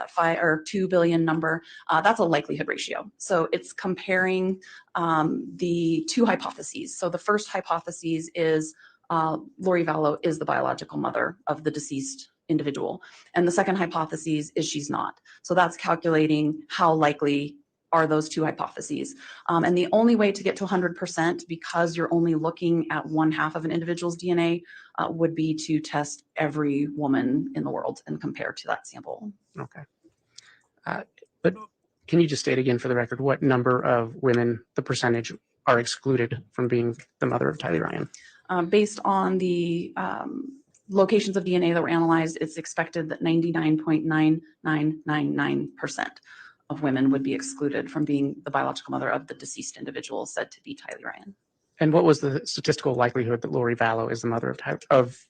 2 billion number, that's a likelihood ratio. So it's comparing the two hypotheses. So the first hypothesis is Lori Vallow is the biological mother of the deceased individual. And the second hypothesis is she's not. So that's calculating how likely are those two hypotheses. And the only way to get to 100%, because you're only looking at one half of an individual's DNA, would be to test every woman in the world and compare to that sample. Okay. But can you just state again for the record what number of women, the percentage, are excluded from being the mother of Tylee Ryan? Based on the locations of DNA that were analyzed, it's expected that 99.9999% of women would be excluded from being the biological mother of the deceased individual said to be Tylee Ryan. And what was the statistical likelihood that Lori Vallow is the mother of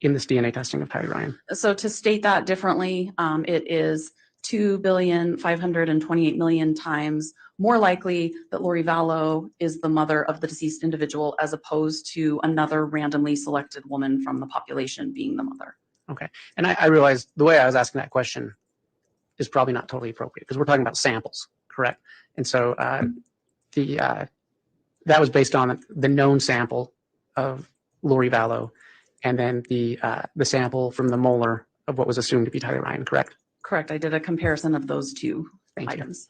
in this DNA testing of Tylee Ryan? So to state that differently, it is 2,528,000,000 times more likely that Lori Vallow is the mother of the deceased individual as opposed to another randomly selected woman from the population being the mother. Okay. And I realized the way I was asking that question is probably not totally appropriate because we're talking about samples, correct? And so that was based on the known sample of Lori Vallow and then the sample from the molar of what was assumed to be Tylee Ryan, correct? Correct. I did a comparison of those two Thank you. items.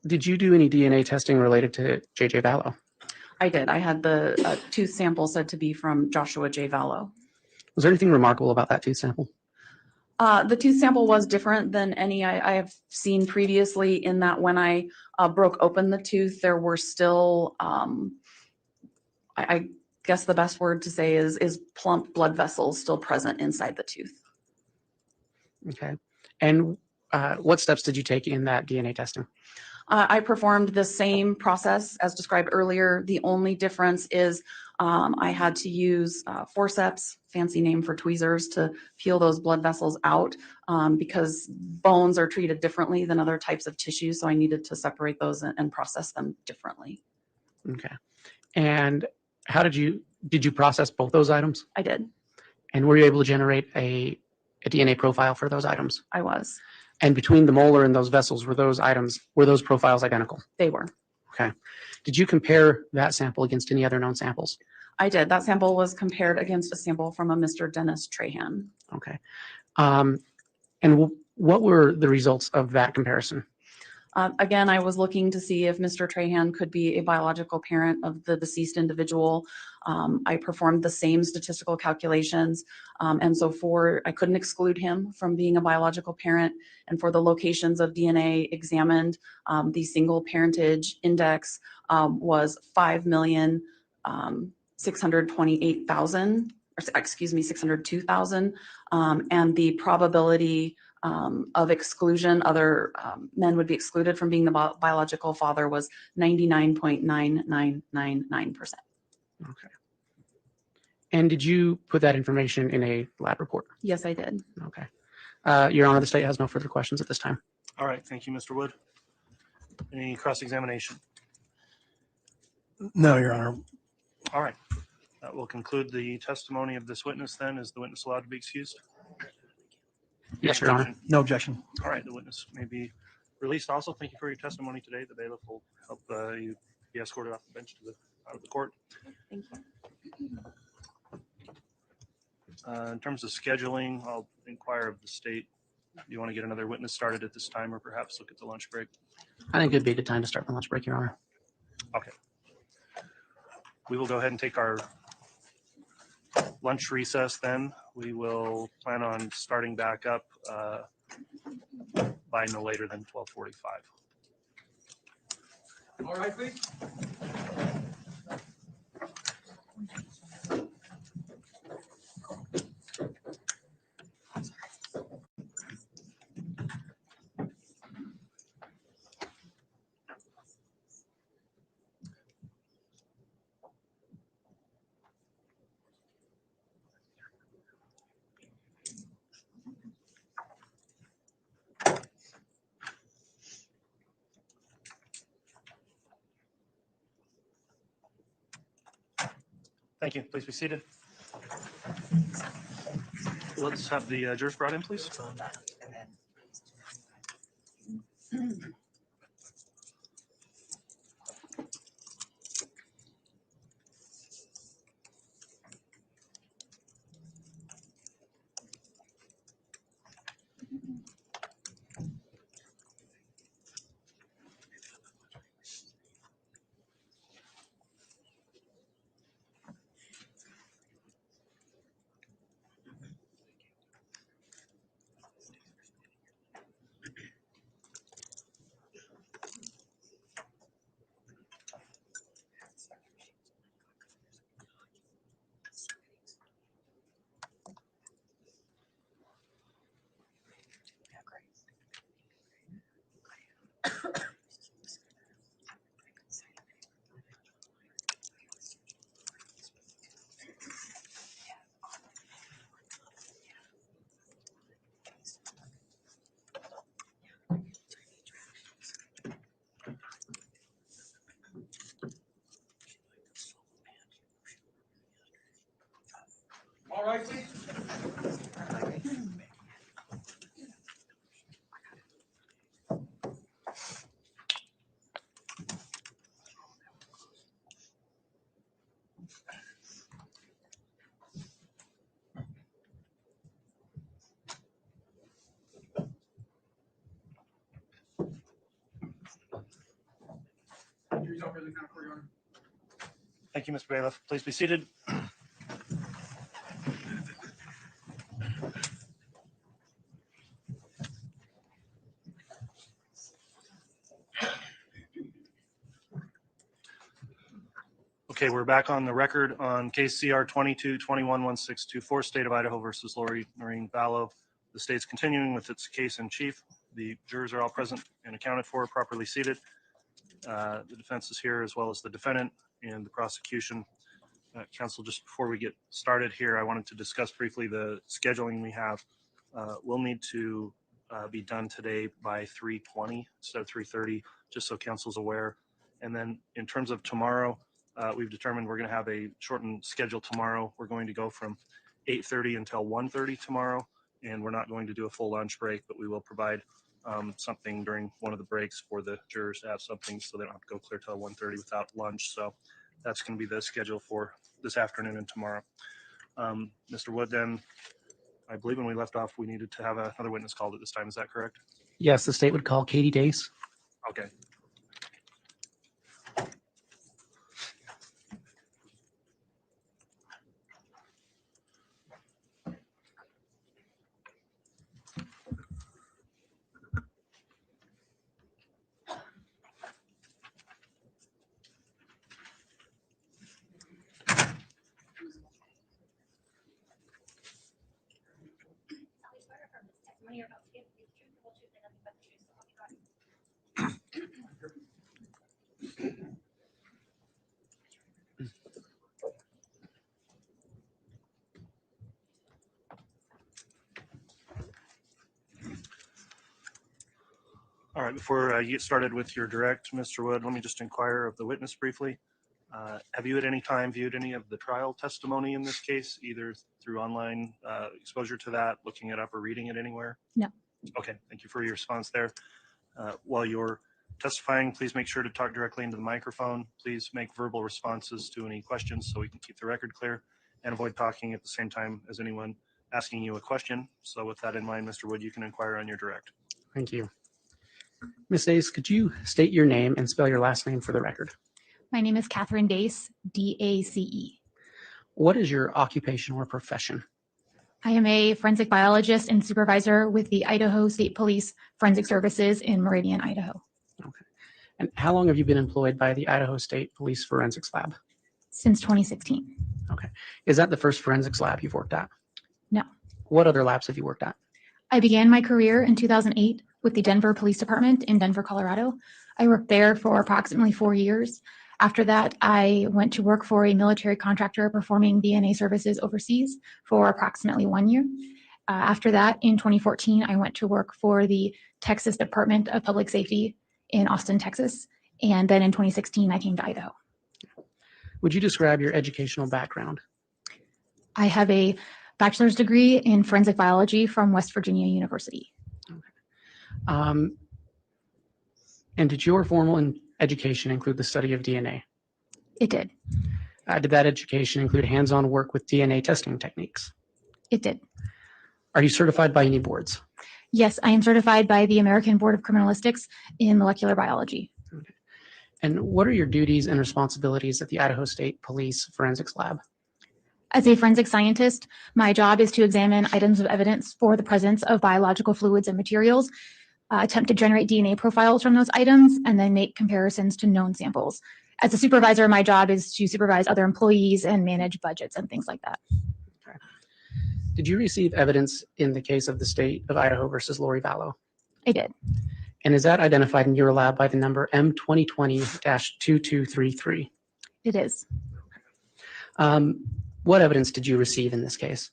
Did you do any DNA testing related to J.J. Vallow? I did. I had the tooth sample said to be from Joshua J. Vallow. Was there anything remarkable about that tooth sample? The tooth sample was different than any I have seen previously in that when I broke open the tooth, there were still, I guess the best word to say is plump blood vessels still present inside the tooth. Okay. And what steps did you take in that DNA testing? I performed the same process as described earlier. The only difference is I had to use forceps, fancy name for tweezers, to peel those blood vessels out because bones are treated differently than other types of tissue. So I needed to separate those and process them differently. Okay. And how did you process both those items? I did. And were you able to generate a DNA profile for those items? I was. And between the molar and those vessels, were those profiles identical? They were. Okay. Did you compare that sample against any other known samples? I did. That sample was compared against a sample from a Mr. Dennis Trahan. Okay. And what were the results of that comparison? Again, I was looking to see if Mr. Trahan could be a biological parent of the deceased individual. I performed the same statistical calculations. And so I couldn't exclude him from being a biological parent. And for the locations of DNA examined, the single parentage index was 5,628,000, or excuse me, 602,000. And the probability of exclusion, other men would be excluded from being the biological father, was 99.9999%. Okay. And did you put that information in a lab report? Yes, I did. Okay. Your Honor, the state has no further questions at this time. All right. Thank you, Mr. Wood. Any cross-examination? No, Your Honor. All right. That will conclude the testimony of this witness then. Is the witness allowed to be excused? Yes, Your Honor. Objection? No objection. All right. The witness may be released also. Thank you for your testimony today. The bailiff will help you be escorted off the bench to out of the court. Thank you. In terms of scheduling, I'll inquire of the state. Do you want to get another witness started at this time or perhaps look at the lunch break? I think it'd be a good time to start the lunch break, Your Honor. Okay. We will go ahead and take our lunch recess then. We will plan on starting back up by no later than 12:45. All right, please. Thank you. Please be seated. Let's have the jurors brought in, please. All right, please. Jury's out for the count, Your Honor. Thank you, Mr. Bailiff. Please be seated. Okay, we're back on the record on case CR 22-21-1624, State of Idaho versus Lori Noreen Vallow. The state's continuing with its case in chief. The jurors are all present and accounted for, properly seated. The defense is here as well as the defendant and the prosecution. Counsel, just before we get started here, I wanted to discuss briefly the scheduling we have. We'll need to be done today by 3:20 instead of 3:30, just so council's aware. And then in terms of tomorrow, we've determined we're going to have a shortened schedule tomorrow. We're going to go from 8:30 until 1:30 tomorrow, and we're not going to do a full lunch break, but we will provide something during one of the breaks for the jurors to have something so they don't have to go clear till 1:30 without lunch. So that's going to be the schedule for this afternoon and tomorrow. Mr. Wood, then I believe when we left off, we needed to have another witness called at this time. Is that correct? Yes, the state would call Katie Dace. Okay. All right, before you get started with your direct, Mr. Wood, let me just inquire of the witness briefly. Have you at any time viewed any of the trial testimony in this case, either through online exposure to that, looking it up or reading it anywhere? No. Okay, thank you for your response there. While you're testifying, please make sure to talk directly into the microphone. Please make verbal responses to any questions so we can keep the record clear, and avoid talking at the same time as anyone asking you a question. So with that in mind, Mr. Wood, you can inquire on your direct. Thank you. Ms. Dace, could you state your name and spell your last name for the record? My name is Catherine Dace, D-A-C-E. What is your occupation or profession? I am a forensic biologist and supervisor with the Idaho State Police Forensic Services in Meridian, Idaho. Okay. And how long have you been employed by the Idaho State Police Forensics Lab? Since 2016. Okay. Is that the first forensics lab you've worked at? No. What other labs have you worked at? I began my career in 2008 with the Denver Police Department in Denver, Colorado. I worked there for approximately 4 years. After that, I went to work for a military contractor performing DNA services overseas for approximately 1 year. After that, in 2014, I went to work for the Texas Department of Public Safety in Austin, Texas. And then in 2016, I came to Idaho. Would you describe your educational background? I have a bachelor's degree in forensic biology from West Virginia University. And did your formal education include the study of DNA? It did. Did that education include hands-on work with DNA testing techniques? It did. Are you certified by any boards? Yes, I am certified by the American Board of Criminalistics in molecular biology. Okay. And what are your duties and responsibilities at the Idaho State Police Forensics Lab? As a forensic scientist, my job is to examine items of evidence for the presence of biological fluids and materials, attempt to generate DNA profiles from those items, and then make comparisons to known samples. As a supervisor, my job is to supervise other employees and manage budgets and things like that. Okay. Did you receive evidence in the case of the state of Idaho versus Lori Vallow? I did. And is that identified in your lab by the number M2020-2233? It is. What evidence did you receive in this case?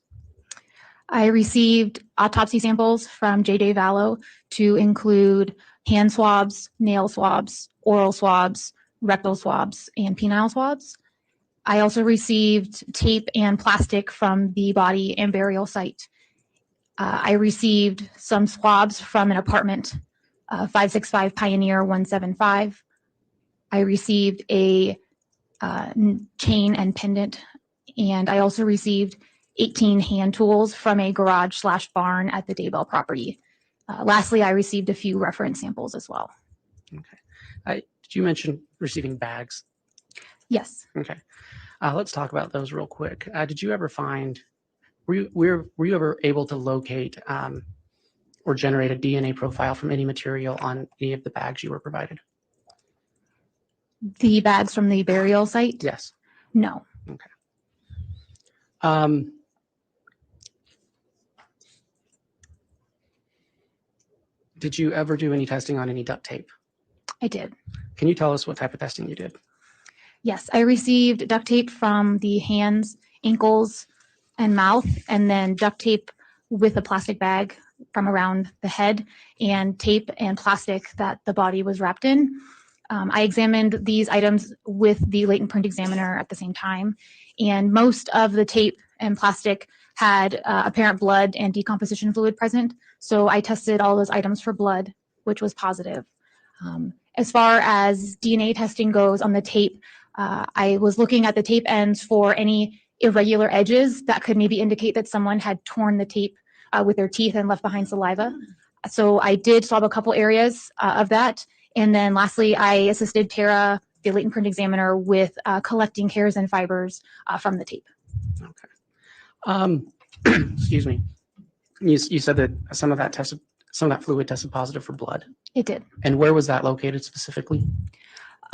I received autopsy samples from J. Daybell to include hand swabs, nail swabs, oral swabs, rectal swabs, and penile swabs. I also received tape and plastic from the body and burial site. I received some swabs from an apartment, 565 Pioneer 175. I received a chain and pendant, and I also received 18 hand tools from a garage/barn at the Daybell property. Lastly, I received a few reference samples as well. Okay. Did you mention receiving bags? Yes. Okay. Let's talk about those real quick. Did you ever find, were you ever able to locate or generate a DNA profile from any material on any of the bags you were provided? The bags from the burial site? Yes. No. Okay. Did you ever do any testing on any duct tape? I did. Can you tell us what type of testing you did? Yes, I received duct tape from the hands, ankles, and mouth, and then duct tape with a plastic bag from around the head, and tape and plastic that the body was wrapped in. I examined these items with the latent print examiner at the same time, and most of the tape and plastic had apparent blood and decomposition fluid present. So I tested all those items for blood which was positive. As far as DNA testing goes on the tape, I was looking at the tape ends for any irregular edges that could maybe indicate that someone had torn the tape with their teeth and left behind saliva. So I did swab a couple areas of that. And then lastly, I assisted Tara, the latent print examiner, with collecting hairs and fibers from the tape. Excuse me. You said that some of that fluid tested positive for blood. It did. And where was that located specifically?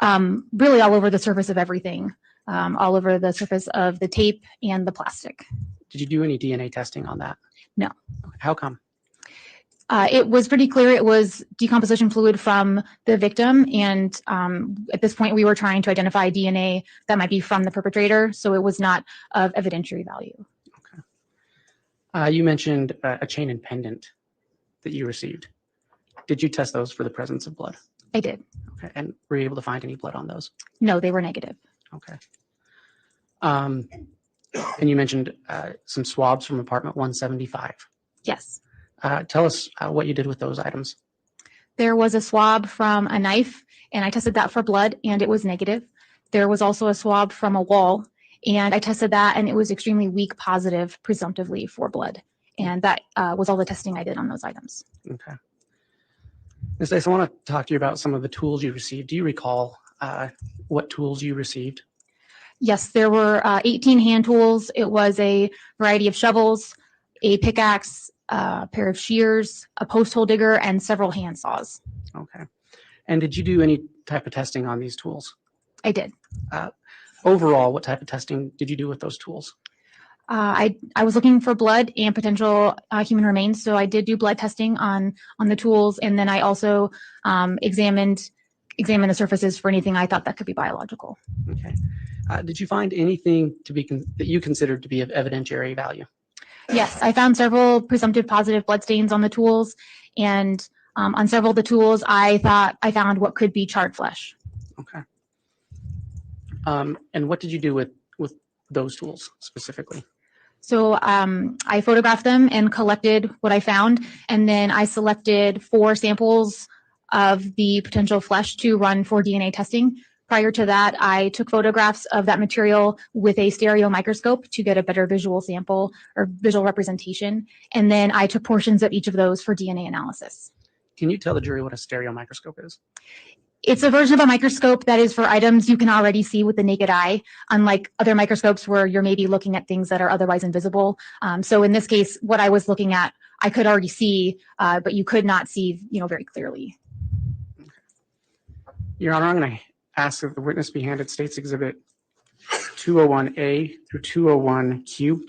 Really all over the surface of everything, all over the surface of the tape and the plastic. Did you do any DNA testing on that? No. How come? It was pretty clear it was decomposition fluid from the victim. And at this point, we were trying to identify DNA that might be from the perpetrator. So it was not of evidentiary value. You mentioned a chain and pendant that you received. Did you test those for the presence of blood? I did. Okay. And were you able to find any blood on those? No, they were negative. Okay. And you mentioned some swabs from apartment 175. Yes. Tell us what you did with those items. There was a swab from a knife, and I tested that for blood, and it was negative. There was also a swab from a wall, and I tested that, and it was extremely weak positive, presumptively for blood. And that was all the testing I did on those items. Okay. Ms. Dace, I want to talk to you about some of the tools you received. Do you recall what tools you received? Yes, there were 18 hand tools. It was a variety of shovels, a pickaxe, a pair of shears, a post hole digger, and several hand saws. Okay. And did you do any type of testing on these tools? I did. Overall, what type of testing did you do with those tools? I was looking for blood and potential human remains, so I did do blood testing on the tools, and then I also examined the surfaces for anything I thought that could be biological. Okay. Did you find anything that you considered to be of evidentiary value? Yes, I found several presumptive positive blood stains on the tools, and on several of the tools, I thought I found what could be charred flesh. Okay. And what did you do with those tools specifically? So I photographed them and collected what I found, and then I selected 4 samples of the potential flesh to run for DNA testing. Prior to that, I took photographs of that material with a stereo microscope to get a better visual sample or visual representation, and then I took portions of each of those for DNA analysis. Can you tell the jury what a stereo microscope is? It's a version of a microscope that is for items you can already see with the naked eye, unlike other microscopes where you're maybe looking at things that are otherwise invisible. So in this case, what I was looking at, I could already see, but you could not see, very clearly. Your Honor, I'm going to ask that the witness be handed State's Exhibit 201A through 201Q.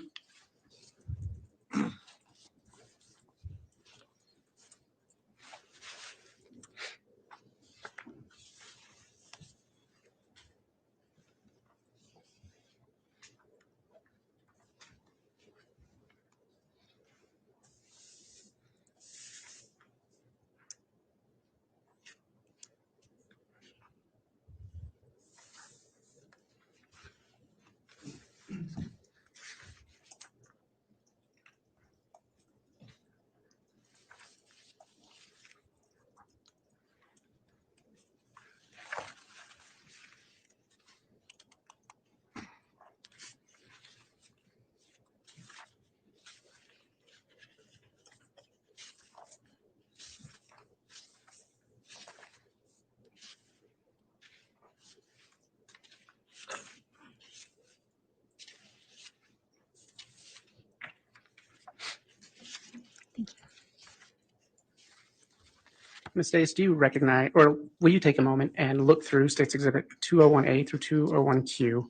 Ms. Dace, do you recognize, or will you take a moment and look through State's Exhibit 201A through 201Q?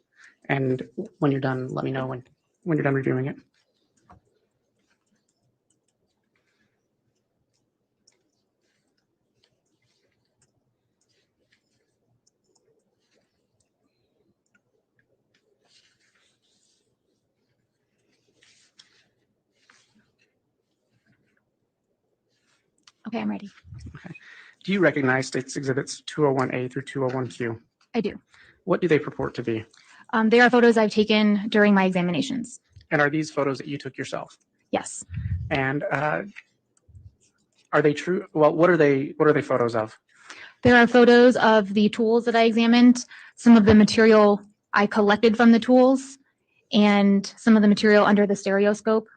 And when you're done, let me know when you're done reviewing it. Okay, I'm ready. Okay. Do you recognize State's Exhibits 201A through 201Q? I do. What do they purport to be? They are photos I've taken during my examinations. And are these photos that you took yourself? Yes. And Are they true? Well, what are they photos of? There are photos of the tools that I examined, some of the material I collected from the tools, and some of the material under the stereoscope.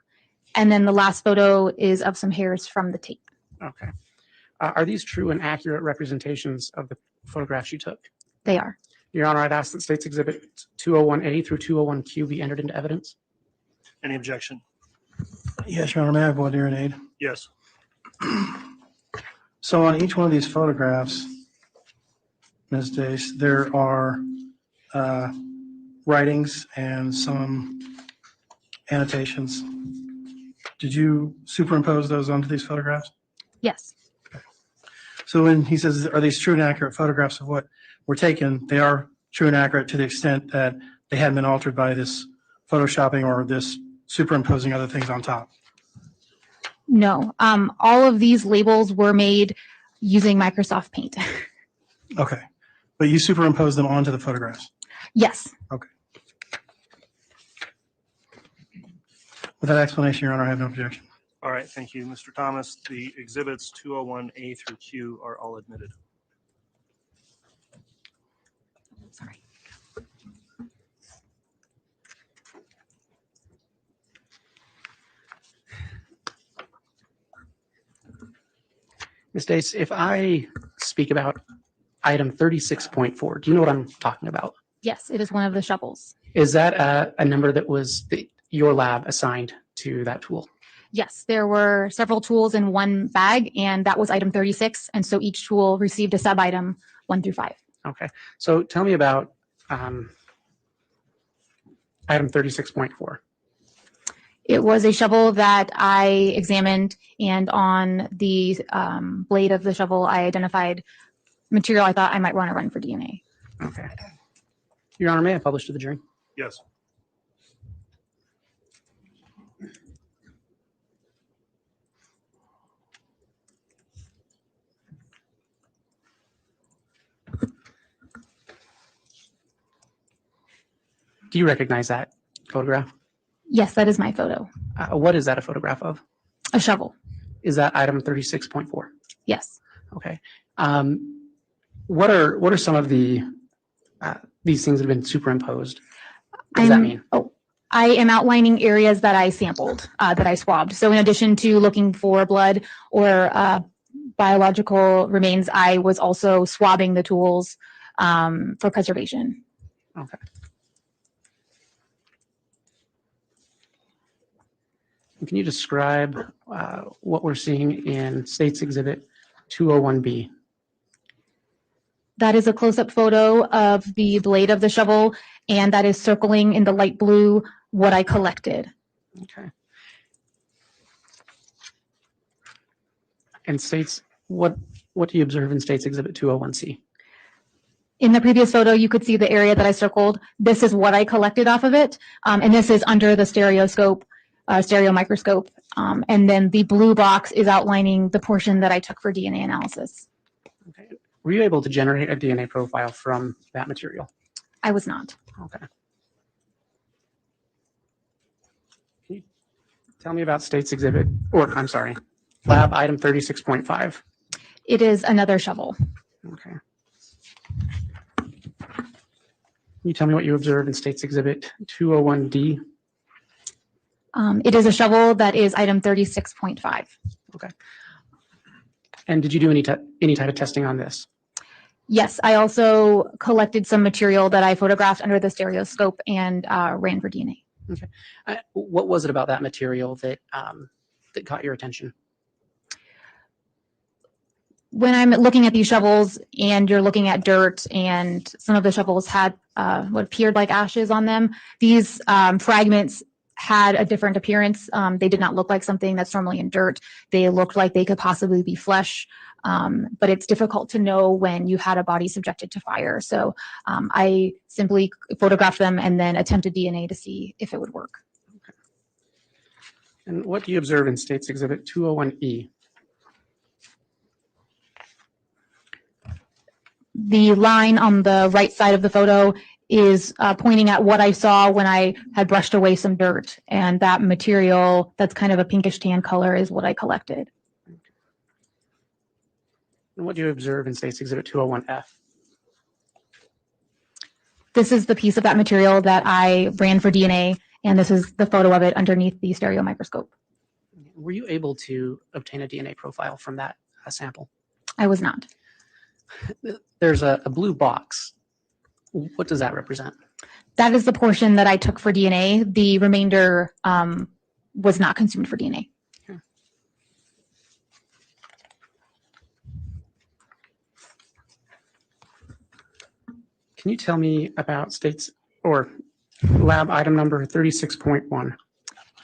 And then the last photo is of some hairs from the tape. Okay. Are these true and accurate representations of the photographs you took? They are. Your Honor, I'd ask that States Exhibit 201A through 201Q be entered into evidence. Any objection? Yes, Your Honor, may I have one here and aid? Yes. So on each one of these photographs, Ms. Dace, there are writings and some annotations. Did you superimpose those onto these photographs? Yes. So when he says, are these true and accurate photographs of what were taken, they are true and accurate to the extent that they hadn't been altered by this photoshopping or this superimposing other things on top? No. All of these labels were made using Microsoft Paint. Okay. But you superimposed them onto the photographs? Yes. Okay. With that explanation, Your Honor, I have no objection. All right, thank you, Mr. Thomas. The exhibits 201A through Q are all admitted. Sorry. Ms. Dace, if I speak about item 36.4, do you know what I'm talking about? Yes, it is one of the shovels. Is that a number that was your lab assigned to that tool? Yes, there were several tools in one bag, and that was item 36. And so each tool received a sub item 1 through 5. Okay. So tell me about item 36.4. It was a shovel that I examined, and on the blade of the shovel, I identified material I thought I might want to run for DNA. Okay. Your Honor, may I publish to the jury? Yes. Do you recognize that photograph? Yes, that is my photo. What is that a photograph of? A shovel. Is that item 36.4? Yes. Okay. What are some of the these things that have been superimposed? What does that mean? I am outlining areas that I sampled, that I swabbed. So in addition to looking for blood or biological remains, I was also swabbing the tools for preservation. Okay. Can you describe what we're seeing in States Exhibit 201B? That is a close-up photo of the blade of the shovel, and that is circling in the light blue what I collected. Okay. And States, what do you observe in States Exhibit 201C? In the previous photo, you could see the area that I circled. This is what I collected off of it, and this is under the stereoscope, stereo microscope. And then the blue box is outlining the portion that I took for DNA analysis. Okay. Were you able to generate a DNA profile from that material? I was not. Okay. Can you tell me about States Exhibit, or I'm sorry, lab item 36.5? It is another shovel. Okay. Can you tell me what you observed in States Exhibit 201D? It is a shovel that is item 36.5. Okay. And did you do any type of testing on this? Yes, I also collected some material that I photographed under the stereoscope and ran for DNA. Okay. What was it about that material that that caught your attention? When I'm looking at these shovels and you're looking at dirt, and some of the shovels had what appeared like ashes on them, these fragments had a different appearance. They did not look like something that's normally in dirt. They looked like they could possibly be flesh, but it's difficult to know when you had a body subjected to fire. So I simply photographed them and then attempted DNA to see if it would work. Okay. And what do you observe in States Exhibit 201E? The line on the right side of the photo is pointing at what I saw when I had brushed away some dirt, and that material that's kind of a pinkish tan color is what I collected. And what do you observe in State's Exhibit 201F? This is the piece of that material that I ran for DNA, and this is the photo of it underneath the stereo microscope. Were you able to obtain a DNA profile from that sample? I was not. There's a blue box. What does that represent? That is the portion that I took for DNA. The remainder was not consumed for DNA. Can you tell me about State's or lab item number 36.1?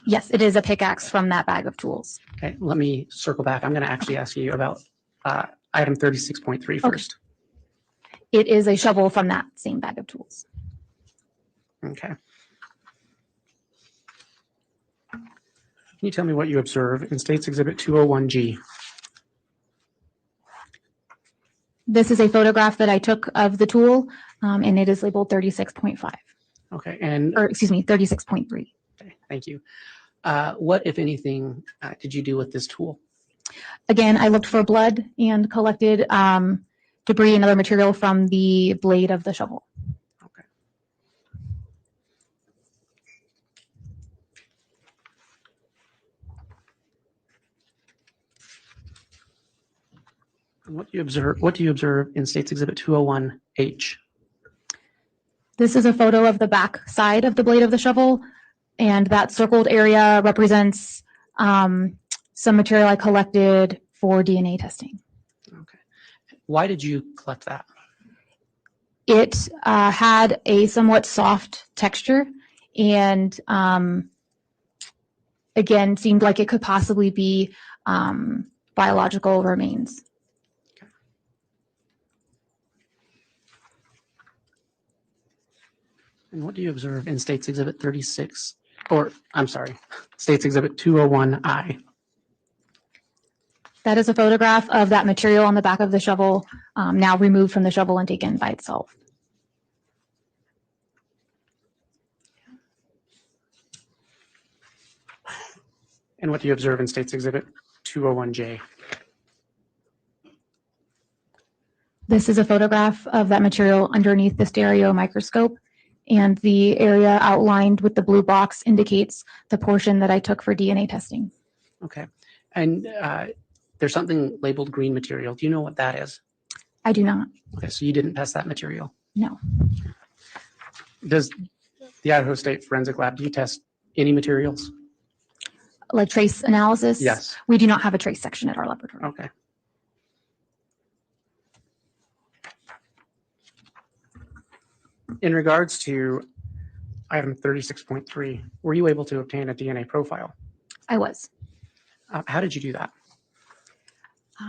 Yes, it is a pickaxe from that bag of tools. Okay, let me circle back. I'm going to actually ask you about item 36.3 first. It is a shovel from that same bag of tools. Okay. Can you tell me what you observe in State's Exhibit 201G? This is a photograph that I took of the tool, and it is labeled 36.5, Okay, and or excuse me, 36.3. okay, thank you. What, if anything, did you do with this tool? Again, I looked for blood and collected debris and other material from the blade of the shovel. Okay. And what do you observe in State's Exhibit 201H? This is a photo of the back side of the blade of the shovel, and that circled area represents some material I collected for DNA testing. Okay. Why did you collect that? It had a somewhat soft texture and again, seemed like it could possibly be biological remains. And what do you observe in State's Exhibit 36, or I'm sorry, State's Exhibit 201I? That is a photograph of that material on the back of the shovel, now removed from the shovel and taken by itself. And what do you observe in State's Exhibit 201J? This is a photograph of that material underneath the stereo microscope, and the area outlined with the blue box indicates the portion that I took for DNA testing. Okay. And there's something labeled green material. Do you know what that is? I do not. Okay, so you didn't test that material. No. Does the Idaho State Forensic Lab, do you test any materials? Like trace analysis? Yes. We do not have a trace section at our laboratory. Okay. In regards to item 36.3, were you able to obtain a DNA profile? I was. How did you do that?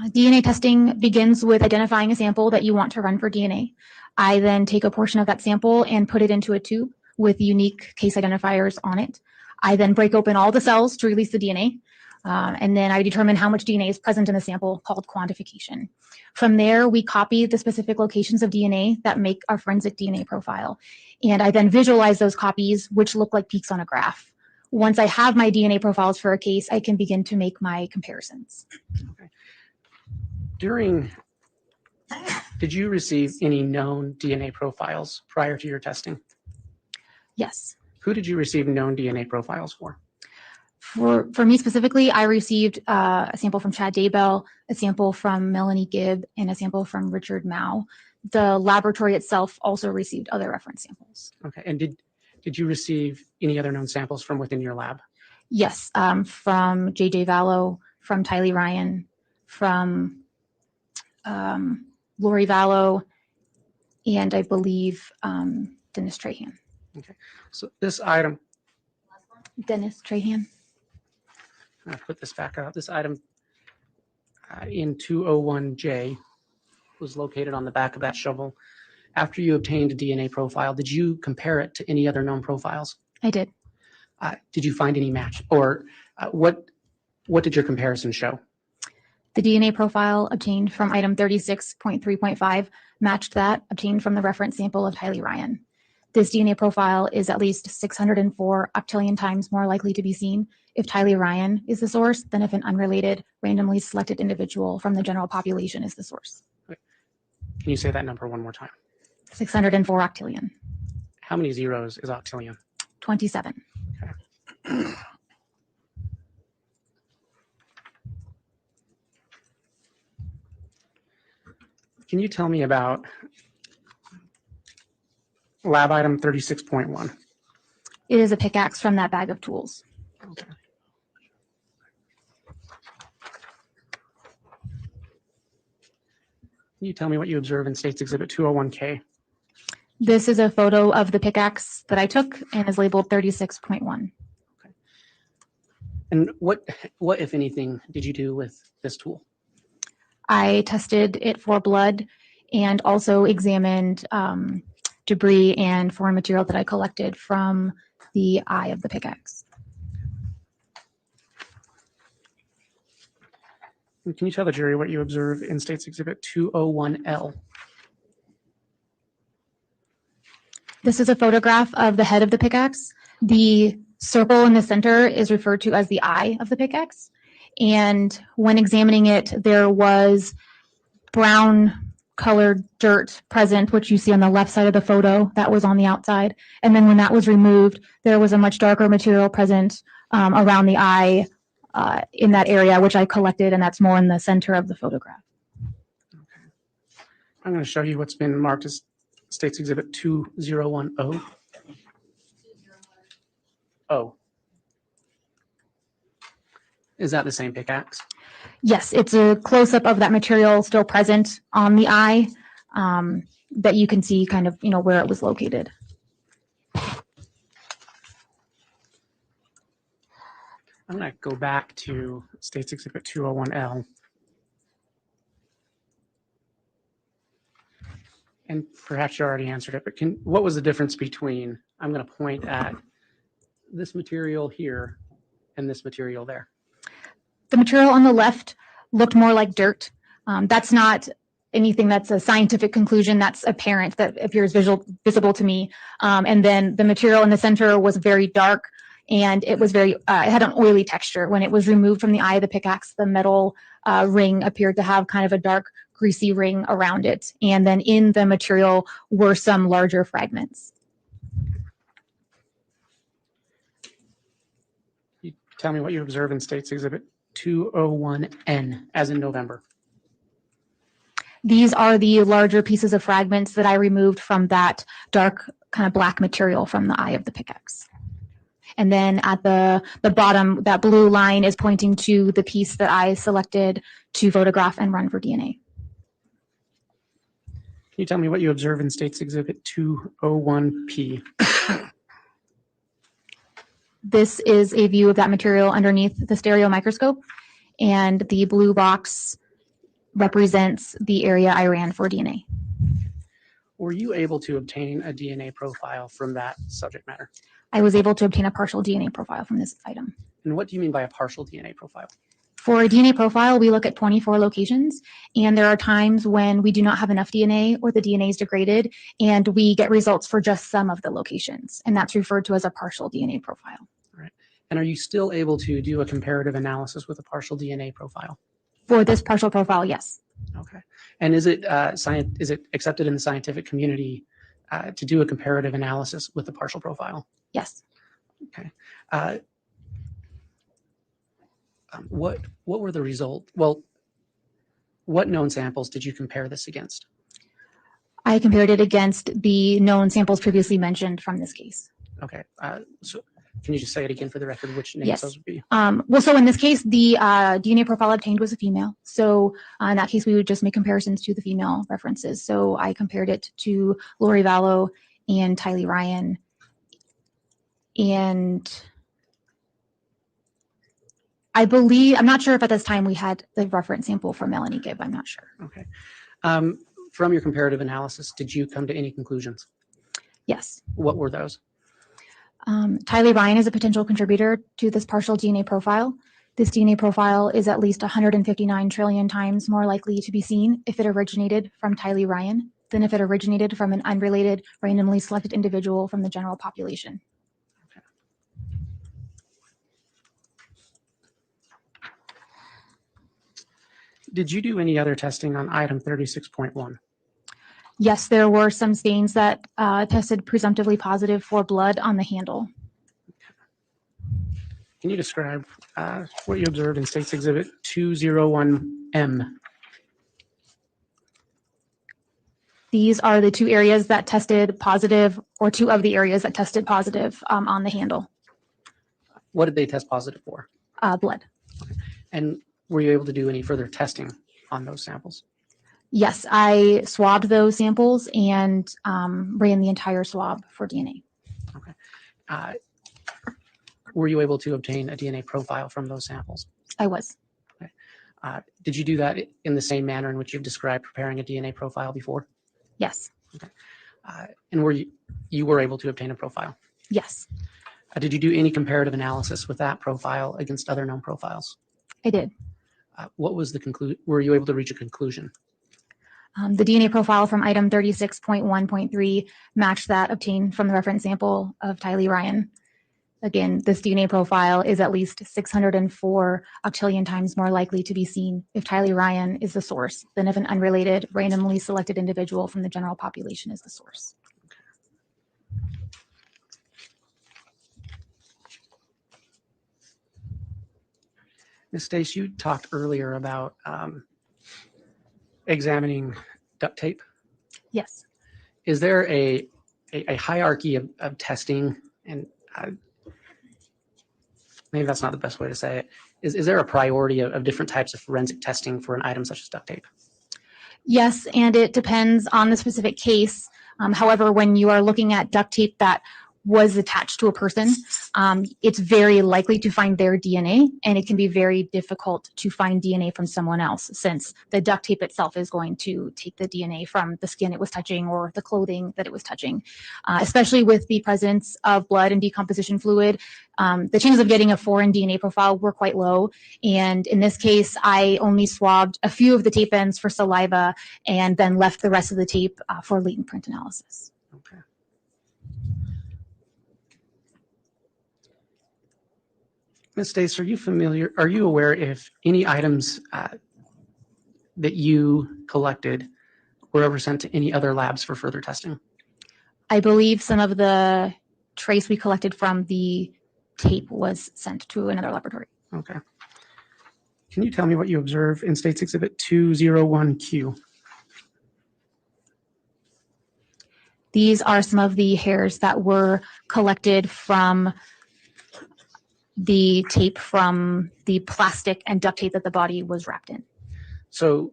DNA testing begins with identifying a sample that you want to run for DNA. I then take a portion of that sample and put it into a tube with unique case identifiers on it. I then break open all the cells to release the DNA. And then I determine how much DNA is present in the sample, called quantification. From there, we copy the specific locations of DNA that make our forensic DNA profile. And I then visualize those copies, which look like peaks on a graph. Once I have my DNA profiles for a case, I can begin to make my comparisons. Okay. Did you receive any known DNA profiles prior to your testing? Yes. Who did you receive known DNA profiles for? For me specifically, I received a sample from Chad Daybell, a sample from Melanie Gibb, and a sample from Richard Mao. The laboratory itself also received other reference samples. Okay, and did you receive any other known samples from within your lab? Yes, from J.J. Vallow, from Tylee Ryan, from Lori Vallow, and I believe Dennis Trahan. Okay, so this item, Dennis Trahan. I'll put this back up. This item in 201J was located on the back of that shovel. After you obtained a DNA profile, did you compare it to any other known profiles? I did. Did you find any match, or what did your comparison show? The DNA profile obtained from item 36.3.5 matched that obtained from the reference sample of Tylee Ryan. This DNA profile is at least 604 octillion times more likely to be seen if Tylee Ryan is the source than if an unrelated, randomly selected individual from the general population is the source. Can you say that number one more time? 604 octillion, How many zeros is octillion? 27. Can you tell me about lab item 36.1? It is a pickaxe from that bag of tools. Okay. Can you tell me what you observe in States Exhibit 201K? This is a photo of the pickaxe that I took and is labeled 36.1. And what, if anything, did you do with this tool? I tested it for blood and also examined debris and foreign material that I collected from the eye of the pickaxe. And can you tell the jury what you observe in States Exhibit 201L? This is a photograph of the head of the pickaxe. The circle in the center is referred to as the eye of the pickaxe. And when examining it, there was brown colored dirt present, which you see on the left side of the photo. That was on the outside. And then when that was removed, there was a much darker material present around the eye in that area, which I collected, and that's more in the center of the photograph. Okay. I'm going to show you what's been marked as States Exhibit 2010. Oh. Is that the same pickaxe? Yes, it's a close-up of that material still present on the eye that you can see kind of, where it was located. I'm going to go back to States Exhibit 201L. And perhaps you already answered it, but what was the difference between, I'm going to point at this material here and this material there? The material on the left looked more like dirt. That's not anything that's a scientific conclusion. That's apparent, that appears visible to me. And then the material in the center was very dark, and it was it had an oily texture. When it was removed from the eye of the pickaxe, the metal ring appeared to have kind of a dark, greasy ring around it. And then in the material were some larger fragments. You tell me what you observe in States Exhibit 201N, as in November. These are the larger pieces of fragments that I removed from that dark kind of black material from the eye of the pickaxe. And then at the bottom, that blue line is pointing to the piece that I selected to photograph and run for DNA. Can you tell me what you observe in States Exhibit 201P? This is a view of that material underneath the stereo microscope, and the blue box represents the area I ran for DNA. Were you able to obtain a DNA profile from that subject matter? I was able to obtain a partial DNA profile from this item. And what do you mean by a partial DNA profile? For a DNA profile, we look at 24 locations, and there are times when we do not have enough DNA or the DNA is degraded, and we get results for just some of the locations, and that's referred to as a partial DNA profile. All right. And are you still able to do a comparative analysis with a partial DNA profile? For this partial profile, yes. Okay. And is it accepted in the scientific community to do a comparative analysis with a partial profile? Yes. Okay. What were the results? Well, what known samples did you compare this against? I compared it against the known samples previously mentioned from this case. Okay. So can you just say it again for the record, which names Yes. those would be? Well, so in this case, the DNA profile obtained was a female. So in that case, we would just make comparisons to the female references. So I compared it to Lori Vallow and Tylee Ryan. And I believe, I'm not sure if at this time we had the reference sample for Melanie Gibb. I'm not sure. Okay. From your comparative analysis, did you come to any conclusions? Yes. What were those? Tylee Ryan is a potential contributor to this partial DNA profile. This DNA profile is at least 159 trillion times more likely to be seen if it originated from Tylee Ryan. than if it originated from an unrelated, randomly selected individual from the general population. Did you do any other testing on item 36.1? Yes, there were some stains that tested presumptively positive for blood on the handle. Can you describe what you observed in States Exhibit 201M? These are the 2 areas that tested positive, or 2 of the areas that tested positive on the handle. What did they test positive for? Blood. And were you able to do any further testing on those samples? Yes, I swabbed those samples and ran the entire swab for DNA. Okay. Were you able to obtain a DNA profile from those samples? I was. Okay. Did you do that in the same manner in which you've described preparing a DNA profile before? Yes. Okay. And were you were able to obtain a profile? Yes, Did you do any comparative analysis with that profile against other known profiles? I did. What was the conclusion? Were you able to reach a conclusion? The DNA profile from item 36.1.3 matched that obtained from the reference sample of Tylee Ryan. Again, this DNA profile is at least 604 octillion times more likely to be seen if Tylee Ryan is the source than if an unrelated, randomly selected individual from the general population is the source. Ms. Stace, you talked earlier about examining duct tape. Yes. Is there a hierarchy of testing, and maybe that's not the best way to say it. Is there a priority of different types of forensic testing for an item such as duct tape? Yes, and it depends on the specific case. However, when you are looking at duct tape that was attached to a person, it's very likely to find their DNA, and it can be very difficult to find DNA from someone else, since the duct tape itself is going to take the DNA from the skin it was touching or the clothing that it was touching. Especially with the presence of blood and decomposition fluid, the chances of getting a foreign DNA profile were quite low. And in this case, I only swabbed a few of the tape ends for saliva and then left the rest of the tape for latent print analysis. Okay. Ms. Stace, are you aware if any items that you collected were ever sent to any other labs for further testing? I believe some of the trace we collected from the tape was sent to another laboratory. Okay. Can you tell me what you observe in States Exhibit 201Q? These are some of the hairs that were collected from the tape from the plastic and duct tape that the body was wrapped in. So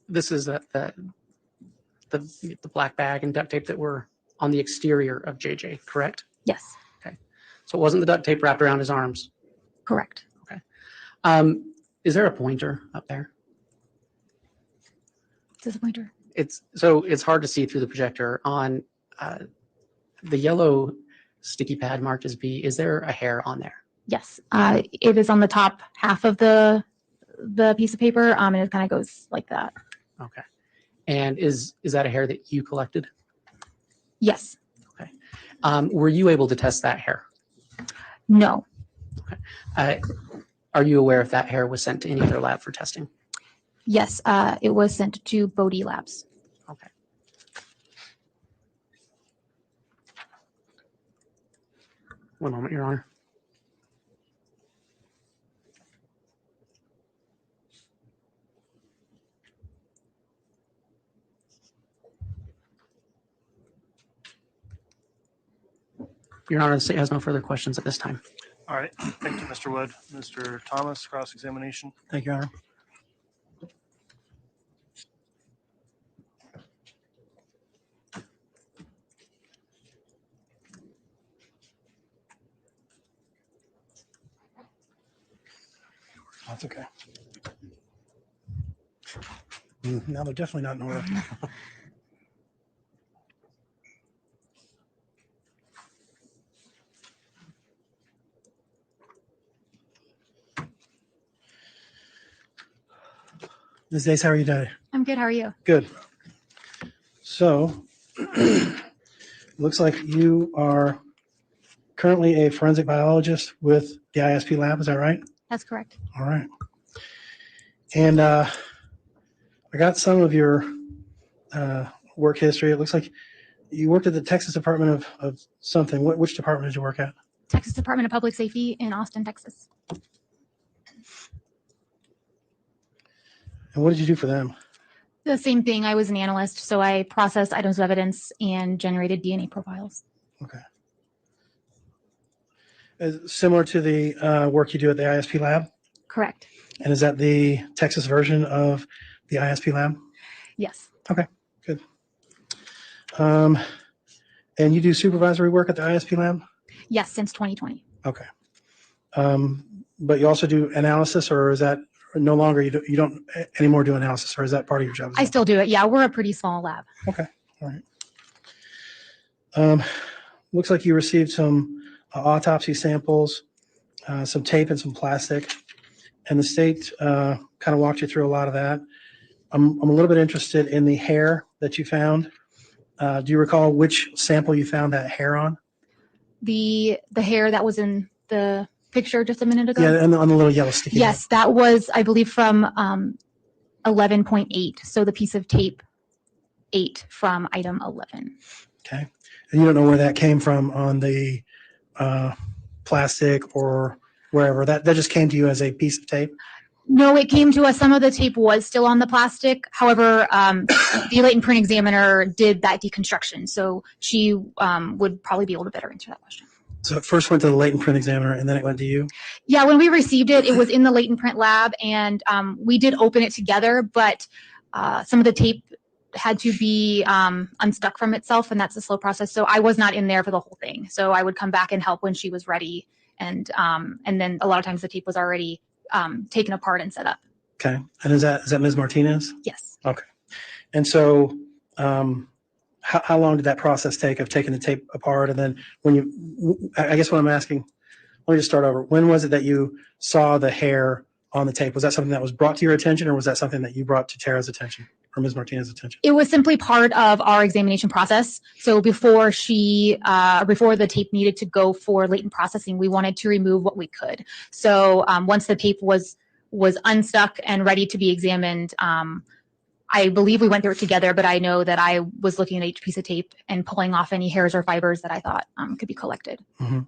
this is the black bag and duct tape that were on the exterior of JJ, correct? Yes, Okay. So it wasn't the duct tape wrapped around his arms? correct. Okay. Is there a pointer up there? Is this a pointer? It's hard to see through the projector. On the yellow sticky pad marked as B, is there a hair on there? Yes, it is on the top half of the piece of paper, and it kind of goes like that. Okay. And is that a hair that you collected? Yes. Okay. Were you able to test that hair? No. Okay. Are you aware if that hair was sent to any other lab for testing? Yes, it was sent to Bodie Labs. Okay. One moment, Your Honor. Your Honor, the state has no further questions at this time. All right. Thank you, Mr. Wood. Mr. Thomas, cross-examination. Thank you, Your Honor. That's okay. No, they're definitely not in order. Ms. Dace, how are you today? I'm I'm good. How are you? Good. So, looks like you are currently a forensic biologist with the ISP lab. Is that right? That's correct. All right. And I got some of your work history. It looks like you worked at the Texas Department of something. Which department did you work at? Texas Department of Public Safety in Austin, Texas. And what did you do for them? The same thing. I was an analyst, so I processed items of evidence and generated DNA profiles. Okay. Similar to the work you do at the ISP lab? Correct. And is that the Texas version of the ISP lab? Yes. Okay, good. And you do supervisory work at the ISP lab? Yes, since 2020. Okay. But you also do analysis, or is that no longer, you don't anymore do analysis, or is that part of your job as I well? still do it. Yeah, we're a pretty small lab. Okay, all right. Looks like you received some autopsy samples, some tape and some plastic, and the state kind of walked you through a lot of that. I'm a little bit interested in the hair that you found. Do you recall which sample you found that hair on? The hair that was in the picture just a minute ago? Yeah, and on the little yellow sticky. Yes, that was, I believe, from 11.8. So the piece of tape 8 from item 11. Okay. And you don't know where that came from on the plastic or wherever. That just came to you as a piece of tape? No, it came to us. Some of the tape was still on the plastic. However, the latent print examiner did that deconstruction. So she would probably be able to better answer that question. So it first went to the latent print examiner and then it went to you? Yeah, when we received it, it was in the latent print lab, and we did open it together, but some of the tape had to be unstuck from itself, and that's a slow process. So I was not in there for the whole thing. So I would come back and help when she was ready, and then a lot of times the tape was already taken apart and set up. Okay. And is that Ms. Martinez? Yes. Okay. And so how long did that process take of taking the tape apart? And then when you, I guess what I'm asking, let me just start over. When was it that you saw the hair on the tape? Was that something that was brought to your attention, or was that something that you brought to Tara's attention or Ms. Martinez's attention? It was simply part of our examination process. So before the tape needed to go for latent processing, we wanted to remove what we could. So once the tape was unstuck and ready to be examined, I believe we went through it together, but I know that I was looking at each piece of tape and pulling off any hairs or fibers that I thought could be collected. Mm-hmm.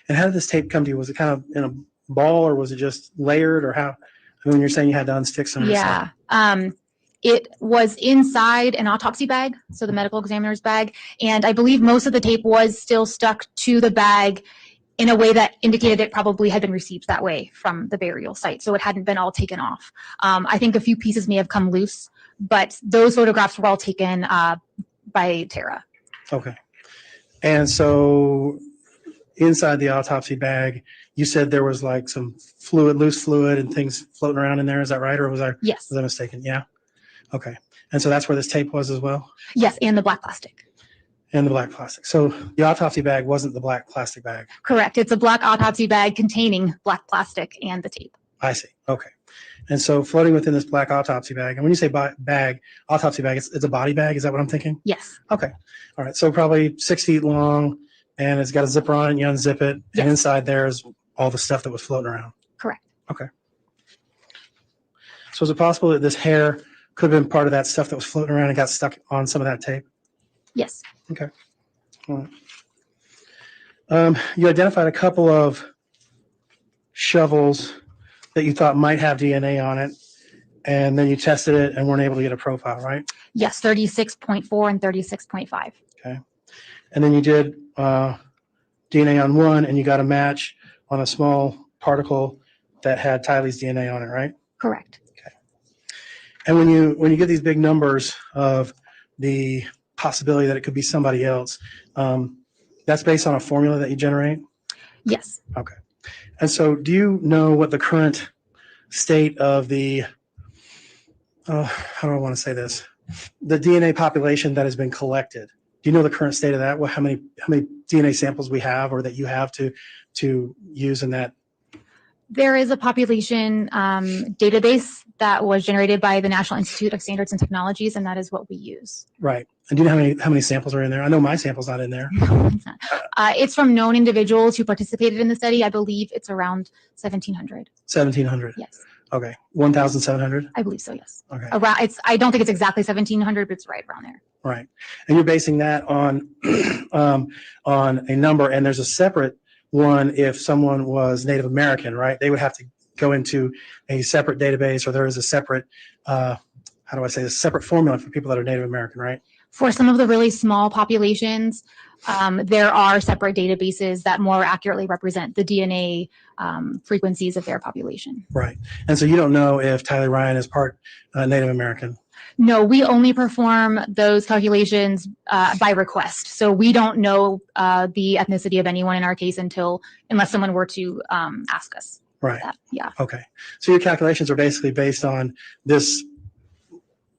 And how did this tape come to you? Was it kind of in a ball, or was it just layered, or how? I mean, when you're saying you had to unstick some of this stuff. Yeah. It was inside an autopsy bag, so the medical examiner's bag, and I believe most of the tape was still stuck to the bag in a way that indicated it probably had been received that way from the burial site, so it hadn't been all taken off. I think a few pieces may have come loose, but those photographs were all taken by Tara. Okay. And so inside the autopsy bag, you said there was like some fluid, loose fluid and things floating around in there. Is that right? Or was I mistaken? Yeah. Okay. And so that's where this tape was as well? Yes, and the black plastic. And the black plastic. So the autopsy bag wasn't the black plastic bag? Correct. It's a black autopsy bag containing black plastic and the tape. I see. Okay. And so floating within this black autopsy bag, and when you say bag, autopsy bag, it's a body bag. Is that what I'm thinking? Yes. Okay. All right. So probably 6 feet long, and it's got a zipper on it, and you unzip it, Yes. and inside there is all the stuff that was floating around. Correct. Okay. So is it possible that this hair could have been part of that stuff that was floating around and got stuck on some of that tape? Yes. Okay. All right. You identified a couple of shovels that you thought might have DNA on it, and then you tested it and weren't able to get a profile, right? Yes, 36.4 and 36.5. Okay. And then you did DNA on one, and you got a match on a small particle that had Tylee's DNA on it, right? Correct. Okay. And when you get these big numbers of the possibility that it could be somebody else, that's based on a formula that you generate? Yes. Okay. And so do you know what the current state of the, how do I want to say this? The DNA population that has been collected. Do you know the current state of that? Well, how many DNA samples we have, or that you have to use in that? There is a population database that was generated by the National Institute of Standards and Technologies, and that is what we use. Right. And do you know how many samples are in there? I know my sample's not in there. It's from known individuals who participated in the study. I believe it's around 1,700. 1,700. Yes, Okay. 1,700. I believe so. Yes. Okay. Around. I don't think it's exactly 1,700, but it's right around there. Right. And you're basing that on on a number, and there's a separate one if someone was Native American, right? They would have to go into a separate database, or there is a separate, how do I say this, separate formula for people that are Native American, right? For some of the really small populations, there are separate databases that more accurately represent the DNA frequencies of their population. Right. And so you don't know if Tyler Ryan is part Native American. No, we only perform those calculations by request. So we don't know the ethnicity of anyone in our case unless someone were to ask us. Right. That. Yeah. Okay. So your calculations are basically based on this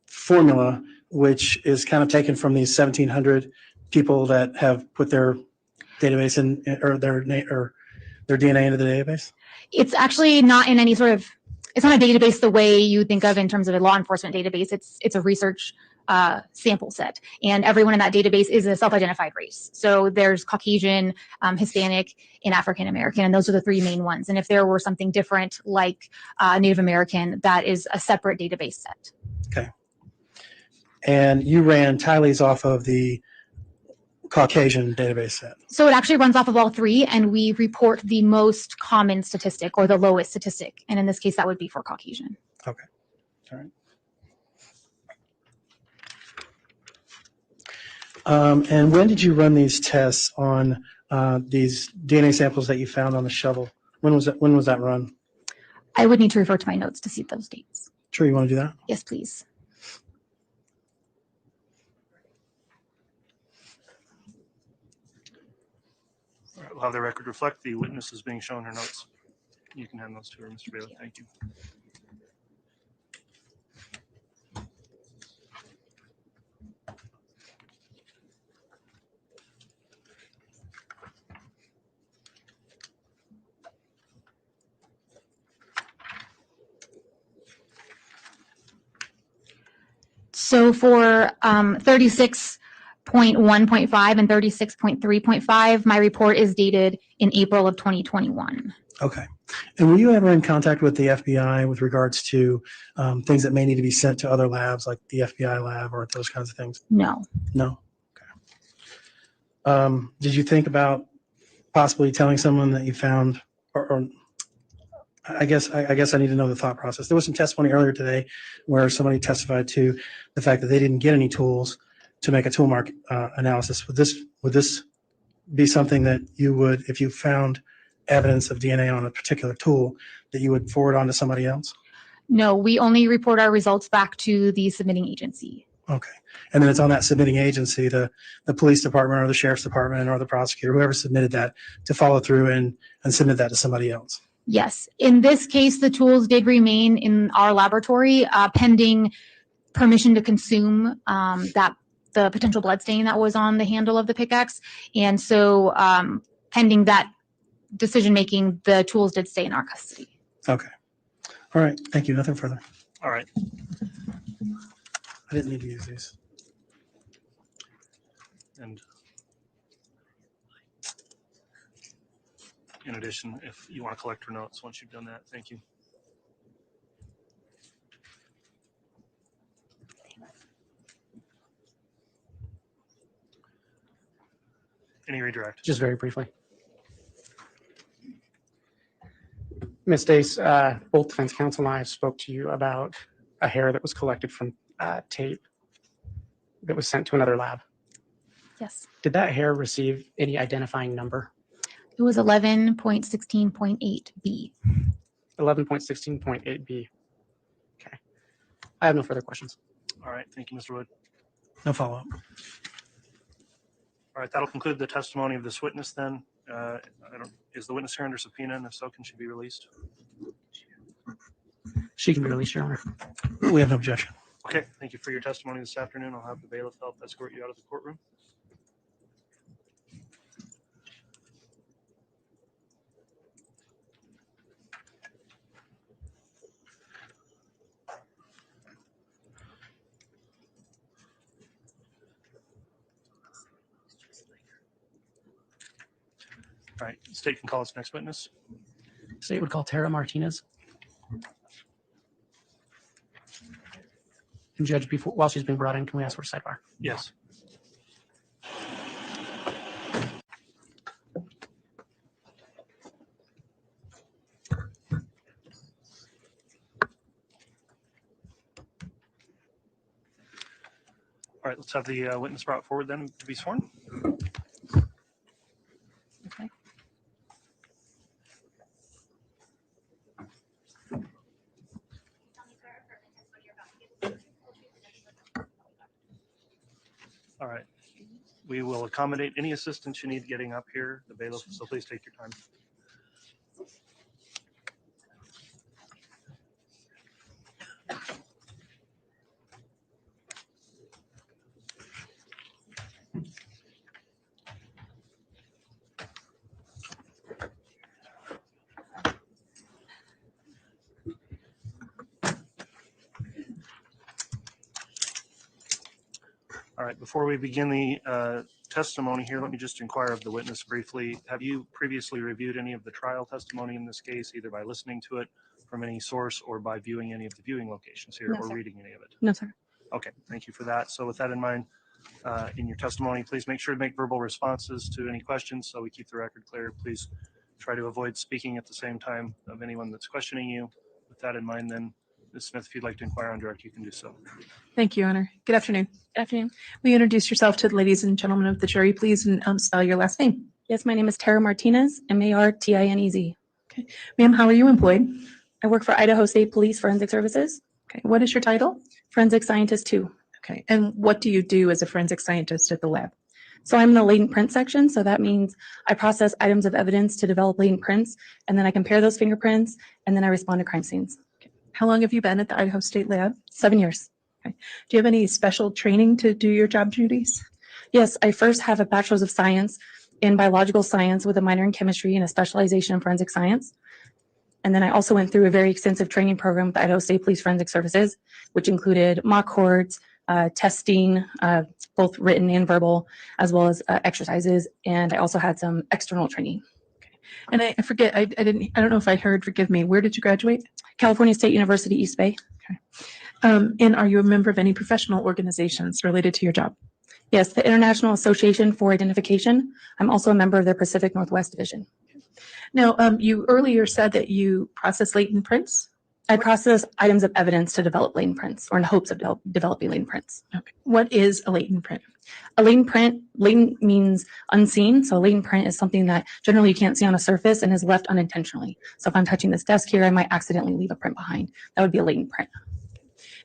formula, which is kind of taken from these 1,700 people that have put their database in, or their DNA into the database? It's actually not in any sort of, it's not a database the way you think of in terms of a law enforcement database. It's a research sample set, and everyone in that database is a self-identified race. So there's Caucasian, Hispanic, and African American, and those are the three main ones. And if there were something different like Native American, that is a separate database set. Okay. And you ran tallies off of the Caucasian database set. So it actually runs off of all three, and we report the most common statistic or the lowest statistic. And in this case, that would be for Caucasian. Okay. All right. And when did you run these tests on these DNA samples that you found on the shovel? When was that run? I would need to refer to my notes to see those dates. Sure, you want to do that? Yes, please. All right, we'll have the record reflect the witness is being shown her notes. You can hand those to her, Mr. Bailey. Thank you. So for 36.1.5 and 36.3.5, my report is dated in April of 2021. Okay. And were you ever in contact with the FBI with regards to things that may need to be sent to other labs, like the FBI lab or those kinds of things? No. No. Okay. Did you think about possibly telling someone that you found, or I guess I need to know the thought process. There was some testimony earlier today where somebody testified to the fact that they didn't get any tools to make a tool mark analysis. Would this be something that you would, if you found evidence of DNA on a particular tool, that you would forward on to somebody else? No, we only report our results back to the submitting agency. Okay. And then it's on that submitting agency, the police department or the sheriff's department or the prosecutor, whoever submitted that, to follow through and submit that to somebody else. Yes. In this case, the tools did remain in our laboratory pending permission to consume the potential blood stain that was on the handle of the pickaxe. And so pending that decision making, the tools did stay in our custody. Okay. All right. Thank you. Nothing further. All right. I didn't need to use these. And in addition, if you want to collect her notes once you've done that, thank you. Any redirect? Just very briefly. Ms. Dace, both defense counsel and I spoke to you about a hair that was collected from tape that was sent to another lab. Yes. Did that hair receive any identifying number? It was 11.16.8B. 11.16.8B. Okay. I have no further questions. All right. Thank you, Mr. Wood. No follow-up. All right. That'll conclude the testimony of this witness then. Is the witness here under subpoena? And if so, can she be released? She can be released, Your Honor. We have no objection. Okay. Thank you for your testimony this afternoon. I'll have the bailiff help escort you out of the courtroom. All right, state can call its next witness. State would call Tara Martinez. And Judge, before, while she's being brought in, can we ask for a sidebar? Yes. All right, let's have the witness brought forward then to be sworn. Okay. All right. We will accommodate any assistance you need getting up here, the bailiff, so please take your time. All right, before we begin the testimony here, let me just inquire of the witness briefly. Have you previously reviewed any of the trial testimony in this case, either by listening to it from any source or by viewing any of the viewing locations here No, or sir. reading any of it? No, sir. Okay, thank you for that. So with that in mind, in your testimony, please make sure to make verbal responses to any questions so we keep the record clear. Please try to avoid speaking at the same time of anyone that's questioning you. With that in mind, then, Ms. Smith, if you'd like to inquire on direct, you can do so. Thank you, Your Honor. Good afternoon. Good afternoon. Will you introduce yourself to the ladies and gentlemen of the jury, please, and spell your last name? Yes, my name is Tara Martinez, Martinez. Ma'am, how are you employed? I work for Idaho State Police Forensic Services, Okay, what is your title? Forensic Scientist 2. Okay, and what do you do as a forensic scientist at the lab? So I'm in the latent print section. So that means I process items of evidence to develop latent prints, and then I compare those fingerprints, and then I respond to crime scenes. How long have you been at the Idaho State Lab? 7 years. Do you have any special training to do your job duties? Yes, I first have a bachelor's of science in biological science with a minor in chemistry and a specialization in forensic science. And then I also went through a very extensive training program with Idaho State Police Forensic Services, which included mock courts, testing, both written and verbal, as well as exercises. And I also had some external training. And I forget, I don't know if I heard, forgive me, where did you graduate? California State University, East Bay. And are you a member of any professional organizations related to your job? Yes, the International Association for Identification. I'm also a member of their Pacific Northwest Division. Now, you earlier said that you process latent prints. I process items of evidence to develop latent prints, or in hopes of developing latent prints. Okay. What is a latent print? A latent print, latent means unseen. So a latent print is something that generally you can't see on a surface and is left unintentionally. So if I'm touching this desk here, I might accidentally leave a print behind. That would be a latent print.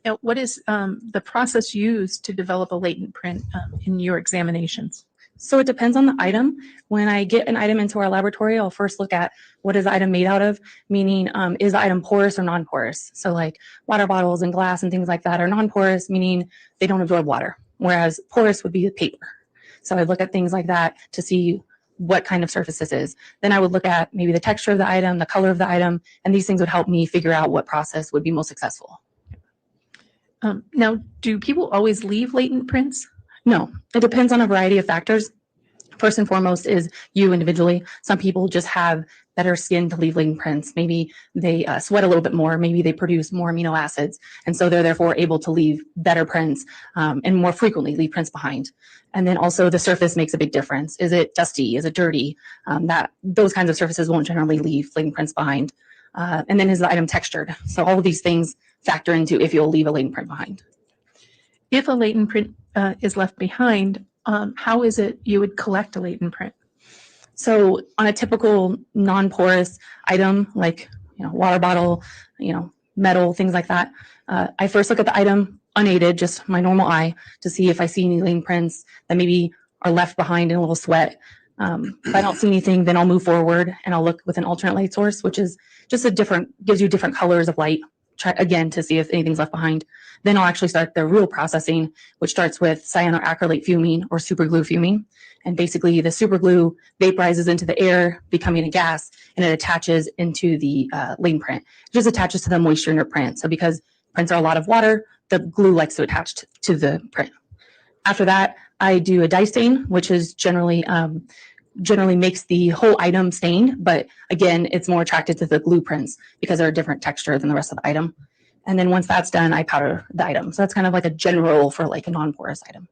Now, what is the process used to develop a latent print in your examinations? So it depends on the item. When I get an item into our laboratory, I'll first look at what is the item made out of, meaning is the item porous or non-porous? So like water bottles and glass and things like that are non-porous, meaning they don't absorb water, whereas porous would be paper. So I look at things like that to see what kind of surface this is. Then I would look at maybe the texture of the item, the color of the item, and these things would help me figure out what process would be most successful. Now, do people always leave latent prints? No, it depends on a variety of factors. First and foremost is you individually. Some people just have better skin to leave latent prints. Maybe they sweat a little bit more. Maybe they produce more amino acids. And so they're therefore able to leave better prints and more frequently leave prints behind. And then also the surface makes a big difference. Is it dusty? Is it dirty? Those kinds of surfaces won't generally leave latent prints behind. And then is the item textured? So all of these things factor into if you'll leave a latent print behind. If a latent print is left behind, how is it you would collect a latent print? So on a typical non-porous item, like water bottle, metal, things like that, I first look at the item unaided, just my normal eye, to see if I see any latent prints that maybe are left behind in a little sweat. If I don't see anything, then I'll move forward and I'll look with an alternate light source, which is just gives you different colors of light. Try again to see if anything's left behind. Then I'll actually start the real processing, which starts with cyanoacrylate fuming or superglue fuming. And basically the superglue vaporizes into the air, becoming a gas, and it attaches into the latent print. It just attaches to the moisture in your print. So because prints are a lot of water, the glue likes to attach to the print. After that, I do a dye stain, which is generally generally makes the whole item stained, but again, it's more attracted to the glue prints because they're a different texture than the rest of the item. And then once that's done, I powder the item. So that's kind of like a general for like a non-porous item.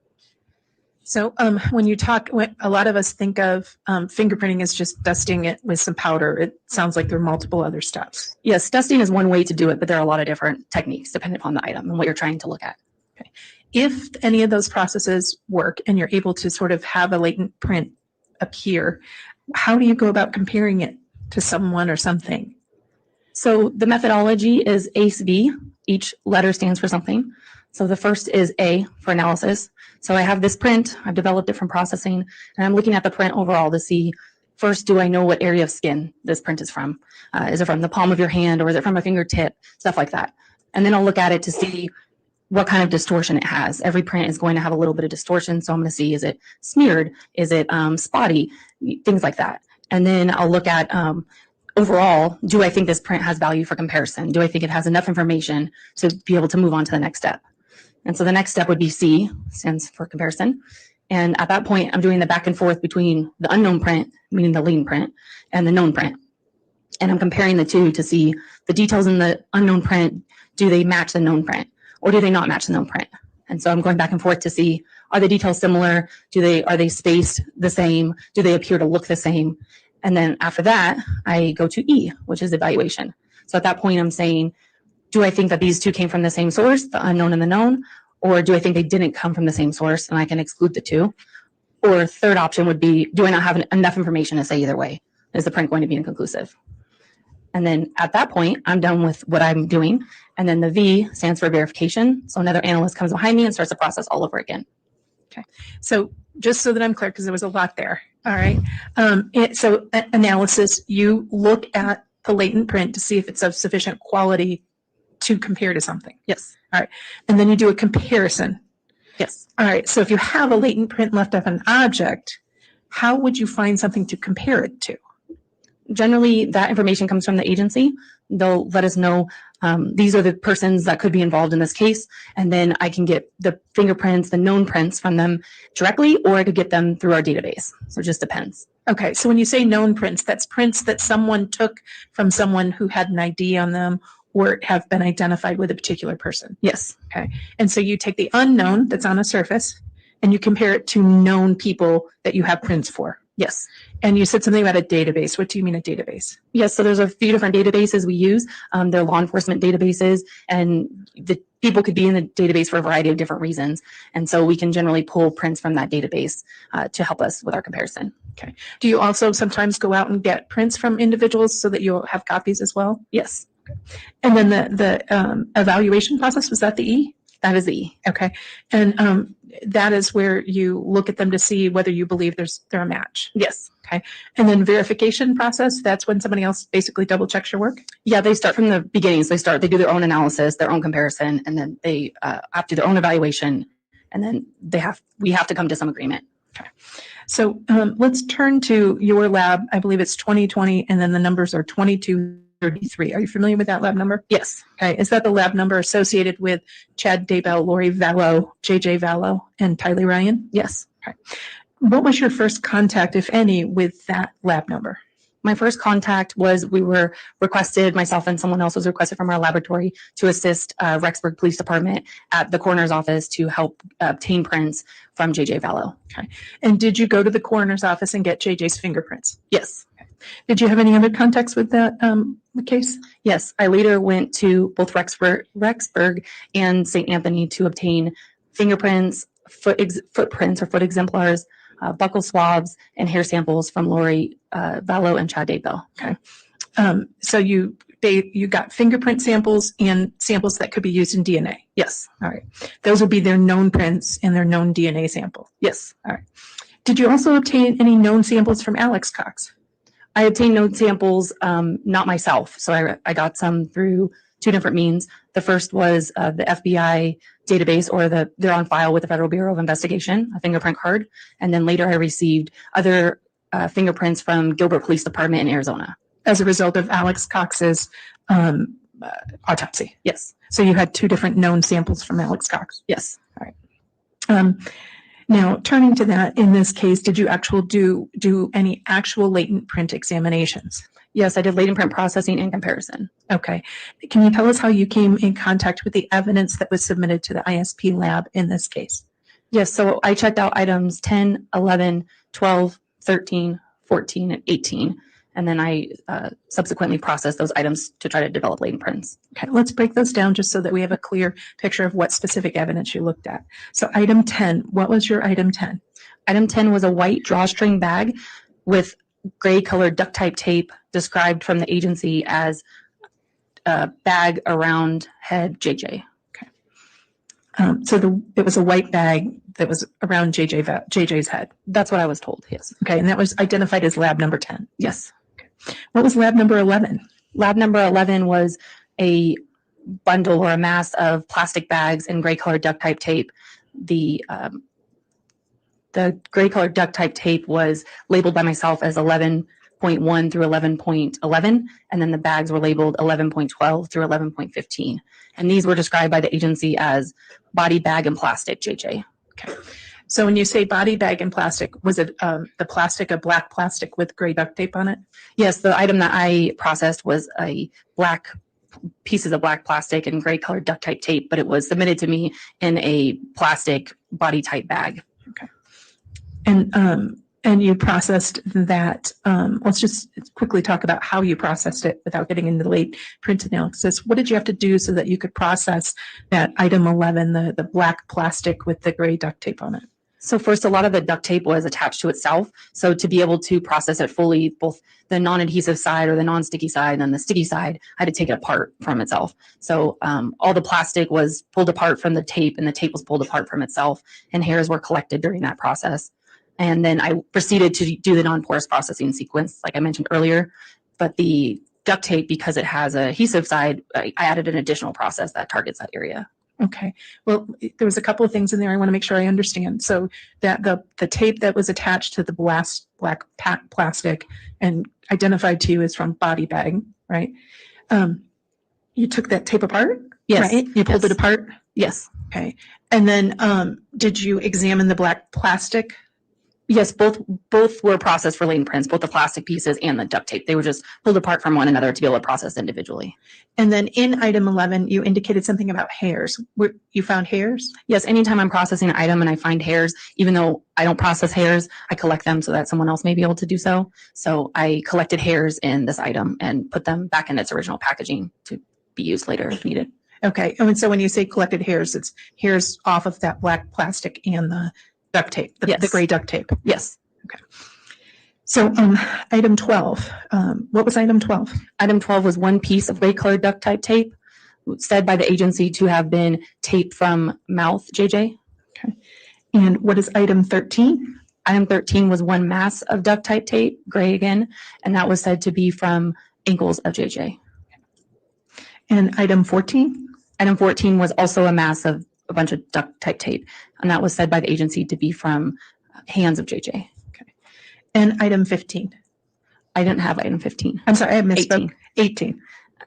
So when you talk, a lot of us think of fingerprinting as just dusting it with some powder. It sounds like there are multiple other steps. Yes, dusting is one way to do it, but there are a lot of different techniques depending upon the item and what you're trying to look at. Okay. If any of those processes work and you're able to sort of have a latent print appear, how do you go about comparing it to someone or something? So the methodology is ACE-V. Each letter stands for something. So the first is A for analysis. So I have this print, I've developed it from processing, and I'm looking at the print overall to see, first, do I know what area of skin this print is from? Is it from the palm of your hand, or is it from a fingertip? Stuff like that. And then I'll look at it to see what kind of distortion it has. Every print is going to have a little bit of distortion. So I'm going to see, is it smeared? Is it spotty? Things like that. And then I'll look at overall, do I think this print has value for comparison? Do I think it has enough information to be able to move on to the next step? And so the next step would be C, stands for comparison. And at that point, I'm doing the back and forth between the unknown print, meaning the latent print, and the known print. And I'm comparing the two to see the details in the unknown print, do they match the known print, or do they not match the known print? And so I'm going back and forth to see, are the details similar? Are they spaced the same? Do they appear to look the same? And then after that, I go to E, which is evaluation. So at that point, I'm saying, do I think that these two came from the same source, the unknown and the known? Or do I think they didn't come from the same source and I can exclude the two? Or third option would be, do I not have enough information to say either way? Is the print going to be inconclusive? And then at that point, I'm done with what I'm doing. And then the V stands for verification. So another analyst comes behind me and starts the process all over again. Okay. So just so that I'm clear, because there was a lot there. All right. So analysis, you look at the latent print to see if it's of sufficient quality to compare to something. Yes. All right. And then you do a comparison. Yes. All right. So if you have a latent print left of an object, how would you find something to compare it to? Generally, that information comes from the agency. They'll let us know these are the persons that could be involved in this case. And then I can get the fingerprints, the known prints from them directly, or I could get them through our database. So it just depends. Okay. So when you say known prints, that's prints that someone took from someone who had an ID on them or have been identified with a particular person. Yes. Okay. And so you take the unknown that's on a surface and you compare it to known people that you have prints for. Yes. And you said something about a database. What do you mean a database? Yes. So there's a few different databases we use. They're law enforcement databases, and the people could be in the database for a variety of different reasons. And so we can generally pull prints from that database to help us with our comparison. Okay. Do you also sometimes go out and get prints from individuals so that you'll have copies as well? Yes. And then the evaluation process, was that the E? That is the E. Okay. And that is where you look at them to see whether you believe they're a match. Yes. Okay. And then verification process, that's when somebody else basically double checks your work? Yeah, they start from the beginning. So they do their own analysis, their own comparison, and then they have to do their own evaluation, and then we have to come to some agreement. Okay. So let's turn to your lab. I believe it's 2020, and then the numbers are 2233. Are you familiar with that lab number? Yes. Okay. Is that the lab number associated with Chad Daybell, Lori Vallow, JJ Vallow, and Tylee Ryan? Yes. Okay. What was your first contact, if any, with that lab number? My first contact was we were requested, myself and someone else was requested from our laboratory to assist Rexburg Police Department at the coroner's office to help obtain prints from JJ Vallow. Okay. And did you go to the coroner's office and get JJ's fingerprints? Yes. Okay. Did you have any other contacts with that case? Yes. I later went to both Rexburg and St. Anthony to obtain fingerprints, footprints or foot exemplars, buccal swabs, and hair samples from Lori Vallow and Chad Daybell. Okay. So you got fingerprint samples and samples that could be used in DNA. Yes. All right. Those would be their known prints and their known DNA sample. Yes. All right. Did you also obtain any known samples from Alex Cox? I obtained known samples, not myself. So I got some through two different means. The first was the FBI database, or they're on file with the Federal Bureau of Investigation, a fingerprint card. And then later I received other fingerprints from Gilbert Police Department in Arizona. As a result of Alex Cox's autopsy? Yes. So you had two different known samples from Alex Cox? Yes. All right. Now, turning to that, in this case, did you do any actual latent print examinations? Yes, I did latent print processing and comparison. Okay. Can you tell us how you came in contact with the evidence that was submitted to the ISP lab in this case? Yes, so I checked out items 10, 11, 12, 13, 14, and 18. And then I subsequently processed those items to try to develop latent prints. Okay, let's break those down just so that we have a clear picture of what specific evidence you looked at. So item 10, what was your item 10? Item 10 was a white drawstring bag with gray colored duct tape tape described from the agency as a bag around head JJ. So it was a white bag that was around JJ's head. That's what I was told, yes. Okay, and that was identified as lab number 10. Yes. What was lab number 11? Lab number 11 was a bundle or a mass of plastic bags and gray colored duct tape tape. The gray colored duct tape tape was labeled by myself as 11.1 through 11.11, and then the bags were labeled 11.12 through 11.15. And these were described by the agency as body bag and plastic JJ. Okay. So when you say body bag and plastic, was it the plastic, a black plastic with gray duct tape on it? Yes, the item that I processed was a black pieces of black plastic and gray colored duct tape tape, but it was submitted to me in a plastic body type bag. Okay. And you processed that. Let's just quickly talk about how you processed it without getting into the late print analysis. What did you have to do so that you could process that item 11, the black plastic with the gray duct tape on it? So first, a lot of the duct tape was attached to itself. So to be able to process it fully, both the non-adhesive side or the non-sticky side and the sticky side, I had to take it apart from itself. So all the plastic was pulled apart from the tape and the tape was pulled apart from itself, and hairs were collected during that process. And then I proceeded to do the non-porous processing sequence, like I mentioned earlier. But the duct tape, because it has an adhesive side, I added an additional process that targets that area. Okay. Well, there was a couple of things in there I want to make sure I understand. So that the tape that was attached to the black plastic and identified to you as from body bag, right? You took that tape apart? Yes. Right? You pulled it apart? Yes. Okay. And then did you examine the black plastic? Yes, both were processed for latent prints, both the plastic pieces and the duct tape. They were just pulled apart from one another to be able to process individually. And then in item 11, you indicated something about hairs. You found hairs? Yes, anytime I'm processing an item and I find hairs, even though I don't process hairs, I collect them so that someone else may be able to do so. So I collected hairs in this item and put them back in its original packaging to be used later if needed. Okay. And so when you say collected hairs, it's hairs off of that black plastic and the duct tape, the gray duct tape. Yes. Okay. So item 12, what was item 12? Item 12 was one piece of gray colored duct tape said by the agency to have been taped from mouth JJ. Okay. And what is item 13? Item 13 was one mass of duct tape, gray again, and that was said to be from ankles of JJ. And item 14? Item 14 was also a mass of a bunch of duct tape, and that was said by the agency to be from hands of JJ. Okay. And item 15? I didn't have item 15. I'm sorry, I misspoke. 18.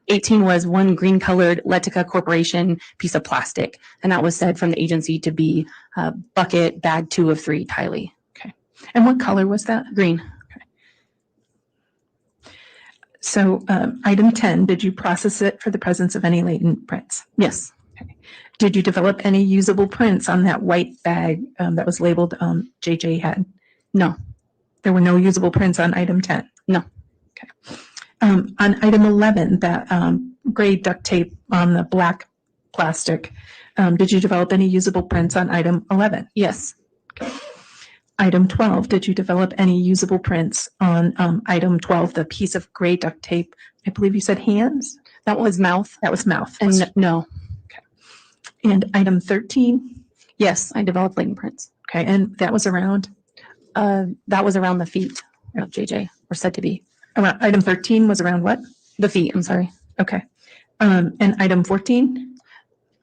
18 was one green colored Letica Corporation piece of plastic, and that was said from the agency to be bucket bag 2 of 3 Tylee. Okay. And what color was that? Green. Okay. So item 10, did you process it for the presence of any latent prints? Yes. Okay. Did you develop any usable prints on that white bag that was labeled JJ had? No. There were no usable prints on item 10? No. Okay. On item 11, that gray duct tape on the black plastic, did you develop any usable prints on item 11? Yes. Okay. Item 12, did you develop any usable prints on item 12, the piece of gray duct tape? I believe you said hands? That was mouth. That was mouth. And no. Okay. And item 13? Yes, I developed latent prints. Okay, and that was around? That was around the feet of JJ, or said to be. Around, item 13 was around what? The feet, I'm sorry. Okay. And item 14?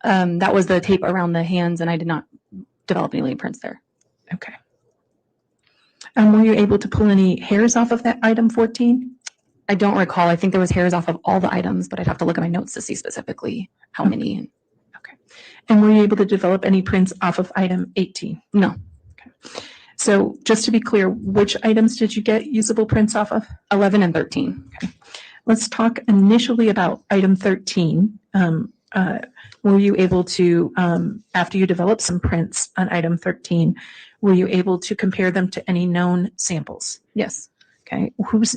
That was the tape around the hands, and I did not develop any latent prints there. Okay. Were you able to pull any hairs off of that item 14? I don't recall. I think there was hairs off of all the items, but I'd have to look at my notes to see specifically how many. Okay. And were you able to develop any prints off of item 18? No. Okay. So just to be clear, which items did you get usable prints off of? 11 and 13. Let's talk initially about item 13. Were you able to, after you developed some prints on item 13, were you able to compare them to any known samples? Yes. Okay,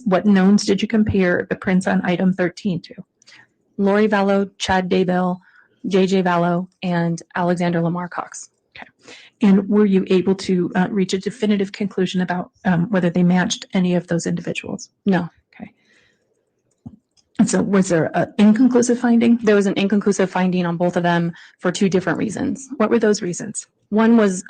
what knowns did you compare the prints on item 13 to? Lori Vallow, Chad Daybell, JJ Vallow, and Alexander Lamar Cox. And were you able to reach a definitive conclusion about whether they matched any of those individuals? No. Okay. And so was there an inconclusive finding? There was an inconclusive finding on both of them for two different reasons. What were those reasons? One was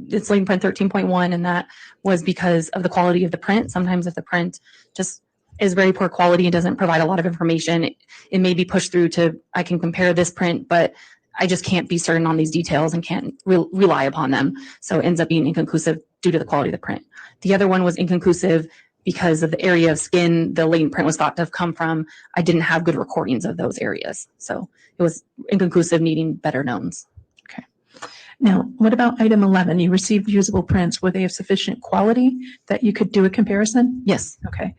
it's Latent print 13.1, and that was because of the quality of the print. Sometimes if the print just is very poor quality and doesn't provide a lot of information, it may be pushed through to, I can compare this print, but I just can't be certain on these details and can't rely upon them. So it ends up being inconclusive due to the quality of the print. The other one was inconclusive because of the area of skin the latent print was thought to have come from. I didn't have good recordings of those areas. So it was inconclusive, needing better knowns. Okay. Now, what about item 11? You received usable prints. Were they of sufficient quality that you could do a comparison? Yes. Okay.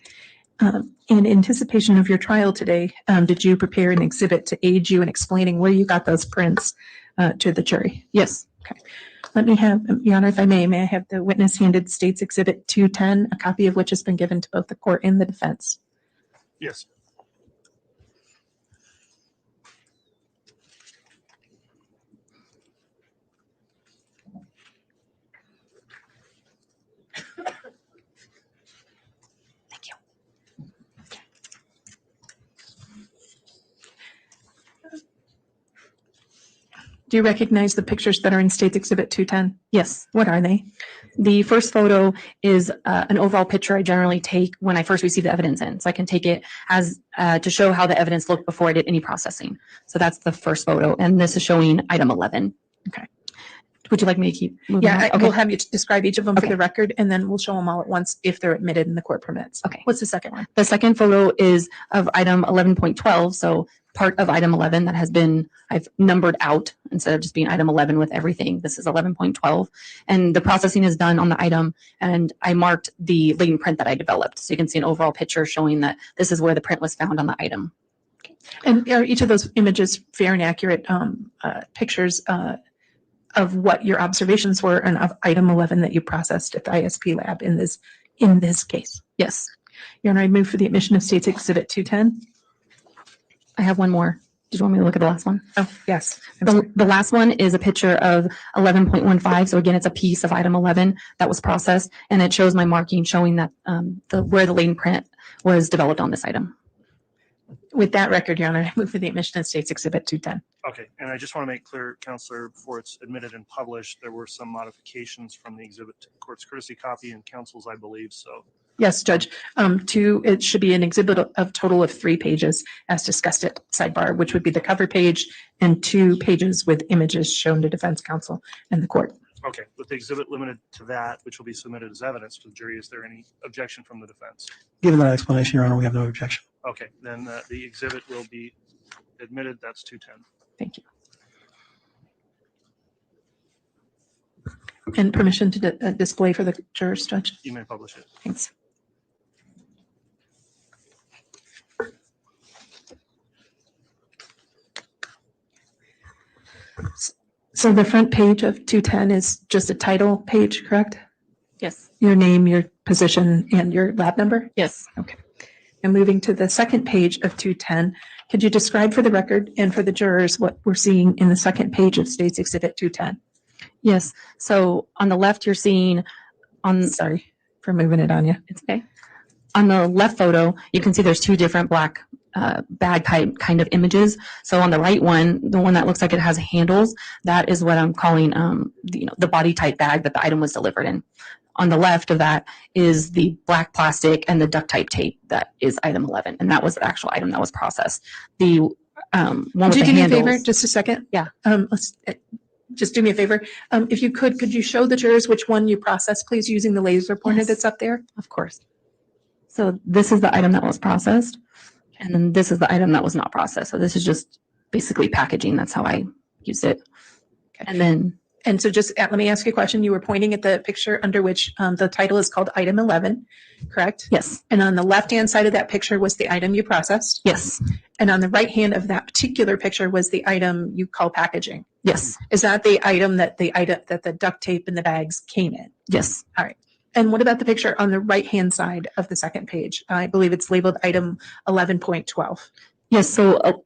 In anticipation of your trial today, did you prepare an exhibit to aid you in explaining where you got those prints to the jury? Yes. Okay. Let me have, Your Honor, if I may I have the witness handed State's Exhibit 210, a copy of which has been given to both the court and the defense. Yes. Thank you. Do you recognize the pictures that are in State's Exhibit 210? Yes. What are they? The first photo is an overall picture I generally take when I first receive the evidence in. So I can take it as to show how the evidence looked before I did any processing. So that's the first photo. And this is showing item 11. Okay. Would you like me to keep moving? Yeah, on? Okay. we'll have you describe each of them for Okay. the record, and then we'll show them all at once if they're admitted and the court permits. Okay. What's the second one? The second photo is of item 11.12. So part of item 11 that has been, I've numbered out instead of just being item 11 with everything. This is 11.12. And the processing is done on the item. And I marked the latent print that I developed. So you can see an overall picture showing that this is where the print was found on the item. And are each of those images fair and accurate pictures of what your observations were and of item 11 that you processed at the ISP lab in this case? Yes. Your Honor, I move for the admission of State's Exhibit 210. I have one more. Did you want me to look at the last one? Oh, yes. The last one is a picture of 11.15. So again, it's a piece of item 11 that was processed, and it shows my marking showing that where the latent print was developed on this item. With that record, Your Honor, I move for the admission of State's Exhibit 210. Okay, and I just want to make clear, Counselor, before it's admitted and published, there were some modifications from the exhibit to the court's courtesy copy and counsel's, I believe, so. Yes, Judge. It should be an exhibit of total of 3 pages as discussed at sidebar, which would be the cover page and 2 pages with images shown to defense counsel and the court. Okay, with the exhibit limited to that, which will be submitted as evidence to the jury, is there any objection from the defense? Given that explanation, Your Honor, we have no objection. Okay, then the exhibit will be admitted. That's 210. Thank you. And permission to display for the jurors, Judge? You may publish it. Thanks. So the front page of 210 is just a title page, correct? Yes. Your name, your position, and your lab number? Yes. Okay. And moving to the second page of 210, could you describe for the record and for the jurors what we're seeing in the second page of State's Exhibit 210? Yes. So on the left, you're seeing Sorry for moving it on you. It's okay. On the left photo, you can see there's 2 different black bag type kind of images. So on the right one, the one that looks like it has handles, that is what I'm calling the body type bag that the item was delivered in. On the left of that is the black plastic and the duct type tape that is item 11, and that was the actual item that was processed. The one with Could you the do me a handles, favor, just a second? Yeah. Just do me a favor. If you could you show the jurors which one you processed, please, using the laser pointer Yes. that's up there? Of course. So this is the item that was processed, and then this is the item that was not processed. So this is just basically packaging. That's how I used it. Okay. And then And so just let me ask you a question. You were pointing at the picture under which the title is called item 11, correct? Yes, And on the left-hand side of that picture was the item you processed. yes, And on the right hand of that particular picture was the item you call packaging. yes, Is that the item that the duct tape and the bags came in? yes. And what about the picture on the right-hand side of the second page? I believe it's labeled item 11.12. Yes, so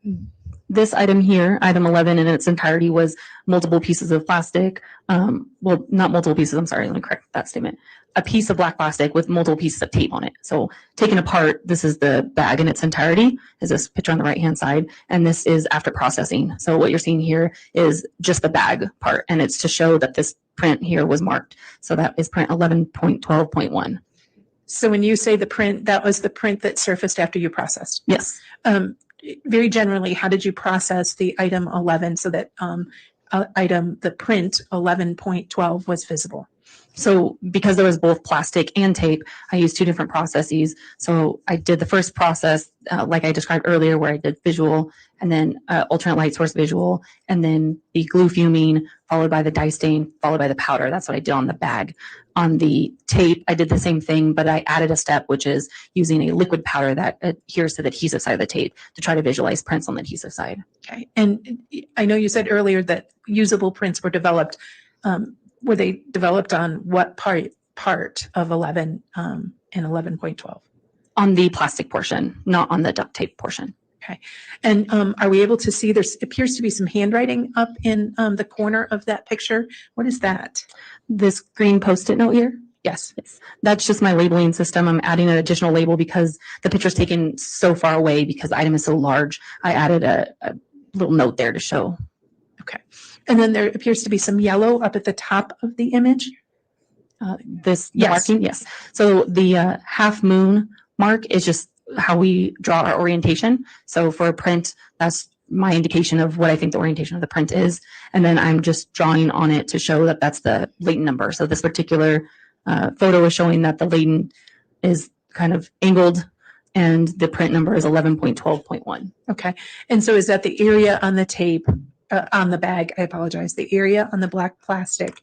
this item here, item 11 in its entirety, was multiple pieces of plastic. Well, not multiple pieces, I'm sorry, let me correct that statement. A piece of black plastic with multiple pieces of tape on it. So taken apart, this is the bag in its entirety, is this picture on the right-hand side, and this is after processing. So what you're seeing here is just the bag part, and it's to show that this print here was marked. So that is print 11.12.1. So when you say the print, that was the print that surfaced after you processed. Yes. Very generally, how did you process the item 11 so that the print 11.12 was visible? So because there was both plastic and tape, I used two different processes. So I did the first process, like I described earlier, where I did visual and then alternate light source visual, and then the glue fuming, followed by the dye stain, followed by the powder. That's what I did on the bag. On the tape, I did the same thing, but I added a step, which is using a liquid powder that adheres to the adhesive side of the tape to try to visualize prints on the adhesive side. Okay. And I know you said earlier that usable prints were developed. Were they developed on what part of 11 and 11.12? On the plastic portion, not on the duct tape portion. Okay. And are we able to see there appears to be some handwriting up in the corner of that picture? What is that? This green Post-it note here? Yes. Yes. That's just my labeling system. I'm adding an additional label because the picture's taken so far away because the item is so large. I added a little note there to show. Okay. And then there appears to be some yellow up at the top of the image. The Yes. marking, yes. So the half moon mark is just how we draw our orientation. So for a print, that's my indication of what I think the orientation of the print is. And then I'm just drawing on it to show that that's the latent number. So this particular photo is showing that the latent is kind of angled and the print number is 11.12.1. Okay. And so is that the area on the tape, on the bag, I apologize, the area on the black plastic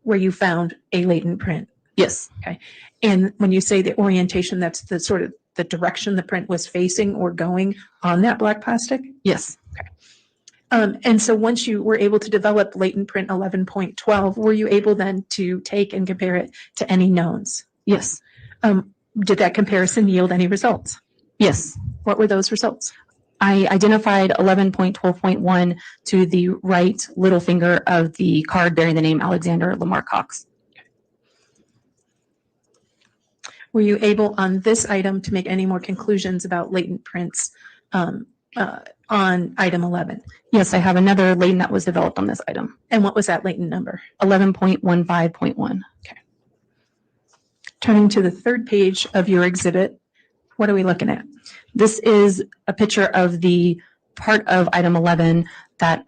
where you found a latent print? Yes. Okay. And when you say the orientation, that's the sort of the direction the print was facing or going on that black plastic? Yes. And so once you were able to develop latent print 11.12, were you able then to take and compare it to any knowns? Yes. Did that comparison yield any results? Yes. What were those results? I identified 11.12.1 to the right little finger of the card bearing the name Alexander Lamar Cox. Were you able on this item to make any more conclusions about latent prints on item 11? Yes, I have another latent that was developed on this item. And what was that latent number? 11.15.1. Turning to the third page of your exhibit, what are we looking at? This is a picture of the part of item 11 that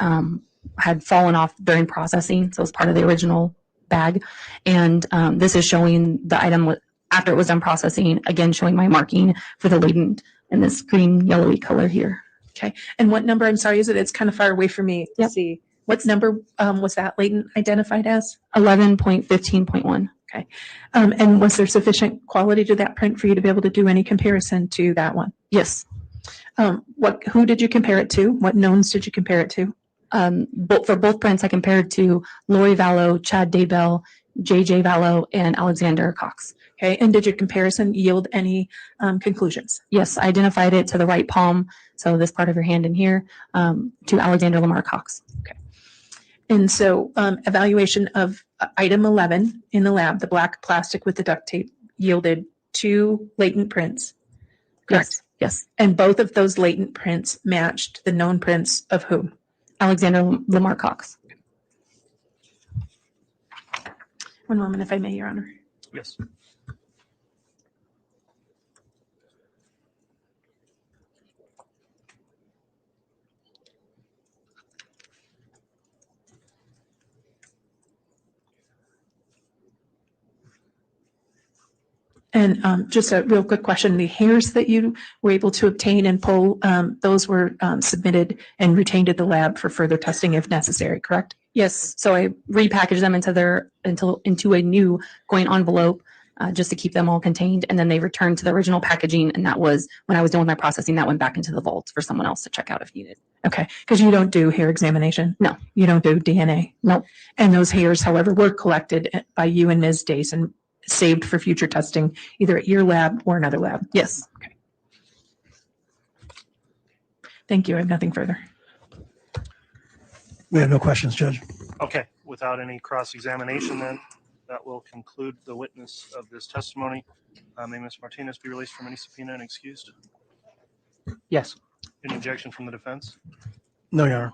had fallen off during processing. So it's part of the original bag. And this is showing the item after it was done processing, again, showing my marking for the latent in this green yellowy color here. Okay. And what number, I'm sorry, is it? It's kind of far away for me to see. What number was that latent identified as? 11.15.1. Okay. And was there sufficient quality to that print for you to be able to do any comparison to that one? Yes. Who did you compare it to? What knowns did you compare it to? For both prints, I compared to Lori Vallow, Chad Daybell, JJ Vallow, and Alexander Cox. Okay. And did your comparison yield any conclusions? Yes, I identified it to the right palm, so this part of your hand in here, to Alexander Lamar Cox. Okay. And so evaluation of item 11 in the lab, the black plastic with the duct tape, yielded 2 latent prints. Correct? Yes. And both of those latent prints matched the known prints of whom? Alexander Lamar Cox. One moment, if I may, Your Honor. Yes. And just a real quick question, the hairs that you were able to obtain and pull, those were submitted and retained at the lab for further testing if necessary, correct? Yes, so I repackaged them into a new coin envelope, just to keep them all contained, and then they returned to the original packaging, and that was when I was done with my processing, that went back into the vault for someone else to check out if needed. Okay, because you don't do hair examination? No. You don't do DNA? No. And those hairs, however, were collected by you and Ms. Dace and saved for future testing, either at your lab or another lab? Yes. Okay. Thank you. I have nothing further. We have no questions, Judge. Okay, without any cross-examination then, that will conclude the witness of this testimony. May Ms. Martinez be released from any subpoena and excused? Yes. Any objection from the defense? No, Your Honor.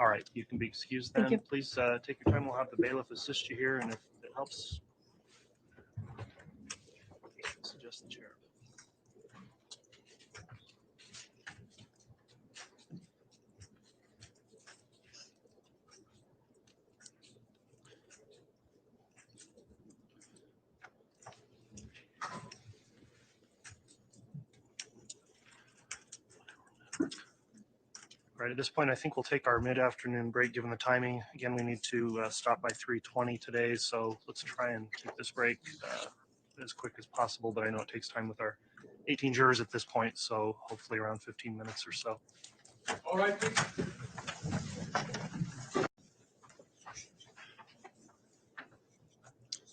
All right, you can be excused Thank then. you. Please take your time. We'll have the bailiff assist you here, and if it helps, suggest the chair. All right, at this point, I think we'll take our mid-afternoon break, given the timing. Again, we need to stop by 3:20 today, so let's try and keep this break as quick as possible, but I know it takes time with our 18 jurors at this point, so hopefully around 15 minutes or so. All right, please.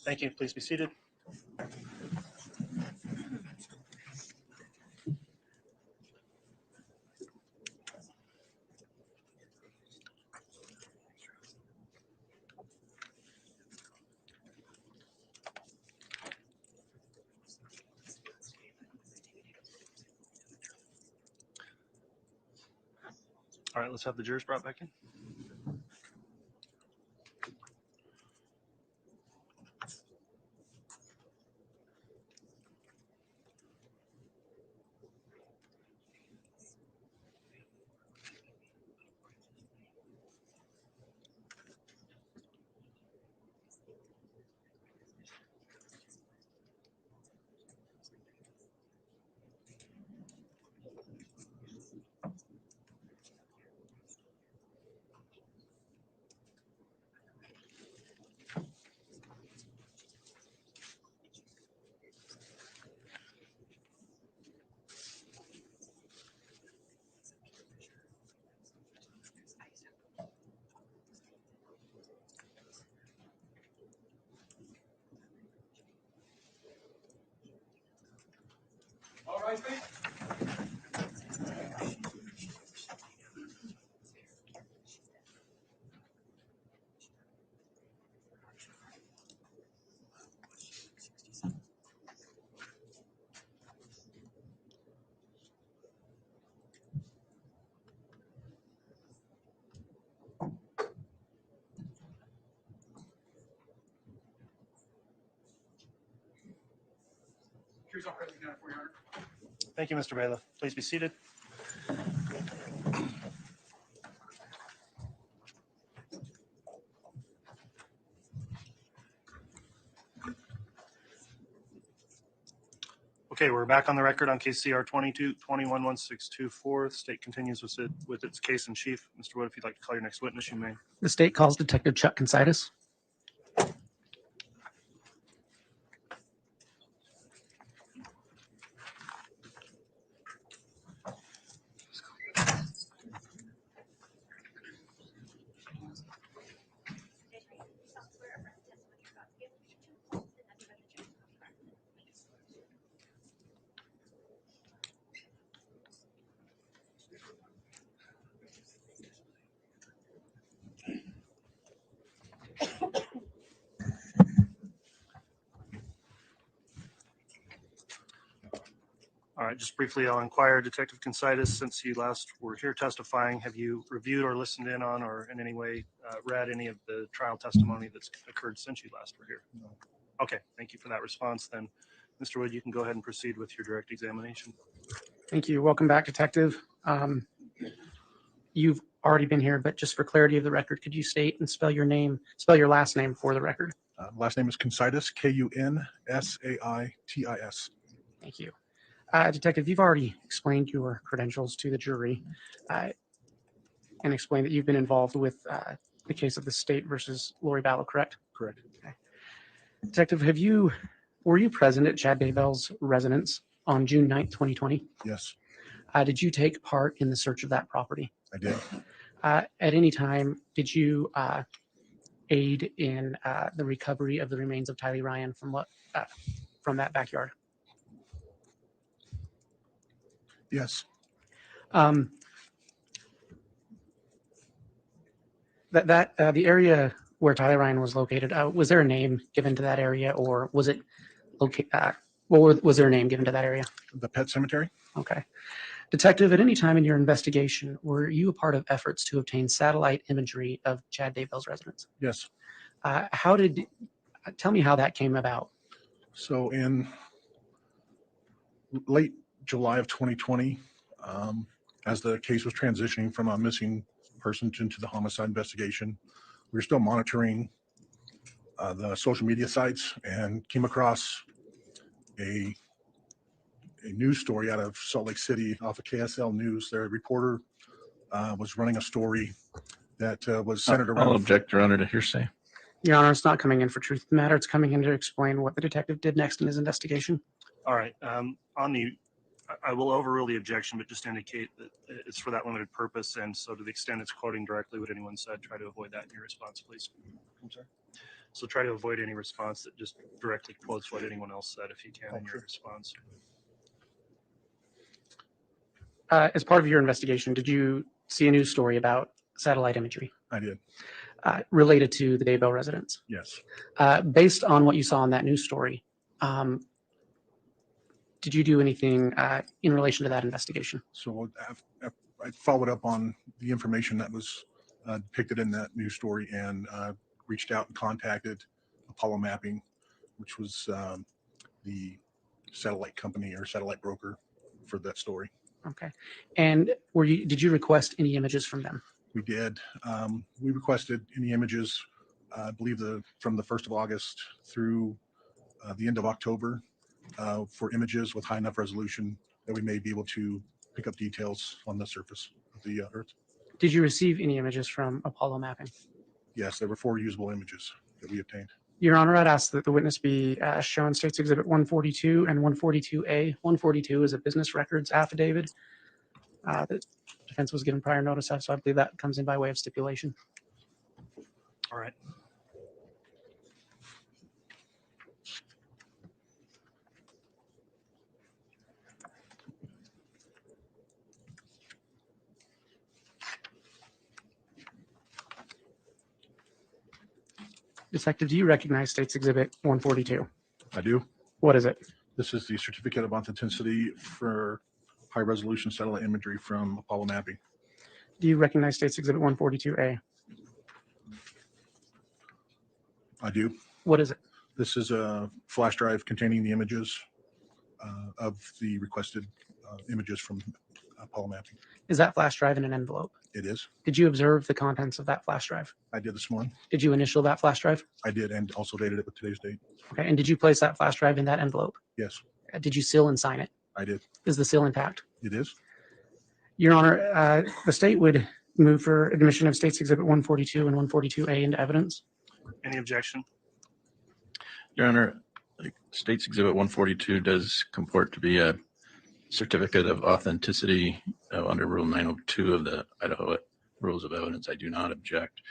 Thank you. Please be seated. All right, let's have the jurors brought back in. All right, please. Here's our president for your honor. Thank you, Mr. Bailiff. Please be seated. Okay, we're back on the record on case CR 22-21-1624. The state continues with its case in chief. Mr. Wood, if you'd like to call your next witness, you may. The state calls Detective Chuck Consitis. All right, just briefly, I'll inquire, Detective Consitis, since you last were here testifying, have you reviewed or listened in on or in any way read any of the trial testimony that's occurred since you last were here? No. Okay, thank you for that response. Then, Mr. Wood, you can go ahead and proceed with your direct examination. Thank you. Welcome back, Detective. You've already been here, but just for clarity of the record, could you state and spell your last name for the record? Last name is Consitis, Kunsaitis. Thank you. Detective, you've already explained your credentials to the jury and explained that you've been involved with the case of the state versus Lori Ballo, correct? Correct. Detective, were you present at Chad Daybell's residence on June 9th, 2020? Yes, Did you take part in the search of that property? I did. At any time, did you aid in the recovery of the remains of Tylee Ryan from that backyard? Yes, The area where Tylee Ryan was located, was there a name given to that area, or was it was there a name given to that area? the pet cemetery. Okay. Detective, at any time in your investigation, were you a part of efforts to obtain satellite imagery of Chad Daybell's residence? Yes. Tell me how that came about. So in late July of 2020, as the case was transitioning from a missing person into the homicide investigation, we were still monitoring the social media sites and came across a news story out of Salt Lake City off of KSL News. Their reporter was running a story that was centered around. I'll object, Your Honor, to hearsay. Your Honor, it's not coming in for truth of the matter. It's coming in to explain what the detective did next in his investigation. All right. I will overrule the objection, but just indicate that it's for that limited purpose. And so to the extent it's quoting directly what anyone said, try to avoid that in your response, please. I'm sorry. So try to avoid any response that just directly quotes what anyone else said if you can in your response. As part of your investigation, did you see a news story about satellite imagery I did. related to the Daybell residence? Yes. Based on what you saw in that news story, did you do anything in relation to that investigation? So I followed up on the information that was depicted in that news story and reached out and contacted Apollo Mapping, which was the satellite company or satellite broker for that story. Okay. And did you request any images from them? We did. We requested any images, I believe from the 1st of August through the end of October for images with high enough resolution that we may be able to pick up details on the surface of the Earth. Did you receive any images from Apollo Mapping? Yes, there were 4 usable images that we obtained. Your Honor, I'd ask that the witness be shown States Exhibit 142 and 142A. 142 is a business records affidavit that defense was given prior notice of, so I believe that comes in by way of stipulation. All right. Detective, do you recognize States Exhibit 142? I do. What is it? This is the certificate of authenticity for high resolution satellite imagery from Apollo Mapping. Do you recognize States Exhibit 142A? I do. What is it? This is a flash drive containing the images of the requested images from Apollo Mapping. Is that flash drive in an envelope? It is. Did you observe the contents of that flash drive? I did this morning. Did you initial that flash drive? I did, and also dated it with today's date. Okay. And did you place that flash drive in that envelope? Yes, Did you seal and sign it? I did. Is the seal intact? It is. Your Honor, the state would move for admission of States Exhibit 142 and 142A into evidence. Any objection? Your Honor, States Exhibit 142 does comport to be a certificate of authenticity under Rule 902 of the Idaho Rules of Evidence. I do not object.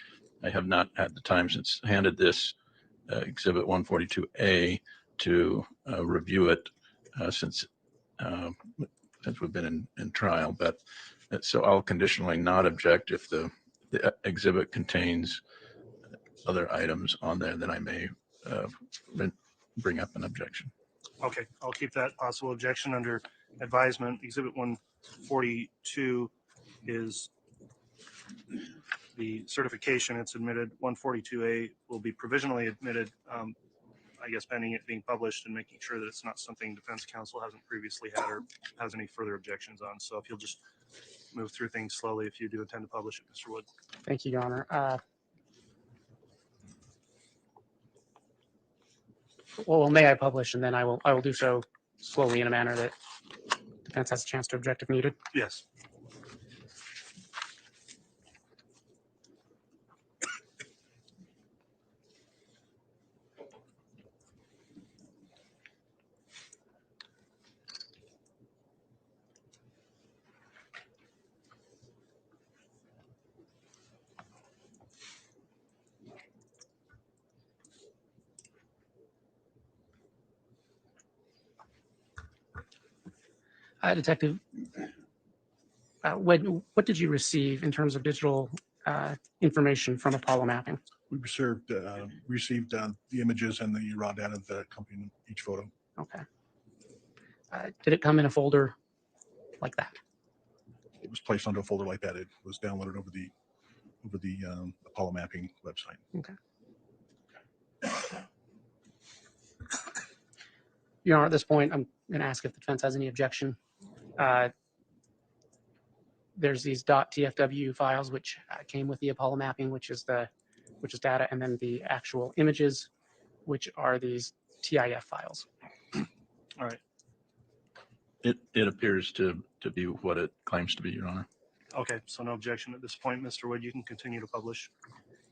I have not had the time since handed this Exhibit 142A to review it since we've been in trial. But so I'll conditionally not object if the exhibit contains other items on there, then I may bring up an objection. Okay, I'll keep that possible objection under advisement. Exhibit 142 is the certification. It's admitted. 142A will be provisionally admitted, I guess, pending it being published and making sure that it's not something defense counsel hasn't previously had or has any further objections on. So if you'll just move through things slowly, if you do intend to publish it, Mr. Wood. Thank you, Your Honor. Well, may I publish, and then I will do so slowly in a manner that defense has a chance to object if needed. Yes. Detective, what did you receive in terms of digital information from Apollo mapping? We received the images and the raw data that accompany each photo. Okay. Did it come in a folder like that? It was placed onto a folder like that. It was downloaded over the Apollo mapping website. Okay. Your Honor, at this point, I'm going to ask if the defense has any objection. There's these .tfw files which came with the Apollo mapping, which is data, and then the actual images, which are these TIF files. All right. It appears to be what it claims to be, Your Honor. Okay, so no objection at this point. Mr. Wood, you can continue to publish.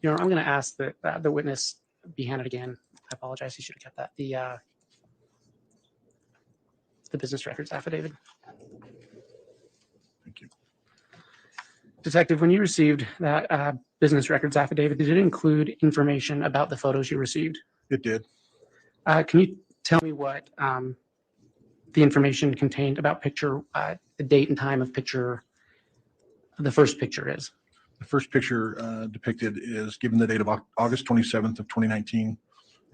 Your Honor, I'm going to ask that the witness be handed again. I apologize. He should have kept that. The business records affidavit. Thank you. Detective, when you received that business records affidavit, did it include information about the photos you received? It did. Can you tell me what the information contained about picture, the date and time of picture, the first picture is? The first picture depicted is given the date of August 27th of 2019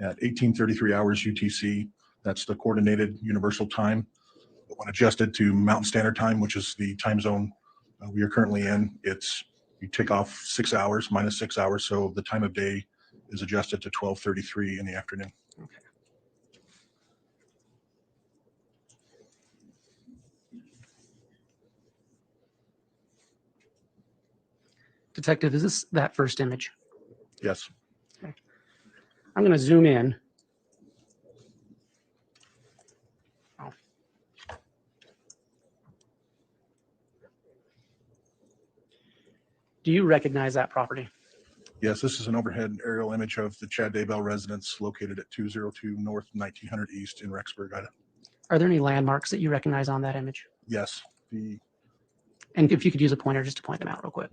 at 18:33 hours UTC. That's the coordinated universal time. But when adjusted to Mountain Standard Time, which is the time zone we are currently in, you take off 6 hours, minus 6 hours. So the time of day is adjusted to 12:33 in the afternoon. Okay. Detective, is this that first image? Yes. Okay. I'm going to zoom in. Oh. Do you recognize that property? Yes, this is an overhead aerial image of the Chad Daybell residence located at 202 North 1900 East in Rexburg, Idaho. Are there any landmarks that you recognize on that image? Yes. And if you could use a pointer just to point them out real quick.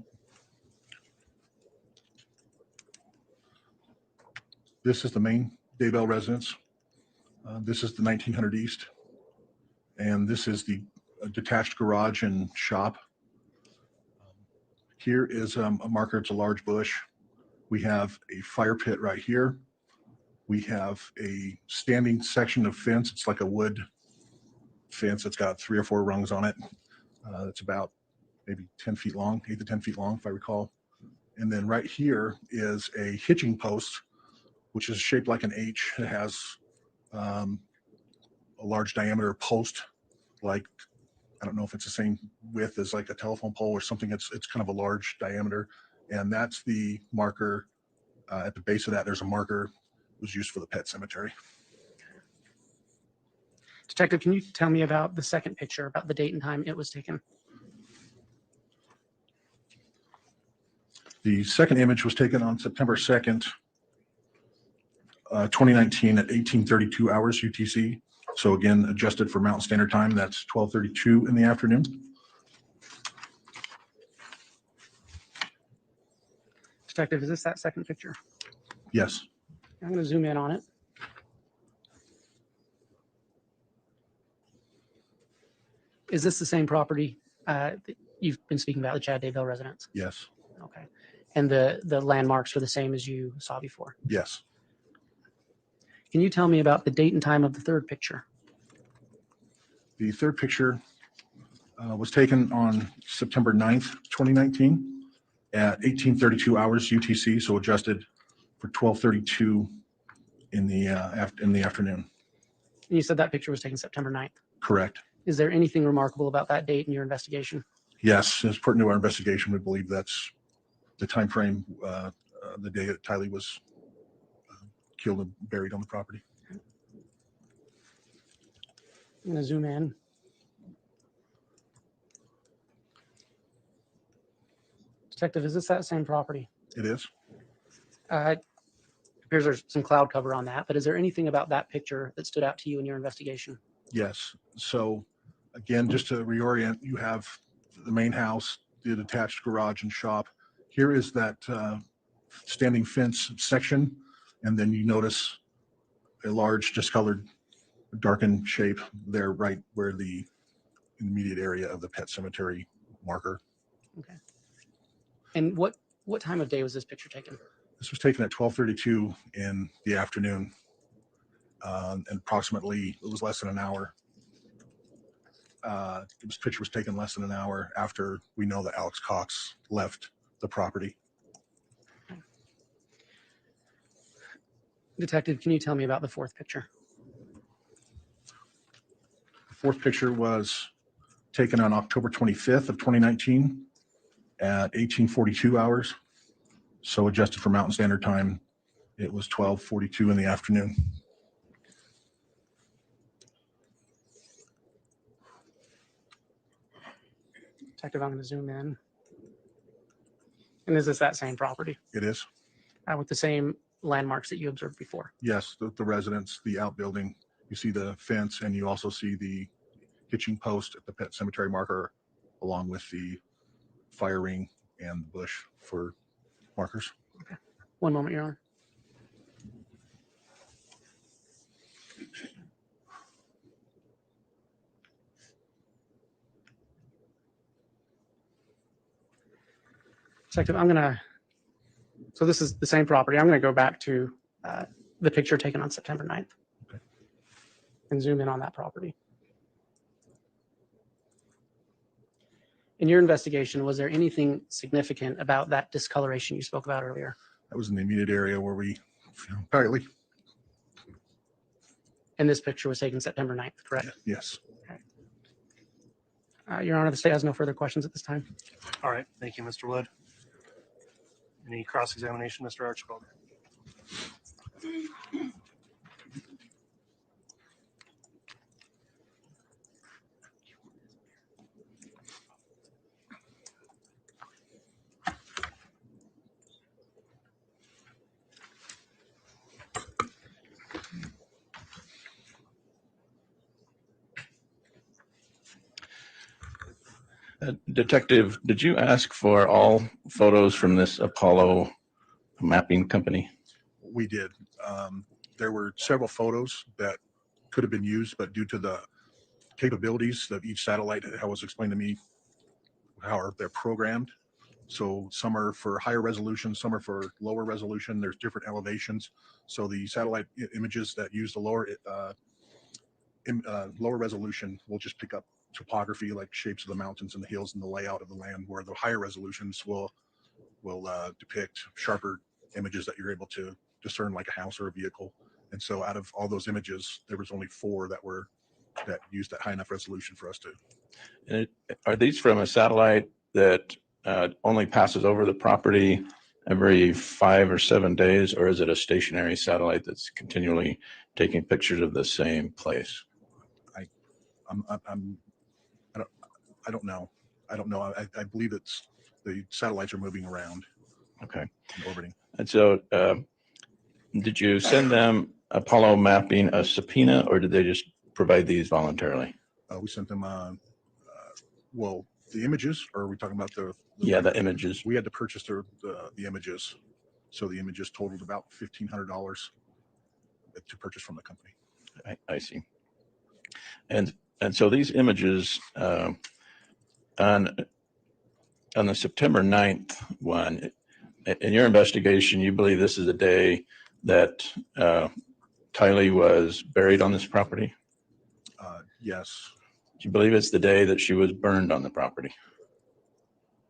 This is the main Daybell residence. This is the 1900 East. And this is the detached garage and shop. Here is a marker. It's a large bush. We have a fire pit right here. We have a standing section of fence. It's like a wood fence that's got 3 or 4 rungs on it. It's about maybe 10 feet long, 8 to 10 feet long, if I recall. And then right here is a hitching post, which is shaped like an H. It has a large diameter post, like, I don't know if it's the same width as like a telephone pole or something. It's kind of a large diameter. And that's the marker. At the base of that, there's a marker that was used for the pet cemetery. Detective, can you tell me about the second picture, about the date and time it was taken? The second image was taken on September 2nd, 2019 at 18:32 hours UTC. So again, adjusted for Mountain Standard Time, that's 12:32 in the afternoon. Detective, is this that second picture? Yes. I'm going to zoom in on it. Is this the same property that you've been speaking about, the Chad Daybell residence? Yes. Okay. And the landmarks are the same as you saw before? Yes. Can you tell me about the date and time of the third picture? The third picture was taken on September 9th, 2019 at 18:32 hours UTC, so adjusted for 12:32 in the afternoon. And you said that picture was taken September 9th. Correct. Is there anything remarkable about that date in your investigation? Yes, as pertinent to our investigation, we believe that's the time frame, the day that Tylee was killed and buried on the property. I'm going to zoom in. Detective, is this that same property? It is. It appears there's some cloud cover on that, but is there anything about that picture that stood out to you in your investigation? Yes. So again, just to reorient, you have the main house, the detached garage and shop. Here is that standing fence section, and then you notice a large discolored darkened shape there right where the immediate area of the pet cemetery marker. Okay. And what time of day was this picture taken? This was taken at 12:32 in the afternoon, and approximately it was less than an hour. This picture was taken less than an hour after we know that Alex Cox left the property. Detective, can you tell me about the fourth picture? The fourth picture was taken on October 25th of 2019 at 18:42 hours. So adjusted for Mountain Standard Time, it was 12:42 in the afternoon. Detective, I'm going to zoom in. And is this that same property It is. with the same landmarks that you observed before? Yes, the residence, the outbuilding. You see the fence, and you also see the hitching post at the pet cemetery marker, along with the fire ring and the bush for markers. Okay. One moment, Your Honor. Detective, so this is the same property. I'm going to go back to the picture taken on September 9th. Okay. And zoom in on that property. In your investigation, was there anything significant about that discoloration you spoke about earlier? That was in the immediate area where we apparently. And this picture was taken September 9th, correct? Yes. Okay. Your Honor, the state has no further questions at this time. All right. Thank you, Mr. Wood. Any cross-examination, Mr. Archibald? Detective, did you ask for all photos from this Apollo mapping company? We did. There were several photos that could have been used, but due to the capabilities of each satellite, how it was explained to me, how they're programmed. So some are for higher resolution, some are for lower resolution. There's different elevations. So the satellite images that use the lower resolution will just pick up topography, like shapes of the mountains and the hills and the layout of the land, where the higher resolutions will depict sharper images that you're able to discern, like a house or a vehicle. And so out of all those images, there was only 4 that used that high enough resolution for us to. And are these from a satellite that only passes over the property every 5 or 7 days, or is it a stationary satellite that's continually taking pictures of the same place? I don't know. I believe it's the satellites are moving around. Okay. And orbiting. And so did you send them Apollo mapping a subpoena, or did they just provide these voluntarily? We sent them, the images, or are we talking about the images. We had to purchase the images. So the images totaled about $1,500 to purchase from the company. I see. And so these images on the September 9th one, in your investigation, you believe this is the day that Tylee was buried on this property? Yes. Do you believe it's the day that she was burned on the property?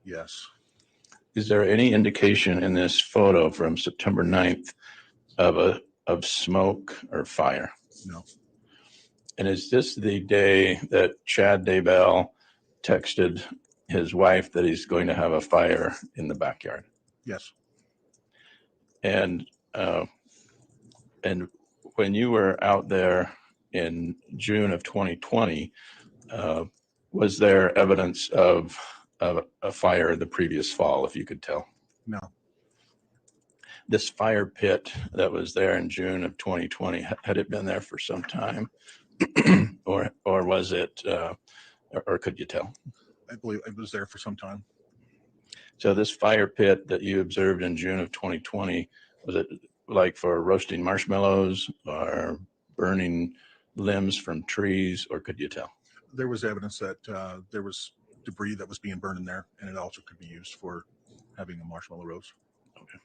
Yes. Is there any indication in this photo from September 9th of smoke or fire? No. And is this the day that Chad Daybell texted his wife that he's going to have a fire in the backyard? Yes. And when you were out there in June of 2020, was there evidence of a fire the previous fall, if you could tell? No. This fire pit that was there in June of 2020, had it been there for some time? or was it, or could you tell? I believe it was there for some time. So this fire pit that you observed in June of 2020, was it like for roasting marshmallows or burning limbs from trees, or could you tell? There was evidence that there was debris that was being burned in there, and it also could be used for having a marshmallow roast. Okay.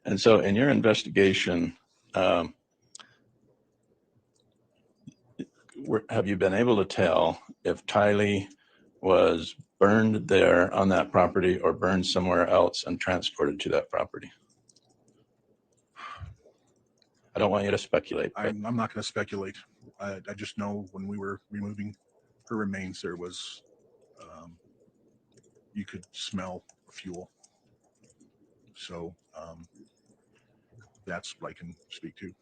And so in your investigation, have you been able to tell if Tylee was burned there on that property or burned somewhere else and transported to that property? I don't want you to speculate. I'm not going to speculate. I just know when we were removing her remains, there was, you could smell fuel. So that's what I can speak to.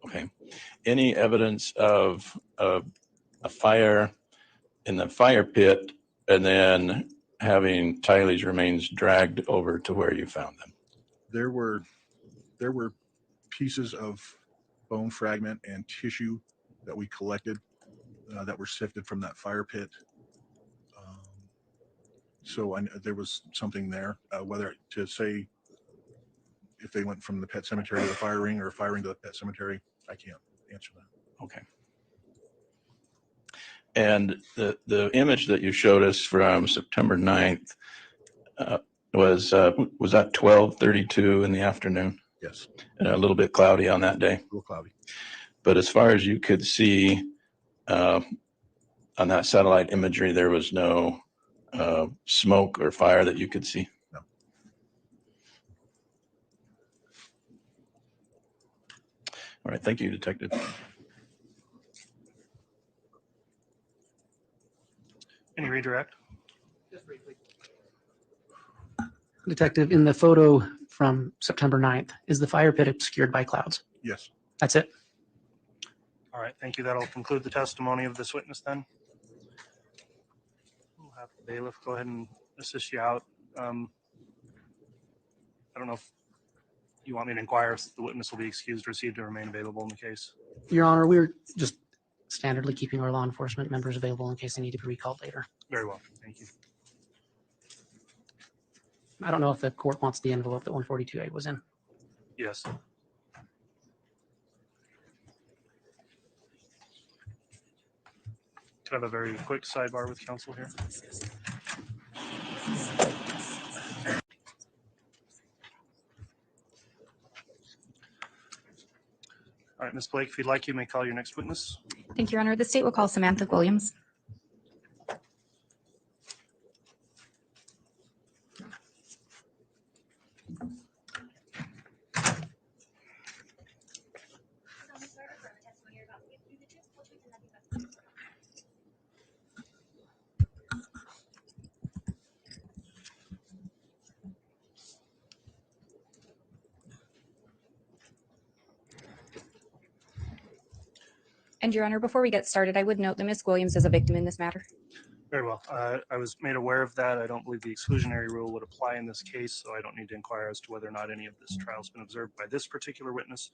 Okay. Any evidence of a fire in the fire pit and then having Tylee's remains dragged over to where you found them? There were pieces of bone fragment and tissue that we collected that were sifted from that fire pit. So there was something there. Whether to say if they went from the pet cemetery to the fire ring or fire ring to the pet cemetery, I can't answer that. Okay. And the image that you showed us from September 9th was that 12:32 in the afternoon? Yes. And a little bit cloudy on that day? A little cloudy. But as far as you could see on that satellite imagery, there was no smoke or fire that you could see? No. All right. Thank you, Detective. Any redirect? Detective, in the photo from September 9th, is the fire pit obscured by clouds? Yes. That's it? All right, thank you. That'll conclude the testimony of this witness then. We'll have the bailiff go ahead and assist you out. I don't know if you want me to inquire if the witness will be excused or received to remain available in the case. Your Honor, we're just standardly keeping our law enforcement members available in case they need to be recalled later. Very well, thank you. I don't know if the court wants the envelope that 142A was in. Yes. Could I have a very quick sidebar with counsel here? All right, Ms. Blake, if you'd like, you may call your next witness. Thank you, Your Honor. The state will call Samantha Williams. And Your Honor, before we get started, I would note that Ms. Williams is a victim in this matter. Very well. I was made aware of that. I don't believe the exclusionary rule would apply in this case, so I don't need to inquire as to whether or not any of this trial has been observed by this particular witness.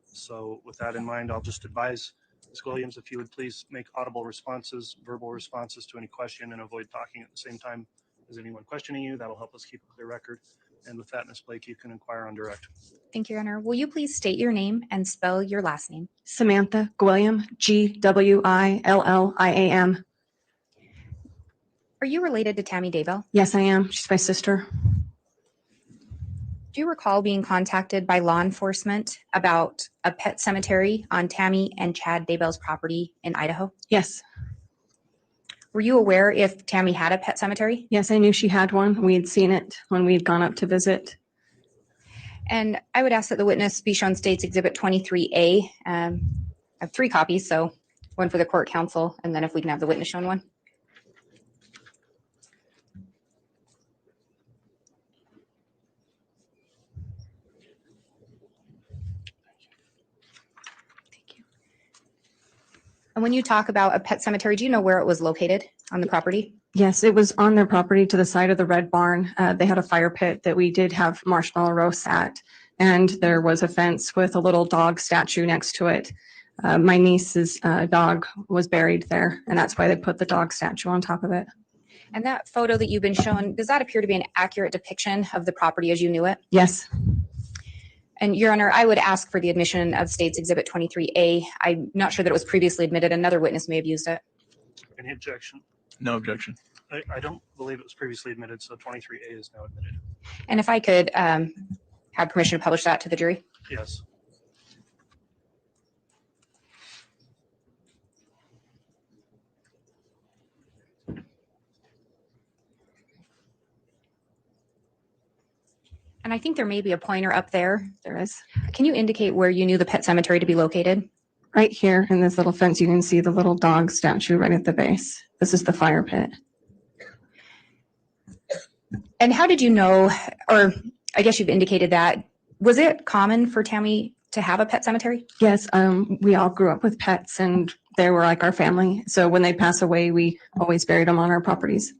So with that in mind, I'll just advise Ms. Williams, if you would please make audible responses, verbal responses to any question, and avoid talking at the same time as anyone questioning you. That'll help us keep a clear record. And with that, Ms. Blake, you can inquire on direct. Thank you, Your Honor. Will you please state your name and spell your last name? Samantha Gwilliam, Gwilliam. Are you related to Tammy Daybell? Yes, I am. She's my sister. Do you recall being contacted by law enforcement about a pet cemetery on Tammy and Chad Daybell's property in Idaho? Yes. Were you aware if Tammy had a pet cemetery? Yes, I knew she had one. We had seen it when we had gone up to visit. And I would ask that the witness be shown State's Exhibit 23A. I have 3 copies, so one for the court counsel, and then if we can have the witness shown one. And when you talk about a pet cemetery, do you know where it was located on the property? Yes, it was on their property to the side of the red barn. They had a fire pit that we did have marshmallow roasts at, and there was a fence with a little dog statue next to it. My niece's dog was buried there, and that's why they put the dog statue on top of it. And that photo that you've been shown, does that appear to be an accurate depiction of the property as you knew it? Yes. And Your Honor, I would ask for the admission of State's Exhibit 23A. I'm not sure that it was previously admitted. Another witness may have used it. Any objection? No objection. I don't believe it was previously admitted, so 23A is now admitted. And if I could have permission to publish that to the jury? Yes. And I think there may be a pointer up there. There is. Can you indicate where you knew the pet cemetery to be located? Right here in this little fence, you can see the little dog statue right at the base. This is the fire pit. And how did you know, or I guess you've indicated that, was it common for Tammy to have a pet cemetery? Yes, we all grew up with pets and they were like our family. So when they pass away, we always buried them on our properties.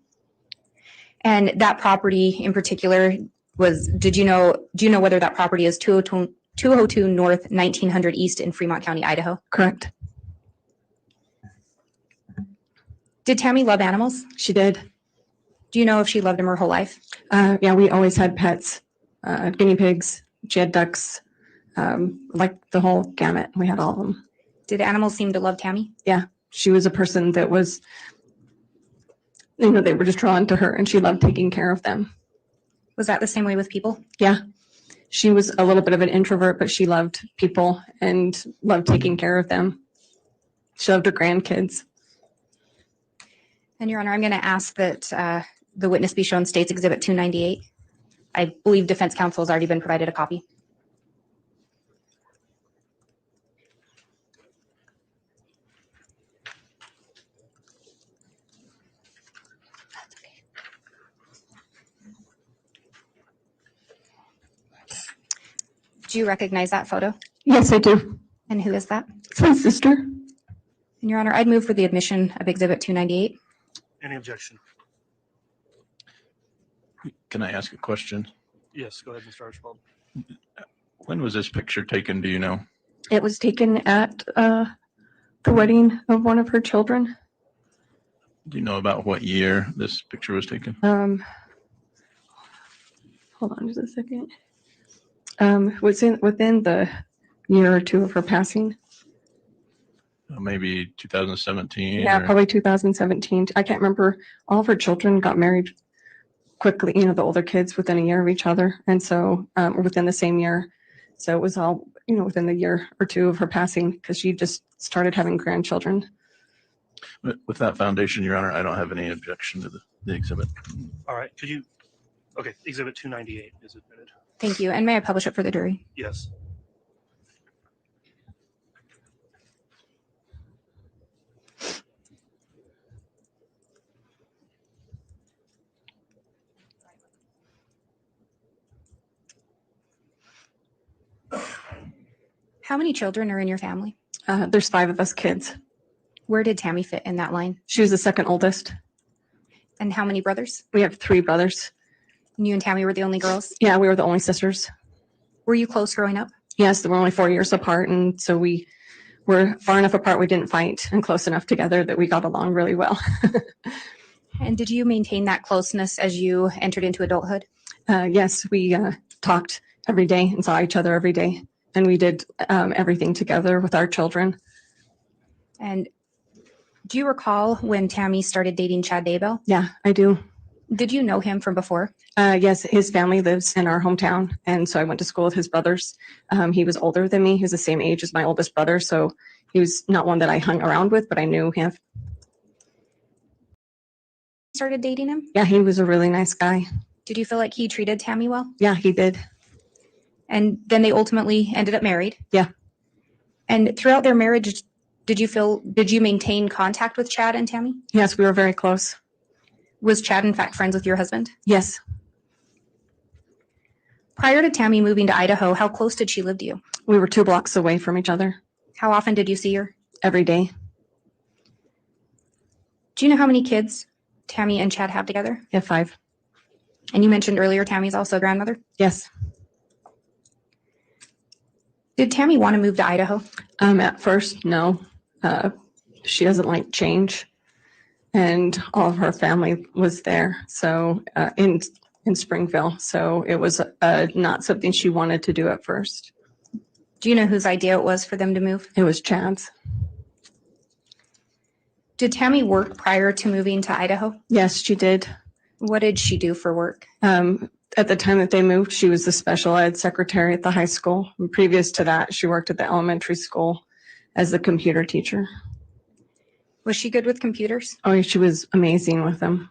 And that property in particular was, do you know whether that property is 202 North 1900 East in Fremont County, Idaho? Correct. Did Tammy love animals? She did. Do you know if she loved them her whole life? Yeah, we always had pets, guinea pigs. She had ducks, like the whole gamut. We had all of them. Did animals seem to love Tammy? Yeah, she was a person that was, they were just drawn to her and she loved taking care of them. Was that the same way with people? Yeah, she was a little bit of an introvert, but she loved people and loved taking care of them. She loved her grandkids. And Your Honor, I'm going to ask that the witness be shown State's Exhibit 298. I believe defense counsel has already been provided a copy. Do you recognize that photo? Yes, I do. And who is that? It's my sister. And Your Honor, I'd move for the admission of Exhibit 298. Any objection? Can I ask a question? Yes, go ahead, Mr. Archibald. When was this picture taken? Do you know? It was taken at the wedding of one of her children. Do you know about what year this picture was taken? Hold on just a second. Within the year or two of her passing. Maybe 2017? Yeah, or- probably 2017. I can't remember. All of her children got married quickly, the older kids within a year of each other. And so, within the same year. So it was all, within the year or two of her passing because she just started having grandchildren. With that foundation, Your Honor, I don't have any objection to the exhibit. All right, okay, Exhibit 298 is admitted. Thank you. And may I publish it for the jury? Yes. How many children are in your family? There's 5 of us kids. Where did Tammy fit in that line? She was the second oldest. And how many brothers? We have 3 brothers. And you and Tammy were the only girls? Yeah, we were the only sisters. Were you close growing up? Yes, we're only 4 years apart. And so we were far enough apart we didn't fight and close enough together that we got along really well. And did you maintain that closeness as you entered into adulthood? Yes, we talked every day and saw each other every day. And we did everything together with our children. And do you recall when Tammy started dating Chad Daybell? Yeah, I do. Did you know him from before? Yes, his family lives in our hometown. And so I went to school with his brothers. He was older than me. He was the same age as my oldest brother. So he was not one that I hung around with, but I knew him. Started dating him? Yeah, he was a really nice guy. Did you feel like he treated Tammy well? Yeah, he did. And then they ultimately ended up married? Yeah. And throughout their marriage, did you maintain contact with Chad and Tammy? Yes, we were very close. Was Chad in fact friends with your husband? Yes. Prior to Tammy moving to Idaho, how close did she live to you? We were 2 blocks away from each other. How often did you see her? Every day. Do you know how many kids Tammy and Chad have together? Yeah, 5. And you mentioned earlier Tammy's also a grandmother? Yes. Did Tammy want to move to Idaho? At first, no. She doesn't like change. And all of her family was there. So in Springville. So it was not something she wanted to do at first. Do you know whose idea it was for them to move? It was Chad's. Did Tammy work prior to moving to Idaho? Yes, she did. What did she do for work? At the time that they moved, she was the special ed secretary at the high school. And previous to that, she worked at the elementary school as the computer teacher. Was she good with computers? Oh, she was amazing with them.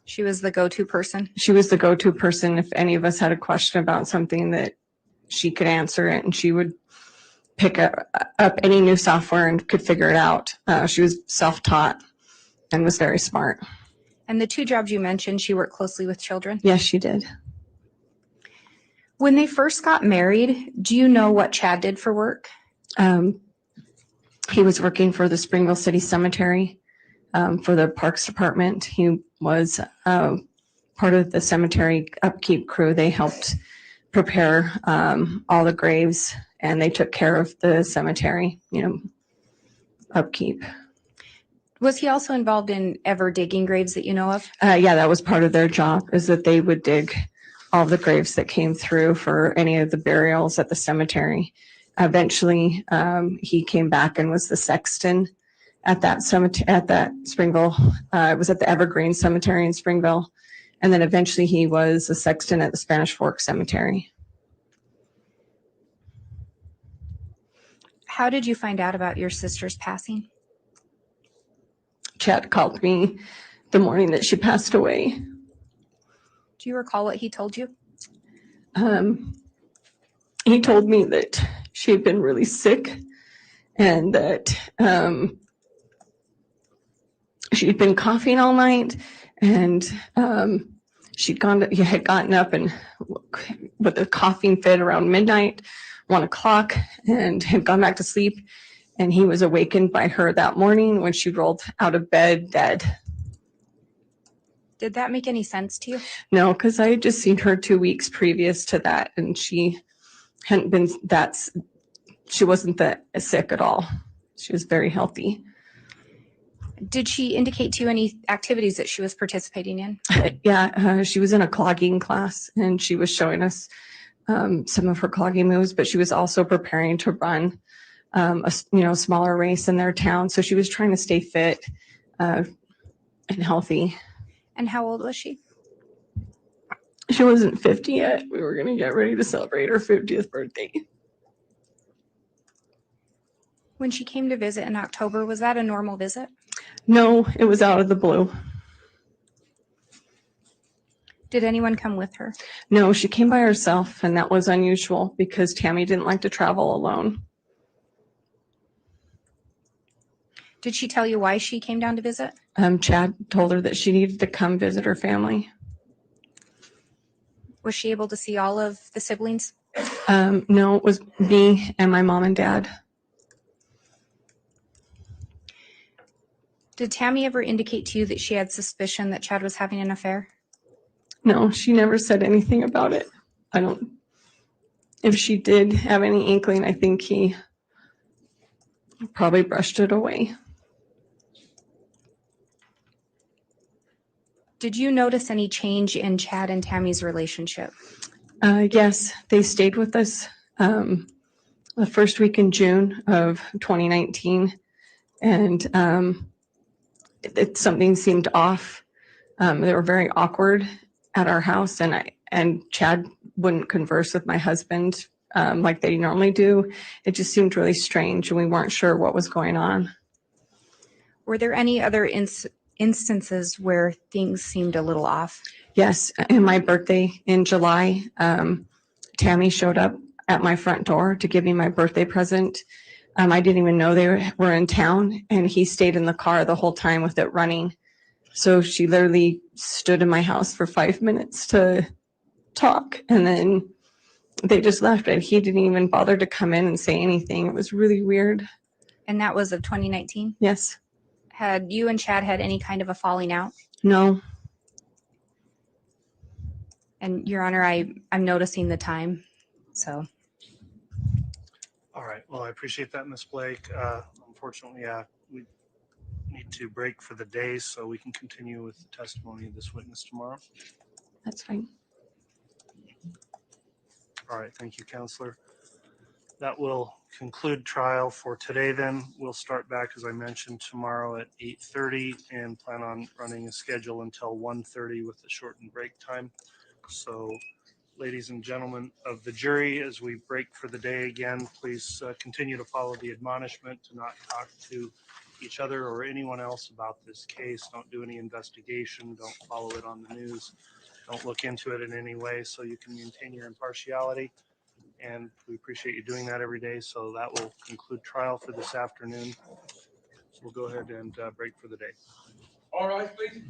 She was the go-to person. She was the go-to person if any of us had a question about something, that she could answer it, and she would pick up any new software and could figure it out. She was self-taught and was very smart. And the two jobs you mentioned, she worked closely with children? Yes, she did. When they first got married, do you know what Chad did for work? He was working for the Springville City Cemetery for the Parks Department. He was part of the cemetery upkeep crew. They helped prepare all the graves, and they took care of the cemetery, upkeep. Was he also involved in ever digging graves that you know of? Yeah, that was part of their job, is that they would dig all the graves that came through for any of the burials at the cemetery. Eventually, he came back and was the sexton at that cemetery, at that Springville. It was at the Evergreen Cemetery in Springville. And then eventually he was a sexton at the Spanish Fork Cemetery. How did you find out about your sister's passing? Chad called me the morning that she passed away. Do you recall what he told you? He told me that she had been really sick, and that she'd been coughing all night, and had gotten up and with a coughing fit around midnight, 1 o'clock, and had gone back to sleep. And he was awakened by her that morning when she rolled out of bed dead. Did that make any sense to you? No, because I had just seen her 2 weeks previous to that, and she hadn't been she wasn't that sick at all. She was very healthy. Did she indicate to you any activities that she was participating in? Yeah, she was in a clogging class, and she was showing us some of her clogging moves, but she was also preparing to run a smaller race in their town. So she was trying to stay fit and healthy. And how old was she? She wasn't 50 yet. We were going to get ready to celebrate her 50th birthday. When she came to visit in October, was that a normal visit? No, it was out of the blue. Did anyone come with her? No, she came by herself, and that was unusual because Tammy didn't like to travel alone. Did she tell you why she came down to visit? Chad told her that she needed to come visit her family. Was she able to see all of the siblings? No, it was me and my mom and dad. Did Tammy ever indicate to you that she had suspicion that Chad was having an affair? No, she never said anything about it. If she did have any inkling, I think he probably brushed it away. Did you notice any change in Chad and Tammy's relationship? Yes, they stayed with us the first week in June of 2019, and something seemed off. They were very awkward at our house, and Chad wouldn't converse with my husband like they normally do. It just seemed really strange, and we weren't sure what was going on. Were there any other instances where things seemed a little off? Yes, in my birthday in July, Tammy showed up at my front door to give me my birthday present. I didn't even know they were in town, and he stayed in the car the whole time with it running. So she literally stood in my house for 5 minutes to talk, and then they just left, and he didn't even bother to come in and say anything. It was really weird. And that was of 2019? Yes. Had you and Chad had any kind of a falling out? No. And Your Honor, I'm noticing the time, so. All right. Well, I appreciate that, Ms. Blake. Unfortunately, we need to break for the day, so we can continue with the testimony of this witness tomorrow. That's fine. All right. Thank you, Counselor. That will conclude trial for today then. We'll start back, as I mentioned, tomorrow at 8:30 and plan on running a schedule until 1:30 with a shortened break time. So, ladies and gentlemen of the jury, as we break for the day again, please continue to follow the admonishment to not talk to each other or anyone else about this case. Don't do any investigation. Don't follow it on the news. Don't look into it in any way so you can maintain your impartiality. And we appreciate you doing that every day. So that will conclude trial for this afternoon. So we'll go ahead and break for the day. All right, please.